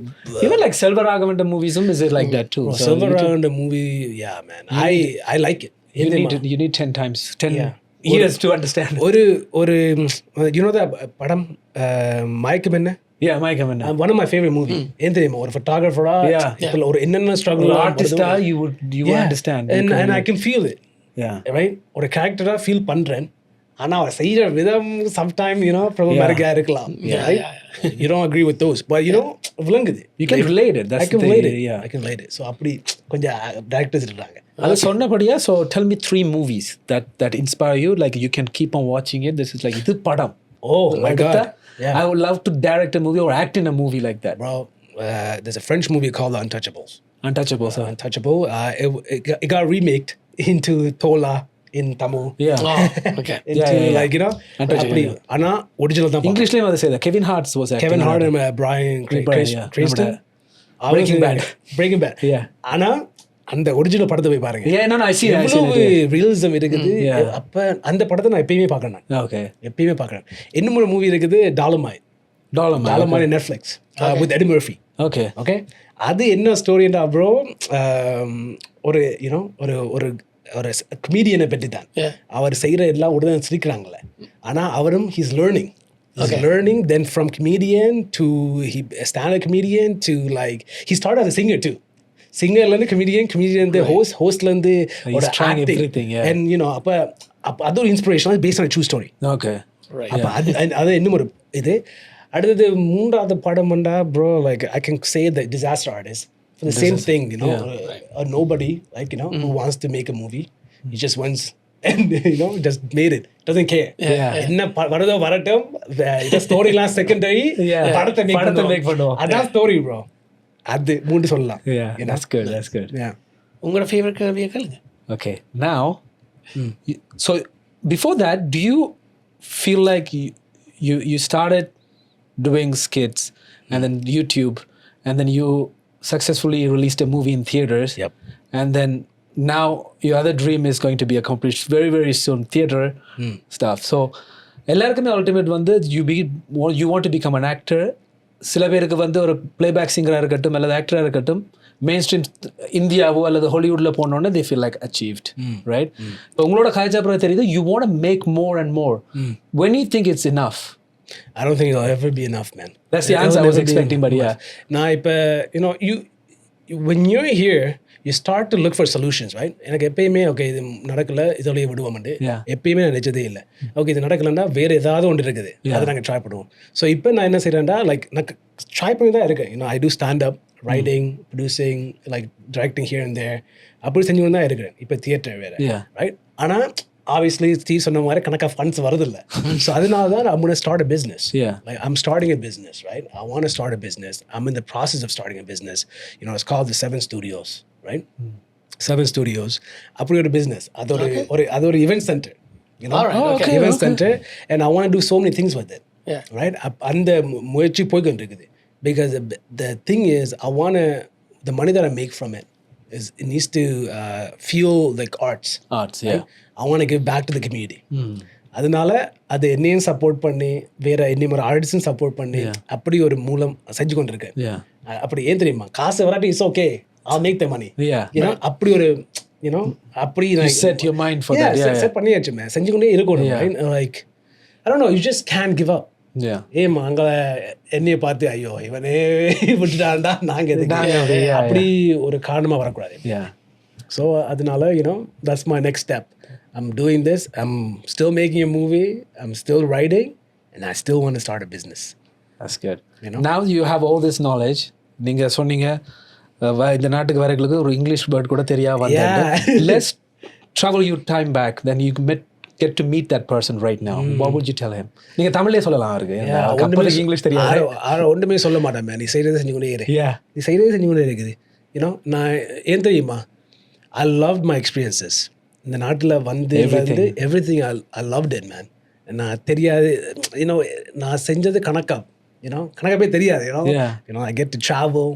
even like செல்வராகவன் மூவிஸும் is like that too. Selvaraghavan movie, yeah man, I like it. You need 10 times 10 years to understand. ஒரு you know that படம் மயக்கம் என்ன? மயக்கம் என்ன, one of my favorite movie. ஏன் தெரியுமா, ஒரு photographer-ஆ ஒரு என்னென்ன struggle, artist-ஆ you understand, and I can feel it, right, ஒரு character-ஆ feel பண்றேன், ஆனா அவர் செய்யற விதம் sometime problematic-ஆ இருக்கலாம், right? You don't agree with those, but விளங்குது, you can relate it. That's I can relate it. I can relate it. So அப்படி கொஞ்சம் directors இருக்காங்க. அது சொன்னபடியா, so tell me 3 movies that inspire you, like you can keep on watching it, this is like இது படம், oh my god, I would love to direct a movie or act in a movie like that, bro. There's a French movie called The Untouchables. Untouchable. It got remaked into Tola in Tamil. Okay. Like அப்படி ஆனா original தான். இங்கிலீஷ்லயும் அதை செய்த Kevin Hart was acting. Kevin Hart and Brian Cranston. Breaking Bad. ஆனா அந்த original படத்தை போய் பாருங்க. எவ்வளவு ரியலிசம் இருக்குது. அப்ப அந்த படத்தை நான் எப்பயுமே பார்க்கறேன். எப்பயுமே பார்க்கறேன். இன்னும் ஒரு மூவி இருக்குது dolomite Netflix with Eddie Murphy. Okay. அது என்ன ஸ்டோரின்னா ப்ரோ, ஒரு ஒரு ஒரு கமீடியனை பற்றி தான். அவர் செய்கிற எல்லாம் உடனே சிரிக்கிறாங்களே, ஆனால் அவரும் he's learning then from comedian to he stand-up comedian to like he started as a singer too. சிங்கர்லேருந்து comedian ஹோஸ்ட்லேருந்து ஒரு acting, and அப்போ அது ஒரு inspiration based on a true story. அப்போ அது இன்னும் ஒரு இது. அடுத்தது 3வது படம் பண்ணா bro, like I can say the Disaster Artist for the same thing, a nobody, like who wants to make a movie, he just wants and just made it, doesn't care என்ன வரதோ வரட்டும், இந்த ஸ்டோரிலாம் செகண்டரி, படத்தை make பண்ணுவோம், அதான் story bro. அது 3 சொல்லலாம். That's good. உங்களோட favourite கேள்வியை கேளுங்க. Okay, now so before that, do you feel like you started doing skits and then YouTube, and then you successfully released a movie in theaters, and then now your other dream is going to be accomplished very very soon, theater stuff. So எல்லாருக்குமே ultimate வந்து you want to become an actor. சில பேருக்கு வந்து ஒரு playback singer-ஆ இருக்கட்டும் அல்லது ஆக்டராக இருக்கட்டும், மெயின் ஸ்ட்ரீம் இந்தியாவோ அல்லது ஹாலிவுட்ல போனோன்னே they feel like achieved, right? இப்போ உங்களோட காய்ச்சா தெரியுது you want to make more and more. When you think it's enough? I don't think it'll ever be enough, man. That's the answer I was expecting, but yeah. நான் இப்போ when you're here, you start to look for solutions, right? எனக்கு எப்பயுமே okay இது நடக்கல இதோடய விடுவோம்ட்டு எப்பயுமே நான் நினச்சதே இல்லை. ஓகே இது நடக்கலன்னா வேறு ஏதாவது ஒன்று இருக்குது, அதை நாங்கள் ட்ரை பண்ணுவோம். ஸோ இப்போ நான் என்ன செய்கிறேன்டா, லைக் நான் ட்ரை பண்ணி தான் இருக்கேன். I do stand up, writing, producing, like directing here and there, அப்படி செஞ்சு தான் இருக்கிறேன். இப்போ தியேட்டர் வேறு, ரைட்? ஆனால் obviously Steve சொன்ன மாதிரி கணக்காக ஃபண்ட்ஸ் வருதில்லை. ஸோ அதனால தான் I'm going to start a business. Like I'm starting a business, right? I want to start a business. I'm in the process of starting a business. You know, it's called the 7 Studios, right? 7 Studios. அப்படி ஒரு business. அது ஒரு event center. You know? Event center. And I want to do so many things with it. Right? அந்த முயற்சி போய்கிட்டு இருக்குது. Because the thing is, the money that I make from it, it needs to fuel like arts, right? I want to give back to the community. அதனால அது என்னையும் support பண்ணி வேற இன்னும் ஒரு ஆர்டிஸ்டும் சப்போர்ட் பண்ணி அப்படி ஒரு மூலம் செஞ்சு கொண்டு இருக்கேன். அப்படி ஏன் தெரியுமா, காசு வராட்டி it's okay, I'll make the money. ஏன்னா அப்படி ஒரு அப்படி set your mind for that. Set பண்ணியாச்சு, செஞ்சு கொண்டே இருக்கணும். Like I don't know, you just can't give up. ஏமா அங்கே என்னைய பார்த்து ஐயோ இவனே விட்டுட்டான்டா நாங்கள் எதுக்கு அப்படி ஒரு காரணமாக வரக்கூடாது. ஸோ அதனால that's my next step. I'm doing this, I'm still making a movie, I'm still writing, and I still want to start a business. That's good. Now you have all this knowledge. நீங்கள் சொன்னீங்க இந்த நாட்டுக்கு வரங்களுக்கு ஒரு English word கூட தெரியா வந்தாங்க. Let's travel your time back, then you get to meet that person right now. What would you tell him? நீங்க தமிழ்லயே சொல்லலாம் இருக்கு. கப்பலுக்கு இங்கிலீஷ் தெரியாது. ஒன்றுமே சொல்ல மாட்டேன். நீ செய்யறதை செஞ்சு கொண்டே இரு. நீ செய்யறதை செஞ்சு கொண்டே இருக்குது. நான் ஏன் தெரியுமா, I loved my experiences. இந்த நாட்டில் வந்து everything I loved it, man. நான் தெரியாது, நான் செஞ்சது கணக்காவே தெரியாது. I get to travel,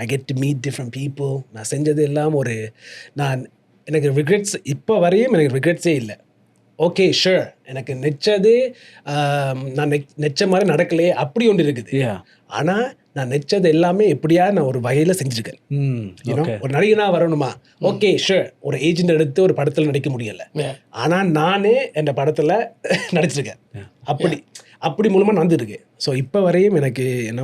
I get to meet different people. நான் செஞ்சது எல்லாம் எனக்கு regrets, இப்போ வரையும் எனக்கு regretsே இல்லை. ஓகே ஷூர், எனக்கு நெச்சது நான் நெச்ச மாதிரி நடக்கலையே அப்படி ஒன்று இருக்குது. ஆனால் நான் நெச்சது எல்லாமே எப்படியா நான் ஒரு வகையில் செஞ்சுருக்கேன். ஒரு நடிகனாக வரணுமா, ஓகே ஷூர், ஒரு ஏஜென்ட் எடுத்து ஒரு படத்தில் நடிக்க முடியலை, ஆனால் நானே என் படத்தில் நடிச்சிருக்கேன். அப்படி மூலமாக நடந்துருக்கு. ஸோ இப்போ வரையும் எனக்கு என்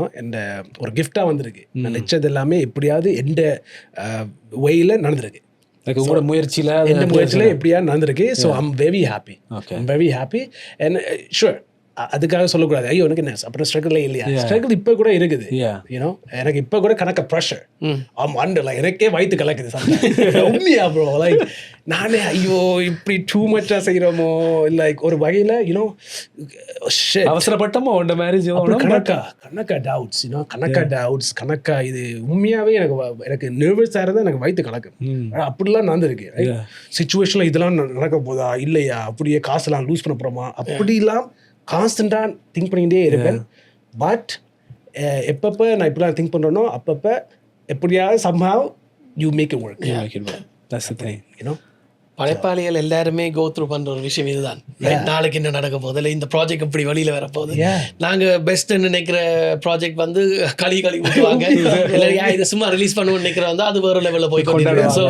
ஒரு கிஃப்டாக வந்திருக்கு. நான் நெச்சது எல்லாமே எப்படியாவது எந்த வகையில் நடந்திருக்கு. உங்களோட முயற்சியில் எப்படியா நடந்திருக்கு. So I'm very happy, very happy. And sure, அதுக்காக சொல்லக்கூடாது ஐயோ எனக்கு என்ன அப்புறம் ஸ்ட்ரகிளே இல்லையா. ஸ்ட்ரகிள் இப்போ கூட இருக்குது. எனக்கு இப்போ கூட கணக்க ப்ரெஷர் லைக் எனக்கே வயிற்று கலக்குது உண்மையா ப்ரோ. லைக் நானே ஐயோ இப்படி டூ மச்சா செய்கிறோமோ, லைக் ஒரு வகையில் அவசரப்பட்டமோ உண்ட மேரேஜ் கணக்கா டவுட்ஸ் கணக்கா இது உண்மையாகவே எனக்கு நர்வஸாக இருந்தால் எனக்கு வயிற்று கலக்கு. அப்படிலாம் நடந்திருக்கு. சிச்சுவேஷனில் இதெல்லாம் நடக்க போதா இல்லையா, அப்படியே காசுலாம் லூஸ் பண்ண போகிறோமா, அப்படிலாம் கான்ஸ்டண்ட்டாக திங்க் பண்ணிக்கிட்டே இருப்பேன். பட் எப்பப்போ நான் இப்படிலாம் திங்க் பண்ணுறேனோ அப்பப்போ எப்படியாவது somehow you make it work. That's the thing. படைப்பாளிகள் எல்லாருமே கோ த்ரூ பண்ணுற ஒரு விஷயம் இதுதான். நாளைக்கு என்ன நடக்க போகுது, இல்லை இந்த ப்ராஜெக்ட் இப்படி வெளியில் வர போகுது, நாங்கள் பெஸ்ட்டுன்னு நினைக்கிற ப்ராஜெக்ட் வந்து களி ஊற்றுவாங்க, இல்லை இது சும்மா ரிலீஸ் பண்ணுவோம்னு நினைக்கிறோம் வந்து அது வேறு லெவலில் போய் கொண்டு. So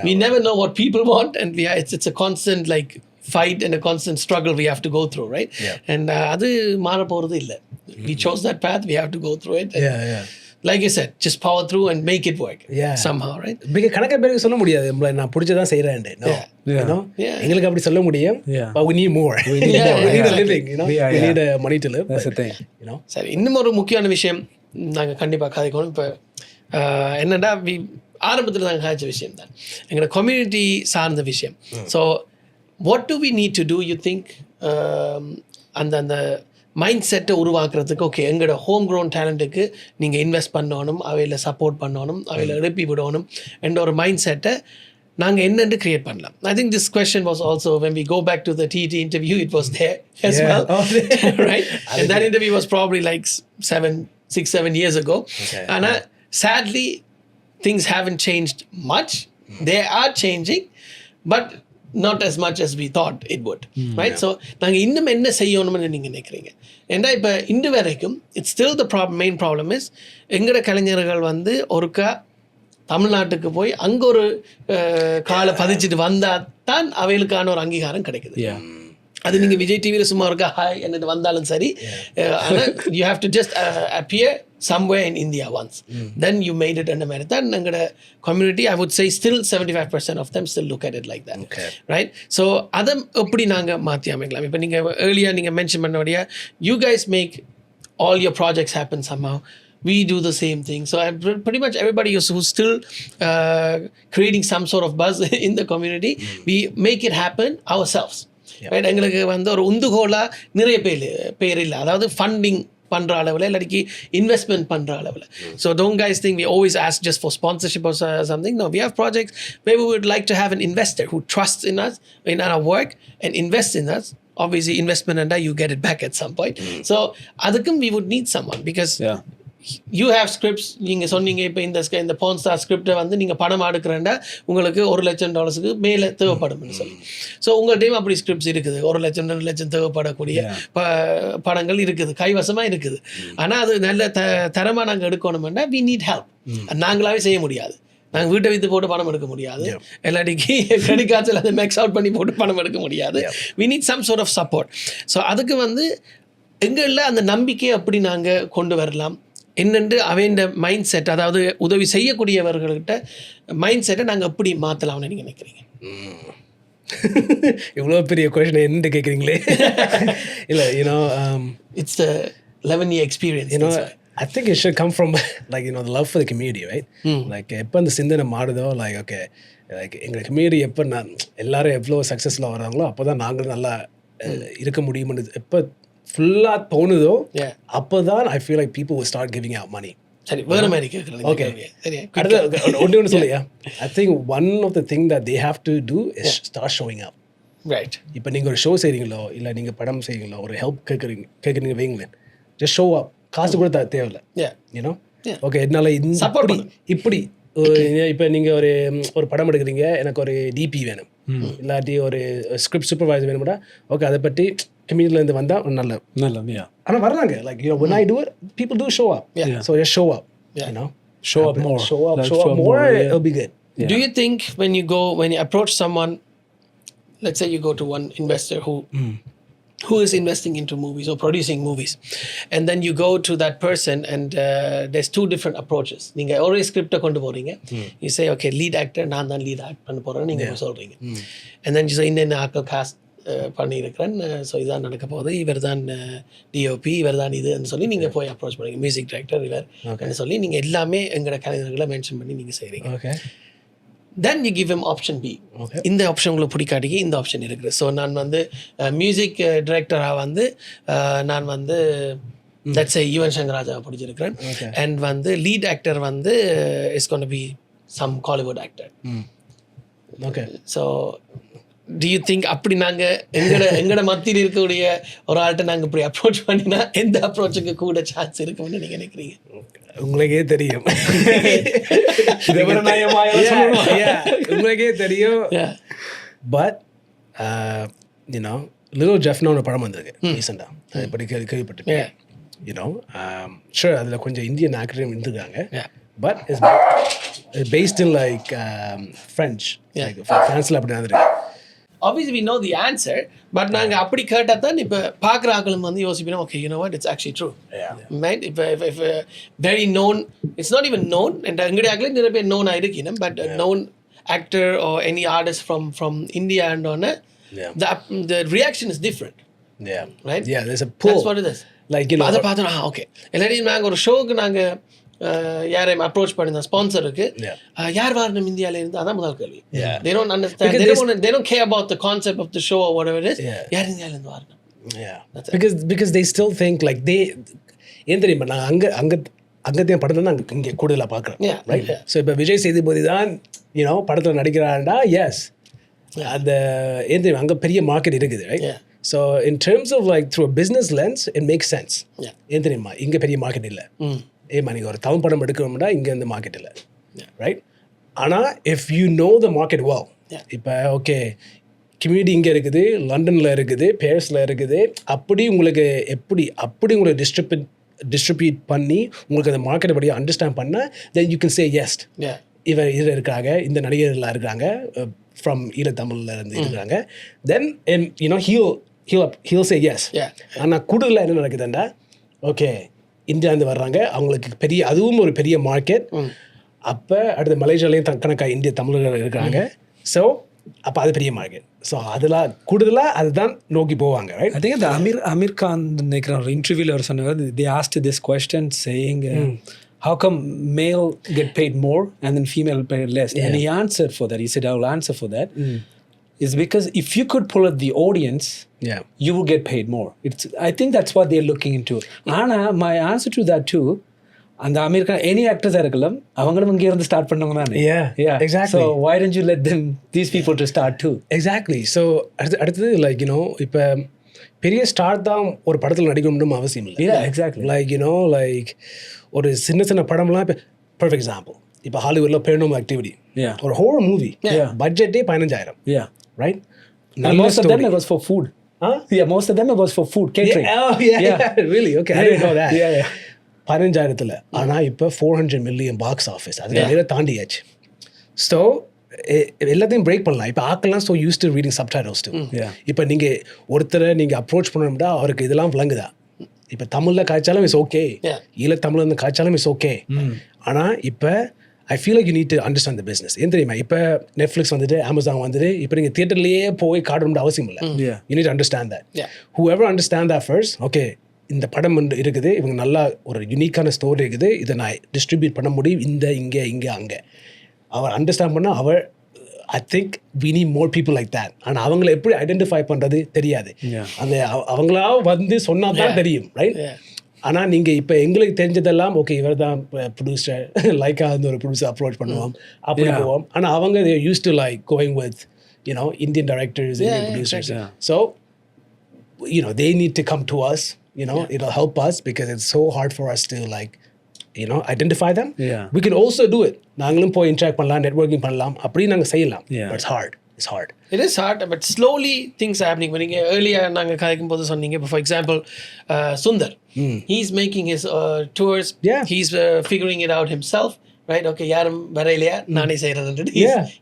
we never know what people want, and it's a constant like fight and a constant struggle we have to go through, right? And அது மாற போகிறது இல்லை. We chose that path, we have to go through it. Like I said, just power through and make it work somehow, right? Because கணக்க பேருக்கு சொல்ல முடியாது நான் பிடிச்சதான் செய்கிறேன். எங்களுக்கு அப்படி சொல்ல முடியும். But we need more. We need a living, we need money to live. That's the thing. சரி, இன்னும் ஒரு முக்கியமான விஷயம் நாங்கள் கண்டிப்பாக கதைக்கணும். இப்போ என்னடா ஆரம்பத்தில் நாங்கள் காய்ச்ச விஷயம் தான் எங்களோட கம்யூனிட்டி சார்ந்த விஷயம். So what do we need to do, you think? அந்த மைண்ட் செட்டை உருவாக்குறதுக்கு ஓகே எங்களோட ஹோம் க்ரோன் டேலண்ட்டுக்கு நீங்கள் இன்வெஸ்ட் பண்ணணும், அவையில் சப்போர்ட் பண்ணணும், அவையில் எழுப்பி விடணும் என்ற ஒரு மைண்ட் செட்டை நாங்கள் என்னென்று கிரியேட் பண்ணலாம். I think this question was also when we go back to the TT interview, it was there as well. Right? And that interview was probably like 6-7 years ago. And sadly things haven't changed much. They are changing, but not as much as we thought it would. Right? So நாங்கள் இன்னும் என்ன செய்யணும்னு நீங்கள் நினைக்கிறீங்க? ஏன்னா இப்போ இன்று வரைக்கும் it's still the main problem is எங்களோட கலைஞர்கள் வந்து ஒருக்கா தமிழ்நாட்டுக்கு போய் அங்கே ஒரு காலை பதிச்சுட்டு வந்தால் தான் அவைகளுக்கான ஒரு அங்கீகாரம் கிடைக்குது. அது நீங்கள் விஜய் டிவியில் சும்மா இருக்கா ஹாய் என்னது வந்தாலும் சரி, ஆனால் you have to just appear somewhere in India once. Then you made it under merit. Then the community, I would say still 75% of them still look at it like that. Okay. Right? So adam eppadi naanga mathi amikalam. Ipo neenga earlier neenga mention pannodiya, you guys make all your projects happen somehow. We do the same thing. So pretty much everybody who's still creating some sort of buzz in the community, we make it happen ourselves. Right? எங்களுக்கு வந்து ஒரு உந்துகோலா நிறைய பேர் இல்லை, அதாவது funding பண்ணுற அளவில் இல்லாட்டி இன்வெஸ்ட்மெண்ட் பண்ணுற அளவில். So don't guys think we always ask just for sponsorship or something. No, we have projects where we would like to have an investor who trusts in us, in our work, and invests in us. Obviously investment and you get it back at some point. So அதுக்கும் we would need someone because you have scripts. நீங்கள் சொன்னீங்க இப்போ இந்த porn star ஸ்கிரிப்டை வந்து நீங்கள் படம் எடுக்கிறேன்டா உங்களுக்கு $1 லட்சம் மேலே தேவைப்படும்னு சொல்லி. ஸோ உங்கள்கிட்டையும் அப்படி ஸ்கிரிப்ட்ஸ் இருக்குது, $1 லட்சம் 2 லட்சம் தேவைப்படக்கூடிய படங்கள் இருக்குது, கைவசமாக இருக்குது. ஆனால் அது நல்ல தரமாக நாங்கள் எடுக்கணும்னா we need help. நாங்களாவே செய்ய முடியாது. நாங்கள் வீட்டை விற்று போட்டு பணம் எடுக்க முடியாது, எல்லாட்டிக்கு கிரெடிட் கார்ட்ஸில் அதை மேக்ஸ் அவுட் பண்ணி போட்டு பணம் எடுக்க முடியாது. we need some sort of support. So அதுக்கு வந்து எங்களில் அந்த நம்பிக்கையை அப்படி நாங்கள் கொண்டு வரலாம் என்னென்று அவன் மைண்ட் செட், அதாவது உதவி செய்யக்கூடியவர்கள்கிட்ட மைண்ட் செட்டை நாங்கள் எப்படி மாற்றலாம்னு நீங்கள் நினைக்கிறீங்க? இவ்வளோ பெரிய கொஷின் என்ன கேட்குறீங்களே. இல்லை, it's the 11-year experience. I think it should come from like the love for the community, right? Like எப்போ அந்த சிந்தனை மாறுதோ, like okay, like எங்கள் கம்யூனிட்டி எப்போ எல்லாரும் எவ்வளோ சக்ஸஸ்ஃபுல்லாக வராங்களோ அப்போ தான் நாங்களும் நல்லா இருக்க முடியும்னு எப்போ ஃபுல்லாக தோணுதோ அப்போ தான் I feel like people will start giving out money. சரி, வேற மாதிரி கேட்குறேன். ஓகே, அடுத்து ஒன்று சொல்லியா. I think one of the thing that they have to do is start showing up. Right. இப்போ நீங்கள் ஒரு ஷோ செய்கிறீங்களோ இல்லை நீங்கள் படம் செய்கிறீங்களோ, ஒரு ஹெல்ப் கேட்குறீங்க வைங்களேன், just show up. காசு கூட தேவையில்லை. ஓகே, என்னால் இப்படி இப்போ நீங்கள் ஒரு படம் எடுக்கிறீங்க, எனக்கு ஒரு டிபி வேணும், இல்லாட்டி ஒரு ஸ்கிரிப்ட் சூப்பர்வைசர் வேணும்டா, ஓகே அதை பற்றி கம்யூனிட்டிலேருந்து வந்தால் நல்ல ஆனால் வர்றாங்க. Like when I do it, people do show up. So just show up. Show up more, it'll be good. Do you think when you approach someone, let's say you go to one investor who is investing into movies or producing movies, and then you go to that person and there's two different approaches. நீங்க ஒரே ஸ்கிரிப்டை கொண்டு போறீங்க, you say okay, lead actor நான் தான் lead act பண்ண போறேன்னு நீங்க சொல்றீங்க, and then you say இந்த ஆக்டர் காஸ்ட் பண்ணியிருக்கிறேன், ஸோ இதான் நடக்க போகுது, இவர் தான் டிஓபி, இவர் தான் இதுன்னு சொல்லி நீங்கள் போய் அப்ரோச் பண்ணுறீங்க, மியூசிக் டைரக்டர் இவர் சொல்லி நீங்கள் எல்லாமே எங்களோட கலைஞர்களை மென்ஷன் பண்ணி நீங்கள் செய்கிறீங்க. Okay, then you give him option B. இந்த ஆப்ஷன் உங்களுக்கு பிடிக்காட்டிக்கு இந்த ஆப்ஷன் இருக்குது. ஸோ நான் வந்து மியூசிக் டைரக்டராக வந்து நான் வந்து let's say யுவன் சங்கர் ராஜாவை பிடிச்சிருக்கிறேன், அண்ட் வந்து லீட் ஆக்டர் வந்து is gonna be some Kollywood actor. Okay, so do you think அப்படி நாங்கள் எங்களோட மத்தியில் இருக்கக்கூடிய ஒரு ஆள்கிட்ட நாங்கள் இப்படி அப்ரோச் பண்ணினா எந்த அப்ரோச்சுக்கு கூட சான்ஸ் இருக்குன்னு நீங்கள் நினைக்கிறீங்க? உங்களுக்கே தெரியும், உங்களுக்கே தெரியும். பட் லிட்டில் ஜெஃப்னு ஒரு படம் வந்திருக்கு ரீசெண்டாக, அதை பற்றி கேள்விப்பட்டிருக்கேன். ஷூர் அதில் கொஞ்சம் இந்தியன் ஆக்டரும் இருந்திருக்காங்க, but it's based in like French, ஃப்ரான்ஸில் அப்படி நடந்திருக்கு. Obviously we know the answer, but நாங்கள் அப்படி கேட்டால் தான் இப்போ பார்க்குற ஆக்களும் வந்து யோசிப்போம், okay, you know what, it's actually true. Right? If very known, it's not even known, and எங்களுடைய ஆக்களே நிறைய பேர் known ஆகிருக்கணும், but a known actor or any artist from India and on the reaction is different. Right? Yeah, there's a pull. That's what it is. Like அதை பார்த்தோன்னா okay, எல்லாரையும் நாங்கள் ஒரு ஷோக்கு நாங்கள் யாரையும் அப்ரோச் பண்ணியிருந்தோம் ஸ்பான்சருக்கு, யார் வரணும் இந்தியாவில இருந்து, அதான் முதல் கேள்வி. They don't understand, they don't care about the concept of the show or whatever it is. யார் இந்தியாவில இருந்து வரணும்? Because they still think like ஏன் தெரியுமா, நான் அங்கத்தையும் படத்தை தான் இங்கே கூடுதலாக பார்க்குறேன், ரைட்? ஸோ இப்போ விஜய் சேதுபதி தான் படத்தில் நடிக்கிறான்டா, எஸ், அந்த ஏன் தெரியுமா அங்கே பெரிய மார்க்கெட் இருக்குது, right? So in terms of like through a business lens it makes sense. ஏன் தெரியுமா, இங்கே பெரிய மார்க்கெட் இல்லை, ஏமா நீங்கள் ஒரு தமிழ் படம் எடுக்கணும்னா இங்கே இந்த மார்க்கெட் இல்லை, ரைட்? ஆனால் if you know the market well, இப்போ ஓகே கம்யூனிட்டி இங்கே இருக்குது, லண்டனில் இருக்குது, பேரிஸில் இருக்குது, அப்படி உங்களுக்கு அப்படி உங்களை டிஸ்ட்ரிபியூட் பண்ணி உங்களுக்கு அந்த மார்க்கெட்டை படி அண்டர்ஸ்டாண்ட் பண்ணால் then you can say yes, இதில் இருக்காங்க, இந்த நடிகர்களாக இருக்காங்க, ஃப்ரம் ஈழத்தமிழில் இருந்து இருக்கிறாங்க, தென் he'll say yes. ஆனால் கூடுதலாக என்ன நடக்குதுண்டா, ஓகே இந்தியாவிலேருந்து வர்றாங்க, அவங்களுக்கு பெரிய அதுவும் ஒரு பெரிய மார்க்கெட். அப்போ அடுத்து மலேசியாலேயும் கணக்காக இந்திய தமிழர்கள் இருக்கிறாங்க. ஸோ அப்போ அது பெரிய மார்க்கெட். ஸோ அதில் கூடுதலாக அதுதான் நோக்கி போவாங்க. Right? I think the Amir Khan நினைக்கிற ஒரு இன்டர்வியூவில் அவர் சொன்னார், they asked this question saying how come male get paid more and then female paid less? And he answered for that. He said, I will answer for that. Is because if you could pull at the audience, you will get paid more. I think that's what they're looking into. Anna, my answer to that too, அந்த America any ஆக்டர்ஸாக இருக்கலாம், அவங்களும் இங்கே இருந்து start பண்ணவங்க தானே. Exactly. So why don't you let them these people to start too? Exactly. So அடுத்தது like இப்போ பெரிய ஸ்டார் தான் ஒரு படத்தில் நடிக்கணும்னு அவசியம் இல்லை. Exactly. லைக் லைக் ஒரு சின்ன சின்ன படம்லாம் இப்போ பர்ஃபெக்ட் எக்ஸாம்பிள், இப்போ ஹாலிவுட்டில் பேரனாமல் ஆக்டிவிட்டி ஒரு horror movie பட்ஜெட்டே 15,000. Right? Most of them it was for food. Most of them it was for food, catering. Really? Okay, I didn't know that. 15,000. ஆனால் இப்போ 400 million பாக்ஸ் ஆஃபீஸ், அது நிறைய தாண்டியாச்சு. ஸோ எல்லாத்தையும் break பண்ணலாம். இப்போ ஆக்கெல்லாம் so used to reading subtitles too. இப்போ நீங்கள் ஒருத்தரை நீங்கள் அப்ரோச் பண்ணணும்னா அவருக்கு இதெல்லாம் விளங்குதா? இப்போ தமிழில் காய்ச்சாலும் இஸ் ஓகே, ஈழத்தமிழில் இருந்து காய்ச்சாலும் இஸ் ஓகே. ஆனால் இப்போ I feel like you need to understand the business. ஏன் தெரியுமா, இப்போ நெட்ஃப்ளிக்ஸ் வந்துட்டு அமேசான் வந்துட்டு இப்போ நீங்கள் தியேட்டர்லேயே போய் காட்டணும்னு அவசியம் இல்லை. You need to understand that. Whoever understand that first, okay, இந்த படம் இருக்குது, இவங்க நல்லா ஒரு யூனிக்கான ஸ்டோரி இருக்குது, இதை நான் டிஸ்ட்ரிபியூட் பண்ண முடியும் இங்கே அங்கே, அவர் அண்டர்ஸ்டாண்ட் பண்ணால் அவர் I think we need more people like that. ஆனால் அவங்கள எப்படி ஐடென்டிஃபை பண்ணுறது தெரியாது. அந்த அவங்களா வந்து சொன்னால் தான் தெரியும். ரைட்? ஆனால் நீங்கள் இப்போ எங்களுக்கு தெரிஞ்சதெல்லாம் ஓகே இவர் தான் ப்ரொடியூசர், லைக்காக வந்து ஒரு ப்ரொடியூசர் அப்ரோச் பண்ணுவோம், அப்படி போவோம். ஆனால் அவங்க they used to like going with Indian directors, Indian producers. So they need to come to us. It'll help us because it's so hard for us to like identify them. We can also do it. நாங்களும் போய் interact பண்ணலாம், networking பண்ணலாம், அப்படி நாங்கள் செய்யலாம். But it's hard. It is hard, but slowly things are happening. When earlier நாங்கள் கதைக்கும் போது சொன்னீங்க, for example, Sundar, he's making his tours. He's figuring it out himself. Right? Okay, யாரும் வரையிலையா நானே செய்கிறேன்.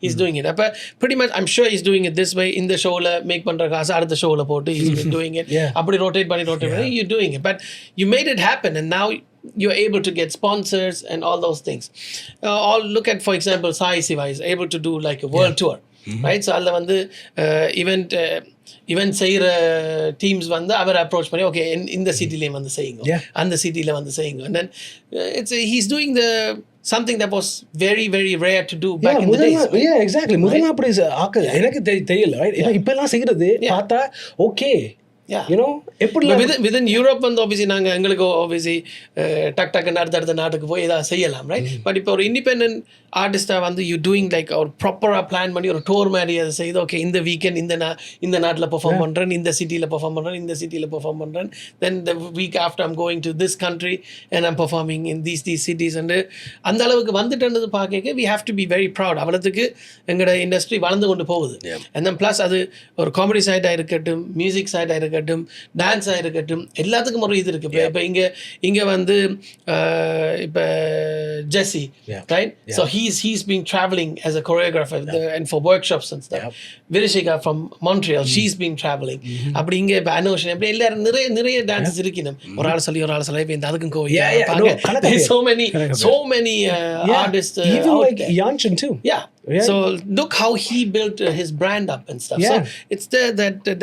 He's doing it. அப்போ pretty much I'm sure he's doing it this way. இந்த ஷோவில் மேக் பண்ணுற காசு அடுத்த ஷோவில் போட்டு he's been doing it. அப்படி rotate பண்ணி you're doing it. But you made it happen and now you're able to get sponsors and all those things. Look at, for example, Sai Siva is able to do like a world tour. Right? So அதில் வந்து event செய்கிற teams வந்து அவர் approach பண்ணி okay இந்த சிட்டிலேயும் வந்து செய்யுங்க, அந்த சிட்டியில் வந்து செய்யுங்க. And then he's doing something that was very very rare to do back in the days. Exactly. முதல்ல அப்படி எனக்கு தெரியல. இப்பெல்லாம் செய்கிறது பார்த்தா ஓகே. within Europe வந்து obviously நாங்கள் எங்களுக்கு obviously டக்கு அடுத்த நாட்டுக்கு போய் ஏதாவது செய்யலாம். ரைட்? பட் இப்போ ஒரு இண்டிபெண்டன்ட் ஆர்டிஸ்டாக வந்து யூ டூயிங் லைக் ஒரு ப்ராப்பராக பிளான் பண்ணி ஒரு டூர் மாதிரி அதை செய்து ஓகே இந்த வீக்கெண்ட் இந்த நாட்டில் பெர்ஃபார்ம் பண்ணுறேன், இந்த சிட்டியில் பெர்ஃபார்ம் பண்ணுறேன், இந்த சிட்டியில் பெர்ஃபார்ம் பண்ணுறேன், then the week after I'm going to this country and I'm performing in these cities. And அந்த அளவுக்கு வந்துட்டுன்றது பார்க்க we have to be very proud. அவ்வளோத்துக்கு எங்களோட இண்டஸ்ட்ரி வளர்ந்து கொண்டு போகுது. அண்ட் தென் ப்ளஸ் அது ஒரு காமெடி சைடாக இருக்கட்டும், மியூசிக் சைடாக இருக்கட்டும், டான்ஸாக இருக்கட்டும், எல்லாத்துக்கும் ஒரு இது இருக்குது. இப்போ இங்கே வந்து இப்போ Jessie, right? So he's been traveling as a choreographer and for workshops and stuff. Virishika from Montreal, she's been traveling. அப்படி இங்கே இப்போ அனோஷன் அப்படி எல்லாரும் நிறைய டான்ஸஸ் இருக்கணும். ஒரு ஆள் சொல்லி இப்போ அதுக்கும் கோவில் so many artists. Even like Yanchin too. So look how he built his brand up and stuff. So it's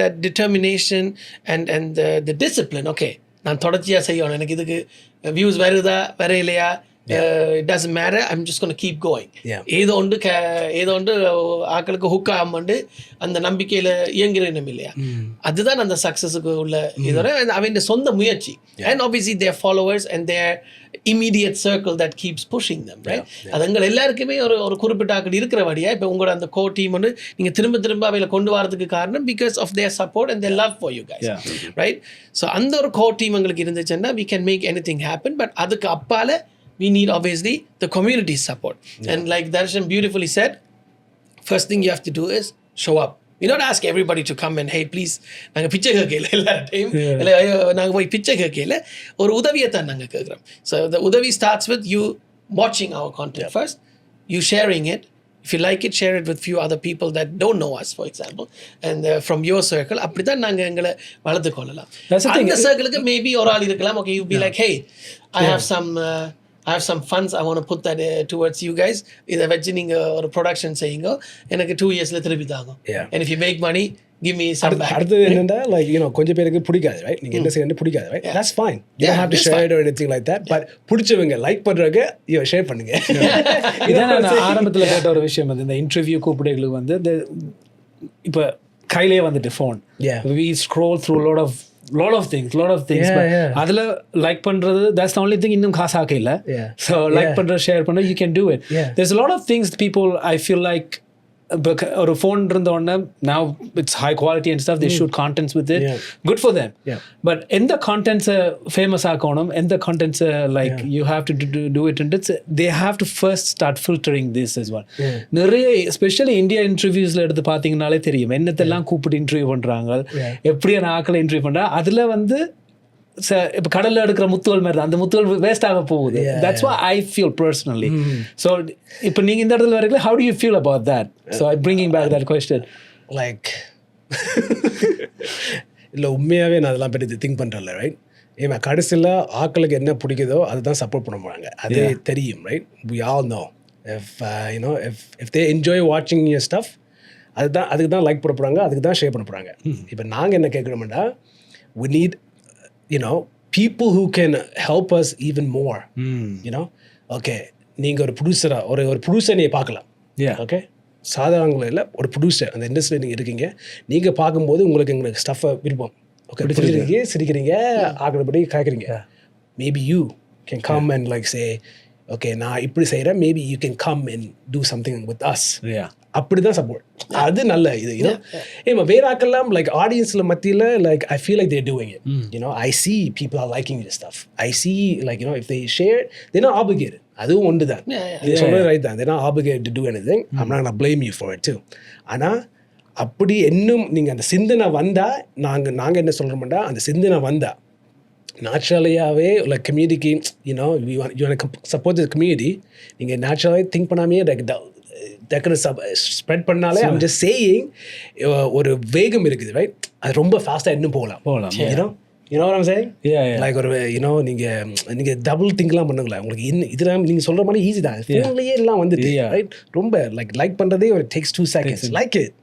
that determination and the discipline. Okay, நான் தொடர்ச்சியா செய்யணும், எனக்கு இதுக்கு வியூஸ் வருதா வரையிலையா, it doesn't matter, I'm just going to keep going. ஏதோ ஒன்று ஆக்களுக்கு hook ஆகும்போது அந்த நம்பிக்கையில் இயங்குறேனும் இல்லையா, அதுதான் அந்த சக்ஸஸுக்கு உள்ள இதோட அவன் சொந்த முயற்சி. And obviously their followers and their immediate circle that keeps pushing them, right? அதுங்கள் எல்லாருக்குமே ஒரு குறிப்பிட்ட ஆக்கள் இருக்கிறபடியா இப்போ உங்களோட அந்த கோ டீம் வந்து நீங்கள் திரும்ப அவையில் கொண்டு வரதுக்கு காரணம் because of their support and their love for you guys. Right? So அந்த ஒரு கோ டீம் எங்களுக்கு இருந்துச்சுன்னா we can make anything happen. But அதுக்கு அப்பால we need obviously the community support. And like Tharshan beautifully said, first thing you have to do is show up. You don't ask everybody to come and hey please நாங்கள் பிச்சை கேட்கல எல்லா time இல்லை நாங்கள் போய் பிச்சை கேட்கல, ஒரு உதவியை தான் நாங்கள் கேட்குறோம். ஸோ the உதவி starts with you watching our content first, you sharing it. If you like it, share it with few other people that don't know us, for example, and from your circle. அப்படிதான் நாங்கள் எங்களை வளர்த்து கொள்ளலாம். அந்த சர்க்கிளுக்கு maybe ஒரு ஆள் இருக்கலாம். Okay, you be like, hey, I have some funds. I want to put that towards you guys. இதை வச்சு நீங்கள் ஒரு ப்ரொடக்ஷன் செய்யுங்க, எனக்கு 2 yearsல திருப்பி தாங்க. And if you make money, give me some back. அடுத்து என்னன்னா like கொஞ்சம் பேருக்கு பிடிக்காது, right? நீங்க என்ன செய்யறது பிடிக்காது, right? That's fine. You don't have to share it or anything like that. But பிடிச்சவங்க லைக் பண்றவங்க ஷேர் பண்ணுங்க. இதான் நான் ஆரம்பத்தில் கேட்ட ஒரு விஷயம் வந்து இந்த இன்டர்வியூ கூப்பிடைகளுக்கு வந்து இப்போ கையிலே வந்துட்டு phone, we scroll through lot of things அதுல லைக் பண்றது that's the only thing இன்னும் காசாக்க இல்ல. So லைக் பண்ற ஷேர் பண்ண you can do it. There's a lot of things people I feel like ஒரு phone இருந்த உடனே now it's high quality and stuff, they shoot contents with it, good for them. But எந்த contents famous ஆக்கணும், எந்த contents like you have to do it, and they have to first start filtering this as well. நிறைய especially India interviewsல எடுத்து பாத்தீங்கனாலே தெரியும் என்னத்தெல்லாம் கூப்பிட்டு interview பண்றாங்க, எப்படியான ஆக்களை இன்டர்வியூ பண்றா. அதுல வந்து இப்போ கடல்ல எடுக்கிற முத்துவல் மாதிரி அந்த முத்துவல் வேஸ்ட் ஆக போகுது. That's what I feel personally. So இப்போ நீங்க இந்த இடத்துல வரீங்களா, how do you feel about that? So I'm bringing back that question. Like இல்லை உண்மையாகவே நான் அதெல்லாம் பற்றி திங்க் பண்ணுறேன்ல, ரைட்? ஏமா கடைசியில் ஆக்களுக்கு என்ன பிடிக்குதோ அதுதான் சப்போர்ட் பண்ண போகிறாங்க, அது தெரியும், right? We all know if they enjoy watching your stuff, அதுக்கு தான் லைக் பண்ண போகிறாங்க, அதுக்கு தான் ஷேர் பண்ண போகிறாங்க. இப்போ நாங்கள் என்ன கேட்குறோம்னா, we need people who can help us even more. Okay, நீங்கள் ஒரு ப்ரொடியூசராக ஒரு ப்ரொடியூசர் நீங்கள் பார்க்கலாம், ஓகே? சாதாரணங்களும் இல்லை, ஒரு ப்ரொடியூசர் அந்த இண்டஸ்ட்ரியில் நீங்கள் இருக்கீங்க, நீங்கள் பார்க்கும்போது எங்களுக்கு ஸ்டஃப்பை விருப்பம், ஓகே, பிடிச்சிருக்கீங்க, சிரிக்கிறீங்க, ஆகிறபடி காய்க்கிறீங்க. Maybe you can come and like say, okay நான் இப்படி செய்கிறேன், maybe you can come and do something with us. அப்படி தான் சப்போர்ட், அது நல்ல இது. ஏமா வேற ஆக்கெல்லாம் லைக் ஆடியன்ஸில் மத்தியில் like I feel like they're doing it. I see people are liking this stuff. I see like if they share they're not obligated. அதுவும் ஒன்று தான், இது சொல்கிறது ரைட் தான், they're not obligated to do anything. I'm not gonna blame you for it too. ஆனால் அப்படி இன்னும் நீங்கள் அந்த சிந்தனை வந்தால், நாங்கள் என்ன சொல்கிறோம்னா, அந்த சிந்தனை வந்தால் நேச்சுரலியாகவே லைக் கம்யூனிட்டிக்கு you want to support the community, நீங்கள் நேச்சுரலாகவே திங்க் பண்ணாமே லைக் ஸ்ப்ரெட் பண்ணாலே I'm just saying ஒரு வேகம் இருக்குது, ரைட்? அது ரொம்ப ஃபாஸ்ட்டாக இன்னும் போகலாம். You know what I'm saying? Like ஒரு நீங்க டபுள் திங்க்லாம் பண்ணுங்களேன், உங்களுக்கு இதெல்லாம் நீங்கள் சொல்கிற மாதிரி ஈஸி தான், ஃபோன்லேயே எல்லாம் வந்துட்டு, ரைட்? ரொம்ப லைக் பண்ணுறதே ஒரு takes 2 seconds. Like it.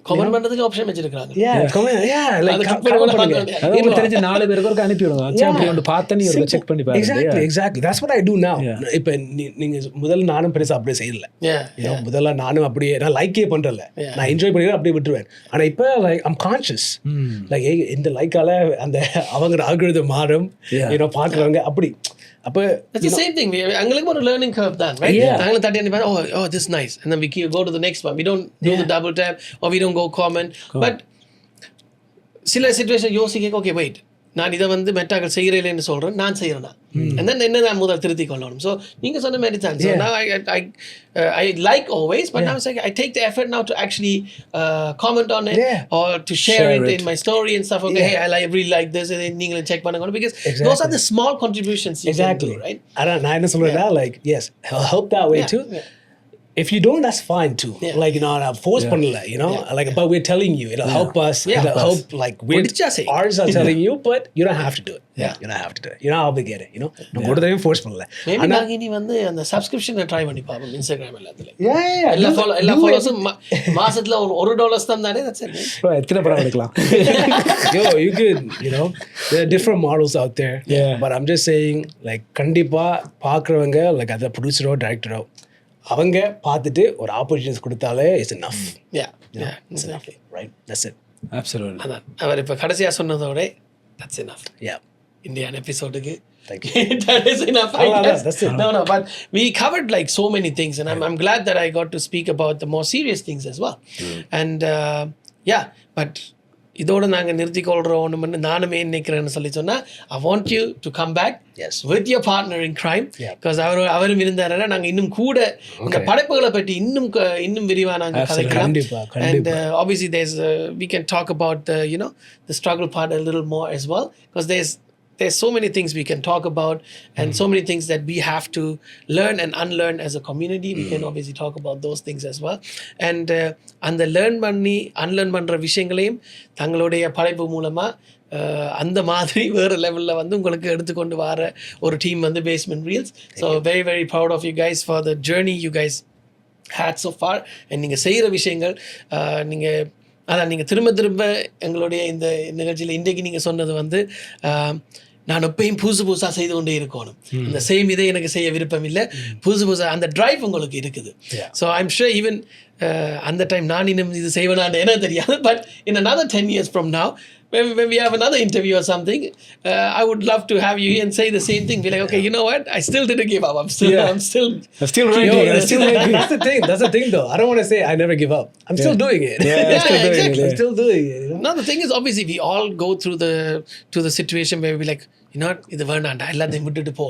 Comment பண்றதுக்கு ஆப்ஷன் வச்சிருக்காங்க. தெரிஞ்ச 4 பேருக்கு அனுப்பி விடுங்க, அப்படி வந்து பார்த்தா நீங்க செக் பண்ணி பாருங்க. Exactly. That's what I do now. இப்போ நீங்க முதல்ல நானும் பெருசா அப்படியே செய்யல. முதல்ல நானும் அப்படியே நான் லைக்கே பண்றல, நான் என்ஜாய் பண்ணிட்டு அப்படியே விட்டுருவேன். ஆனா இப்போ லைக் I'm conscious. லைக் இந்த லைக்கால அந்த அவங்க ஆல்கரிதம் மாறும், பார்க்குறவங்க அப்படி. It's the same thing. எங்களுக்கு ஒரு learning curve தான், right? நாங்களும் தட்டி அனுப்பி oh this is nice, and then we go to the next one. We don't do the double tap, or we don't go comment. But சில situation யோசிக்க, okay wait, நான் இதை வந்து மெட்டாக்கள் செய்கிறேன்னு சொல்கிறேன், நான் செய்கிறேன்னா and then என்ன நான் முதல் திருத்தி கொள்ளணும். ஸோ நீங்கள் சொன்ன மாதிரி தான். So now I like always, but now it's like I take the effort now to actually comment on it, or to share it in my story and stuff. Okay, hey, I really like this, and நீங்களும் check பண்ணுங்க, because those are the small contributions you can do, right? நான் என்ன சொல்றேன்னா, like yes, help that way too. If you don't, that's fine too. Like நான் force பண்ணல, like but we're telling you, it'll help us, it'll help, like ours are telling you, but you don't have to do it. You don't have to do it. You're not obligated, நான் கூட தான் force பண்ணல. Maybe நாங்க இனி வந்து அந்த சப்ஸ்கிரிப்ஷனை try பண்ணி பாப்போம் Instagram எல்லாத்துல. எல்லா ஃபாலோவர்ஸும் மாசத்துல ஒரு $1 தானே, that's it. எத்தனை படம் எடுக்கலாம்? You could, there are different models out there. But I'm just saying, like கண்டிப்பா பார்க்குறவங்க like அந்த ப்ரொடியூசரோ டைரக்டரோ அவங்க பார்த்துட்டு ஒரு ஆப்பர்ச்சுனிட்டிஸ் கொடுத்தாலே it's enough. Exactly. Right? That's it. Absolutely. அதான் அவர் இப்போ கடைசியாக சொன்னதோட that's enough. இந்தியன் எபிசோடுக்கு that is enough. That's it. No, but we covered like so many things, and I'm glad that I got to speak about the more serious things as well. And but இதோட நாங்கள் நிறுத்திக்கொள்கிறோம் ஒன்று நானுமே நினைக்கிறேன்னு சொல்லி சொன்னால், I want you to come back with your partner in crime, because அவரும் இருந்தாருன்னா நாங்கள் இன்னும் கூட இந்த படைப்புகளை பற்றி இன்னும் விரிவாக நாங்கள் கதைக்கலாம். And obviously we can talk about the struggle part a little more as well, because there's so many things we can talk about, and so many things that we have to learn and unlearn as a community. We can obviously talk about those things as well. And அந்த unlearn பண்ற விஷயங்களையும் தங்களுடைய படைப்பு மூலமா அந்த மாதிரி வேறு லெவலில் வந்து உங்களுக்கு எடுத்துக்கொண்டு வர ஒரு டீம் வந்து Basement Reels. So very very proud of you guys for the journey you guys had so far. And நீங்கள் செய்கிற விஷயங்கள் நீங்கள் திரும்ப திரும்ப எங்களுடைய இந்த நிகழ்ச்சியில் இன்றைக்கு நீங்கள் சொன்னது வந்து நான் எப்பயும் புதுசாக செய்து கொண்டே இருக்கணும், இந்த சேம் இதை எனக்கு செய்ய விருப்பம் இல்லை, புதுசாக அந்த ட்ரைவ் உங்களுக்கு இருக்குது. ஸோ ஐம் ஷூர் ஈவன் அந்த டைம் நான் இன்னும் இது செய்வேனான்னு எனக்கு தெரியாது, but in another 10 years from now when we have another interview or something, I would love to have you here and say the same thing. Be like, okay, you know what? I still didn't give up. I'm still writing. That's the thing, though. I don't want to say I never give up. I'm still doing it. Exactly. I'm still doing it. You know? No, the thing is, obviously, we all go through the situation where we be like, you know what? இது வேண்டாண்டா, எல்லாத்தையும் விட்டுட்டு போ.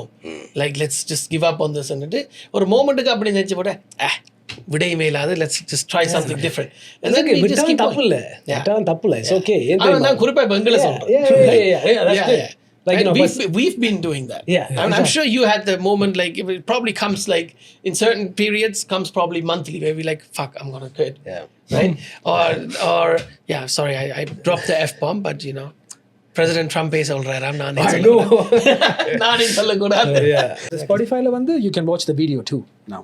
Like, let's just give up on this. And ஒரு மோமெண்ட்டுக்கு அப்படி நினைச்சு போட விடையுமே இல்லாத let's just try something different. It's okay. நான் குறிப்பா பெங்கள சொல்றேன். Like, you know, we've been doing that. I'm sure you had the moment, like it probably comes like in certain periods, comes probably monthly, where we like, fuck, I'm gonna quit. Right? Or yeah, sorry, I dropped the F-bomb, but you know, President Trump சொல்றாரு, நானே சொல்லக்கூடாது. Spotify-ல வந்து you can watch the video too now.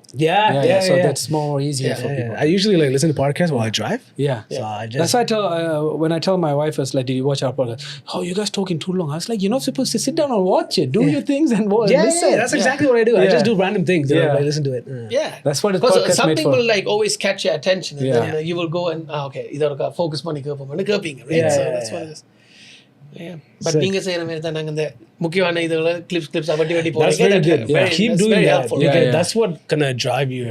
So that's more easier for people. I usually like listen to podcasts while I drive. So I just, that's why I tell when I tell my wife, it's like, did you watch our podcast? Oh, you guys talking too long. I was like, you're not supposed to sit down and watch it. Do your things and listen. That's exactly what I do. I just do random things. I listen to it. That's what the podcast some made people for. like always catch your attention, and then you will go and okay, இதோட focus பண்ணி கேப்பீங்க, right? So that's what it is. But நீங்க செய்யற மாதிரி தான் நாங்க இந்த முக்கியமான இதுகளை clips வட்டி போறீங்க. That's very good. Keep doing that. Helpful. That's what gonna drive you.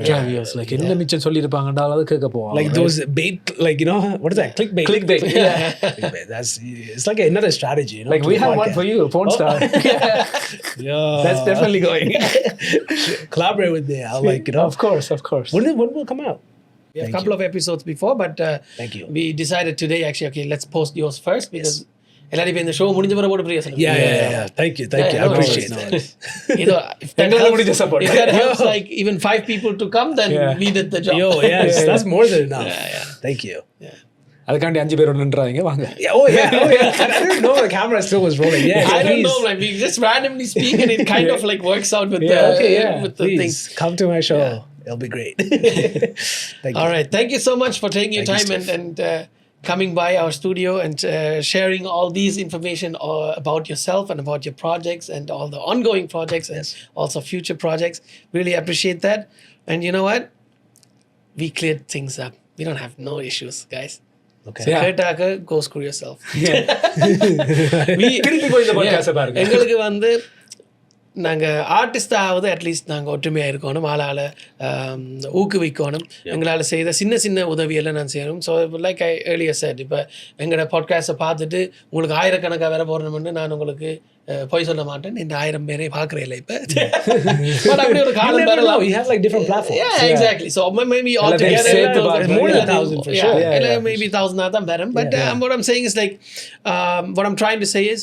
Like என்ன மிச்சம் சொல்லிருப்பாங்கடா அது கேட்க போவோம். Like those bait, like, you know, what is that? Clickbait. Clickbait. It's like another strategy, you know. Like we have one for you, porn star. That's definitely going. Collaborate with me. I'll like, you know. Of course. When will come out? We have a couple of episodes before, but thank you. We decided today actually, okay, let's post yours first because எல்லாரும் இந்த show முடிஞ்ச பிறகு போட்டு பிரியா சொல்லுங்க. Thank you. I appreciate that. Either if that helps like even 5 people to come, then we did the job. That's more than enough. Thank you. அதுக்காண்டி 5 பேர் நின்றாங்க வாங்க. I didn't know the camera still was rolling. I don't know, like we just randomly speak and it kind of like works out with with the thing. Come to my show. It'll be great. Thank you. All right, thank you so much for taking your time and coming by our studio and sharing all these information about yourself and about your projects and all the ongoing projects and also future projects. Really appreciate that. And you know what? We cleared things up. We don't have no issues, guys. Okay. Kertaka, go screw yourself. எங்களுக்கு வந்து நாங்கள் ஆர்டிஸ்டாவது at least நாங்கள் ஒற்றுமையாக இருக்கணும், ஆளால் ஊக்குவிக்கணும், எங்களால் செய்த சின்ன உதவியெல்லாம் நான் செய்யணும். So like I earlier set, இப்போ எங்களோட பாட்காஸ்ட்டை பார்த்துட்டு உங்களுக்கு ஆயிரக்கணக்காக வேற போடணும்னு நான் உங்களுக்கு போய் சொல்ல மாட்டேன், இந்த 1000 பேரை பார்க்குறேன் இல்லை இப்போ. அப்படி ஒரு காலம் வரலாம். You have like different platforms. Exactly. So maybe all together more than 1,000 for sure. Maybe 1,000 தான் வரும். But what I'm saying is like what I'm trying to say is,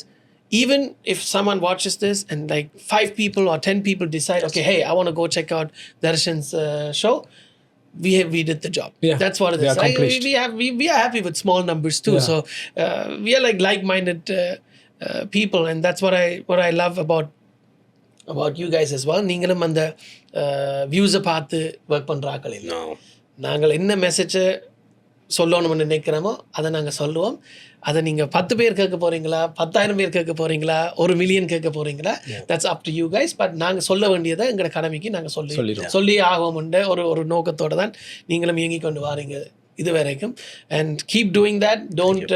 even if someone watches this and like 5 people or 10 people decide, okay, hey, I want to go check out Tharshan's show, we did the job. That's what it is. We are happy with small numbers too. So we are like-minded people, and that's what I love about you guys as well. நீங்களும் அந்த வியூஸை பார்த்து work பண்ணுற ஆக்கள் இல்லை. நாங்கள் என்ன மெசேஜை சொல்லணும்னு நினைக்கிறோமோ அதை நாங்கள் சொல்லுவோம். அதை நீங்கள் 10 பேர் கேட்க போகிறீங்களா, 10,000 பேர் கேட்க போகிறீங்களா, 1 மில்லியன் கேட்க போகிறீங்களா, that's up to you guys. But நாங்கள் சொல்ல வேண்டியதை எங்களோட கடமைக்கு நாங்கள் சொல்லி ஆகும்ன்ற ஒரு நோக்கத்தோடு தான் நீங்களும் இயங்கி கொண்டு வாரீங்க இது வரைக்கும். And keep doing that, don't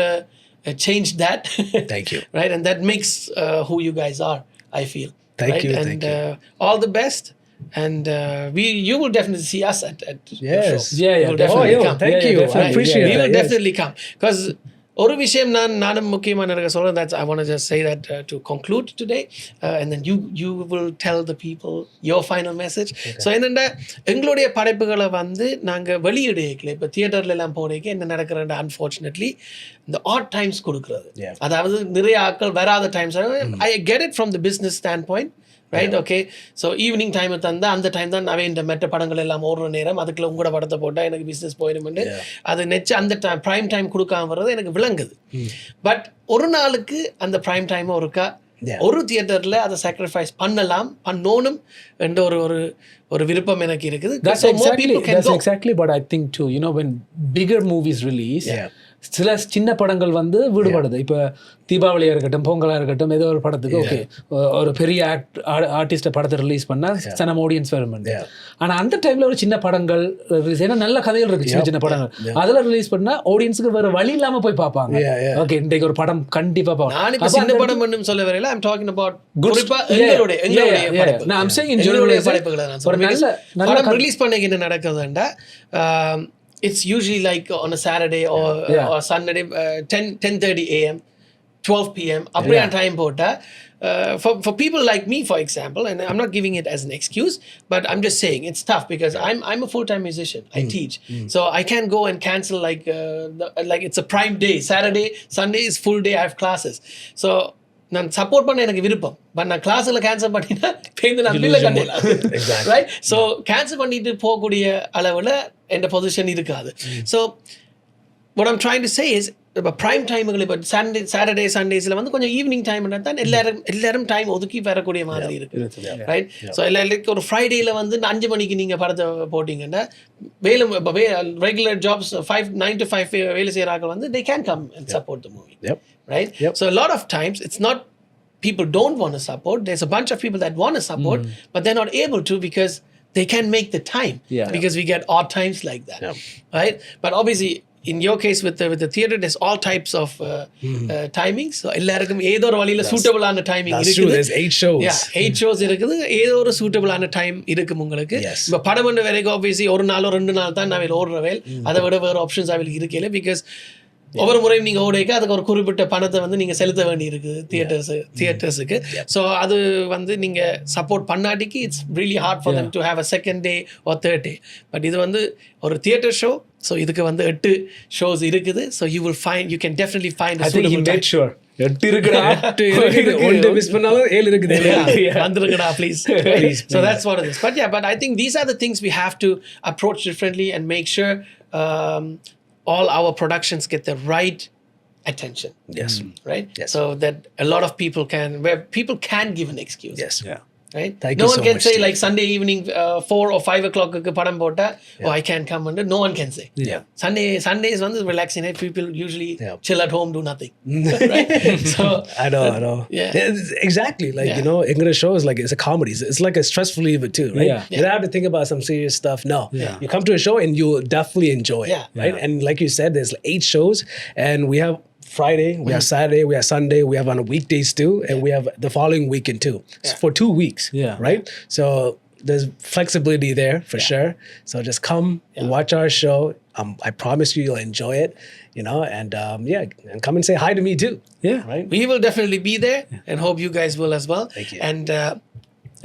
change that. Thank you. Right, and that makes who you guys are, I feel. Thank you. And thank you. All the best. And you will definitely see us at yes. the show. Yeah. We'll definitely come. Thank you. I appreciate We that. will definitely come. Because ஒரு விஷயம் நானும் முக்கியமாக எனக்கு சொல்கிறேன், that's I want to just say that to conclude today, and then you will tell the people your final message. So என்னென்னா, எங்களுடைய படைப்புகளை வந்து நாங்கள் வெளியிடல, இப்போ தியேட்டர்ல எல்லாம் போறீங்க என்ன நடக்கிறேன், அன்ஃபார்ச்சுனேட்லி இந்த ஆட் டைம்ஸ் கொடுக்குறது, அதாவது நிறைய ஆட்கள் வராத times. I get it from the business standpoint. Right, okay. So evening time தந்தா அந்த டைம் தான் நான் இந்த மெட்ட படங்கள் எல்லாம் ஓடுற நேரம், அதுக்குள்ள உங்களோட படத்தை போட்டால் எனக்கு பிஸ்னஸ் போயிடும்னு அது நெச்சு அந்த டைம் ப்ரைம் டைம் கொடுக்காம வர்றது எனக்கு விளங்குது. பட் ஒரு நாளுக்கு அந்த ப்ரைம் டைம் ஒருக்கா ஒரு தியேட்டரில் அதை சாக்ரிஃபைஸ் பண்ணணும் என்ற ஒரு விருப்பம் எனக்கு இருக்குது. That's exactly what I think too. You know, when bigger movies release, சில சின்ன படங்கள் வந்து விடுபடுது. இப்போ தீபாவளியாக இருக்கட்டும், பொங்கலாக இருக்கட்டும், ஏதோ ஒரு படத்துக்கு ஓகே ஒரு பெரிய ஆர்டிஸ்ட்டை படத்தை ரிலீஸ் பண்ணால் சனம் ஆடியன்ஸ் வரும். ஆனால் அந்த டைமில் ஒரு சின்ன படங்கள் ரிலீஸ், ஏன்னா நல்ல கதைகள் இருக்குது, சின்ன சின்ன படங்கள் அதில் ரிலீஸ் பண்ணால் ஆடியன்ஸுக்கு வேறு வழி இல்லாமல் போய் பார்ப்பாங்க. ஓகே, இன்றைக்கு ஒரு படம் கண்டிப்பாக பார்ப்பாங்க. நான் இப்போ சின்ன படம் மட்டும் சொல்ல வரையில I'm talking about படம் ரிலீஸ் பண்ண என்ன நடக்குதுன்னா, it's usually like on a Saturday or Sunday, 10:30 a.m., 12 p.m. அப்படியே time போட்டா for people like me, for example, and I'm not giving it as an excuse, but I'm just saying it's tough because I'm a full-time musician. I teach, so I can't go and cancel like it's a prime day. Saturday, Sunday is full day. I have classes, so நான் support பண்ண எனக்கு விருப்பம். But நான் கிளாஸில் cancel பண்ணினா பேருந்து நான் பில்லை கண்டிடலாம், ரைட்? ஸோ கேன்சல் பண்ணிட்டு போகக்கூடிய அளவில் என் பொசிஷன் இருக்காது. So what I'm trying to say is, இப்போ ப்ரைம் டைமுகள் இப்போ சாட்டர்டே சண்டேஸில் வந்து கொஞ்சம் ஈவினிங் டைம்னா தான் எல்லாரும் டைம் ஒதுக்கி வரக்கூடிய மாதிரி இருக்குது, ரைட்? ஸோ எல்லாருக்கும் ஒரு ஃப்ரைடேயில் வந்து 5 மணிக்கு நீங்கள் படத்தை போட்டிங்கன்னா வேலை இப்போ ரெகுலர் ஜாப்ஸ் 9 to 5 வேலை செய்கிறாங்க வந்து they can come and support the movie, right? So a lot of times it's not people don't want to support. There's a bunch of people that want to support, but they're not able to because they can't make the time, because we get odd times like that, right? But obviously in your case with the theater, there's all types of timings. So எல்லாருக்கும் ஏதோ ஒரு வழியில suitable ஆன timing இருக்குது. There's 8 shows. 8 shows இருக்குது. ஏதோ ஒரு suitable ஆன டைம் இருக்கும் உங்களுக்கு. இப்போ படம் பண்ண வரைக்கும் obviously ஒரு நாளோ 2 நாள் தான் நான் ஓடுறவேல். அதை விட வேறு ஆப்ஷன்ஸ் அவங்களுக்கு இருக்கல. பிகாஸ் ஒவ்வொரு முறையும் நீங்கள் ஓடைக்க அதுக்கு ஒரு குறிப்பிட்ட பணத்தை வந்து நீங்கள் செலுத்த வேண்டி இருக்குது தியேட்டர்ஸுக்கு. ஸோ அது வந்து நீங்கள் சப்போர்ட் பண்ணாட்டிக்கு it's really hard for them to have a second day or third day. But இது வந்து ஒரு தியேட்டர் ஷோ. ஸோ இதுக்கு வந்து 8 ஷோஸ் இருக்குது. So you can definitely find a suitable time. 8 இருக்குடா, 1 மிஸ் பண்ணாலும் 7 இருக்குது. வந்துருங்கடா please. So that's what it is. But I think these are the things we have to approach differently and make sure all our productions get the right attention. Yes. Right? Yes. So that a lot of people can give an excuse. Yes. Yeah. Right? Thank no you one so can much, say Steve. like Sunday evening 4 or 5 o'clock padam pota, oh I can't come under. No one can say. Yeah. Sundays one is relaxing. People usually chill at home, do nothing. Right? So I know. Yeah. Exactly. Like you know, English show is like it's a comedy. It's like a stress reliever too, right? You don't have to think about some serious stuff. No. You come to a show and you'll definitely enjoy it. Right? And like you said, there's 8 shows and we have Friday, we have Saturday, we have Sunday, we have on weekdays too, and we have the following weekend too. So for 2 weeks, right? So there's flexibility there for sure. So just come and watch our show. I promise you'll enjoy it, you know, and and come and say hi to me too. Yeah, right. We will definitely be there and hope you guys will as well. Thank you. And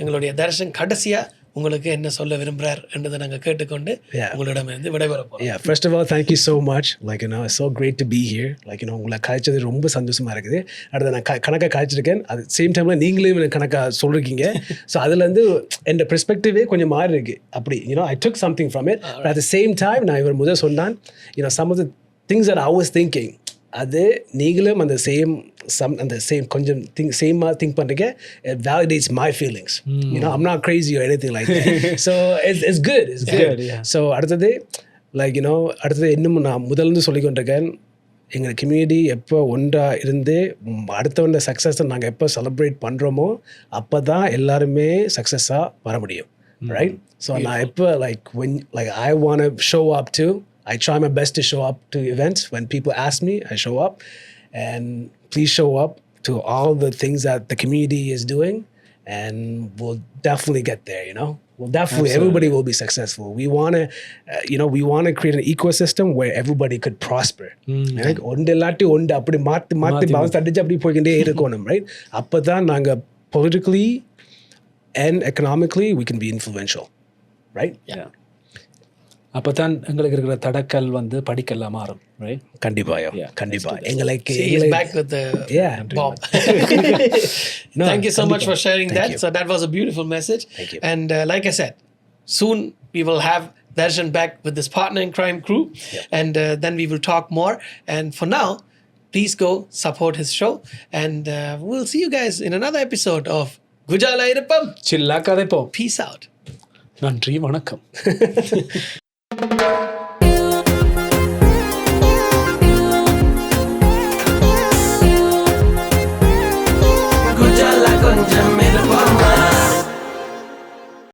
எங்களுடைய தர்ஷன் கடைசியா உங்களுக்கு என்ன சொல்ல விரும்புறார் என்றதை நாங்கள் கேட்டுக்கொண்டு உங்களிடமிருந்து விடைபெற போறோம். Yeah, first of all, thank you so much. Like, you know, it's so great to be here. Like, you know, உங்களை கழிச்சது ரொம்ப சந்தோஷமா இருக்குது. அடுத்து நான் கணக்காக கழிச்சிருக்கேன். அது சேம் டைம்ல நீங்களும் எனக்கு கணக்காக சொல்லிருக்கீங்க. ஸோ அதுலேருந்து என் பெர்ஸ்பெக்டிவே கொஞ்சம் மாறி இருக்கு. அப்படி, you know, I took something from it. But at the same time, நான் இவர் முதல் சொன்னான், you know, some of the things that I was thinking, அது நீங்களும் அந்த சேம் கொஞ்சம் சேமாக திங்க் பண்ணுறீங்க. It validates my feelings. You know, I'm not crazy or anything like that. So it's good. It's good. So அடுத்தது like you know அடுத்தது இன்னும் நான் முதல்ந்து சொல்லிக்கொண்டிருக்கேன், எங்கள் கம்யூனிட்டி எப்போ ஒன்றாக இருந்து அடுத்தவண்ட சக்ஸஸை நாங்கள் எப்போ செலிப்ரேட் பண்ணுறோமோ அப்போ தான் எல்லாருமே சக்ஸஸாக வர முடியும். ரைட்? ஸோ நான் எப்போ like I want to show up too. I try my best to show up to events. When people ask me, I show up. And please show up to all the things that the community is doing, and we'll definitely get there, you know? Well, definitely, everybody will be successful. We want to, we want to create an ecosystem where everybody could prosper. Right? Onde appadi maatti bounce addichu appadi poikinde irukonum, right? Appadha naanga politically and economically we can be influential, right? Yeah. அப்போ தான் எங்களுக்கு இருக்கிற தடக்கல் வந்து படிக்கலாம் மாறும், right? கண்டிப்பா. எங்களுக்கு back with the Bob. Thank you so much for sharing that. So that was a beautiful message. Thank you. And like I said, soon we will have Tharshan back with this partner in crime crew, and then we will talk more. And for now, please go support his show. And we'll see you guys in another episode of Gujala Irupam. Chilla கதைப்போம். Peace out. நன்றி, வணக்கம்.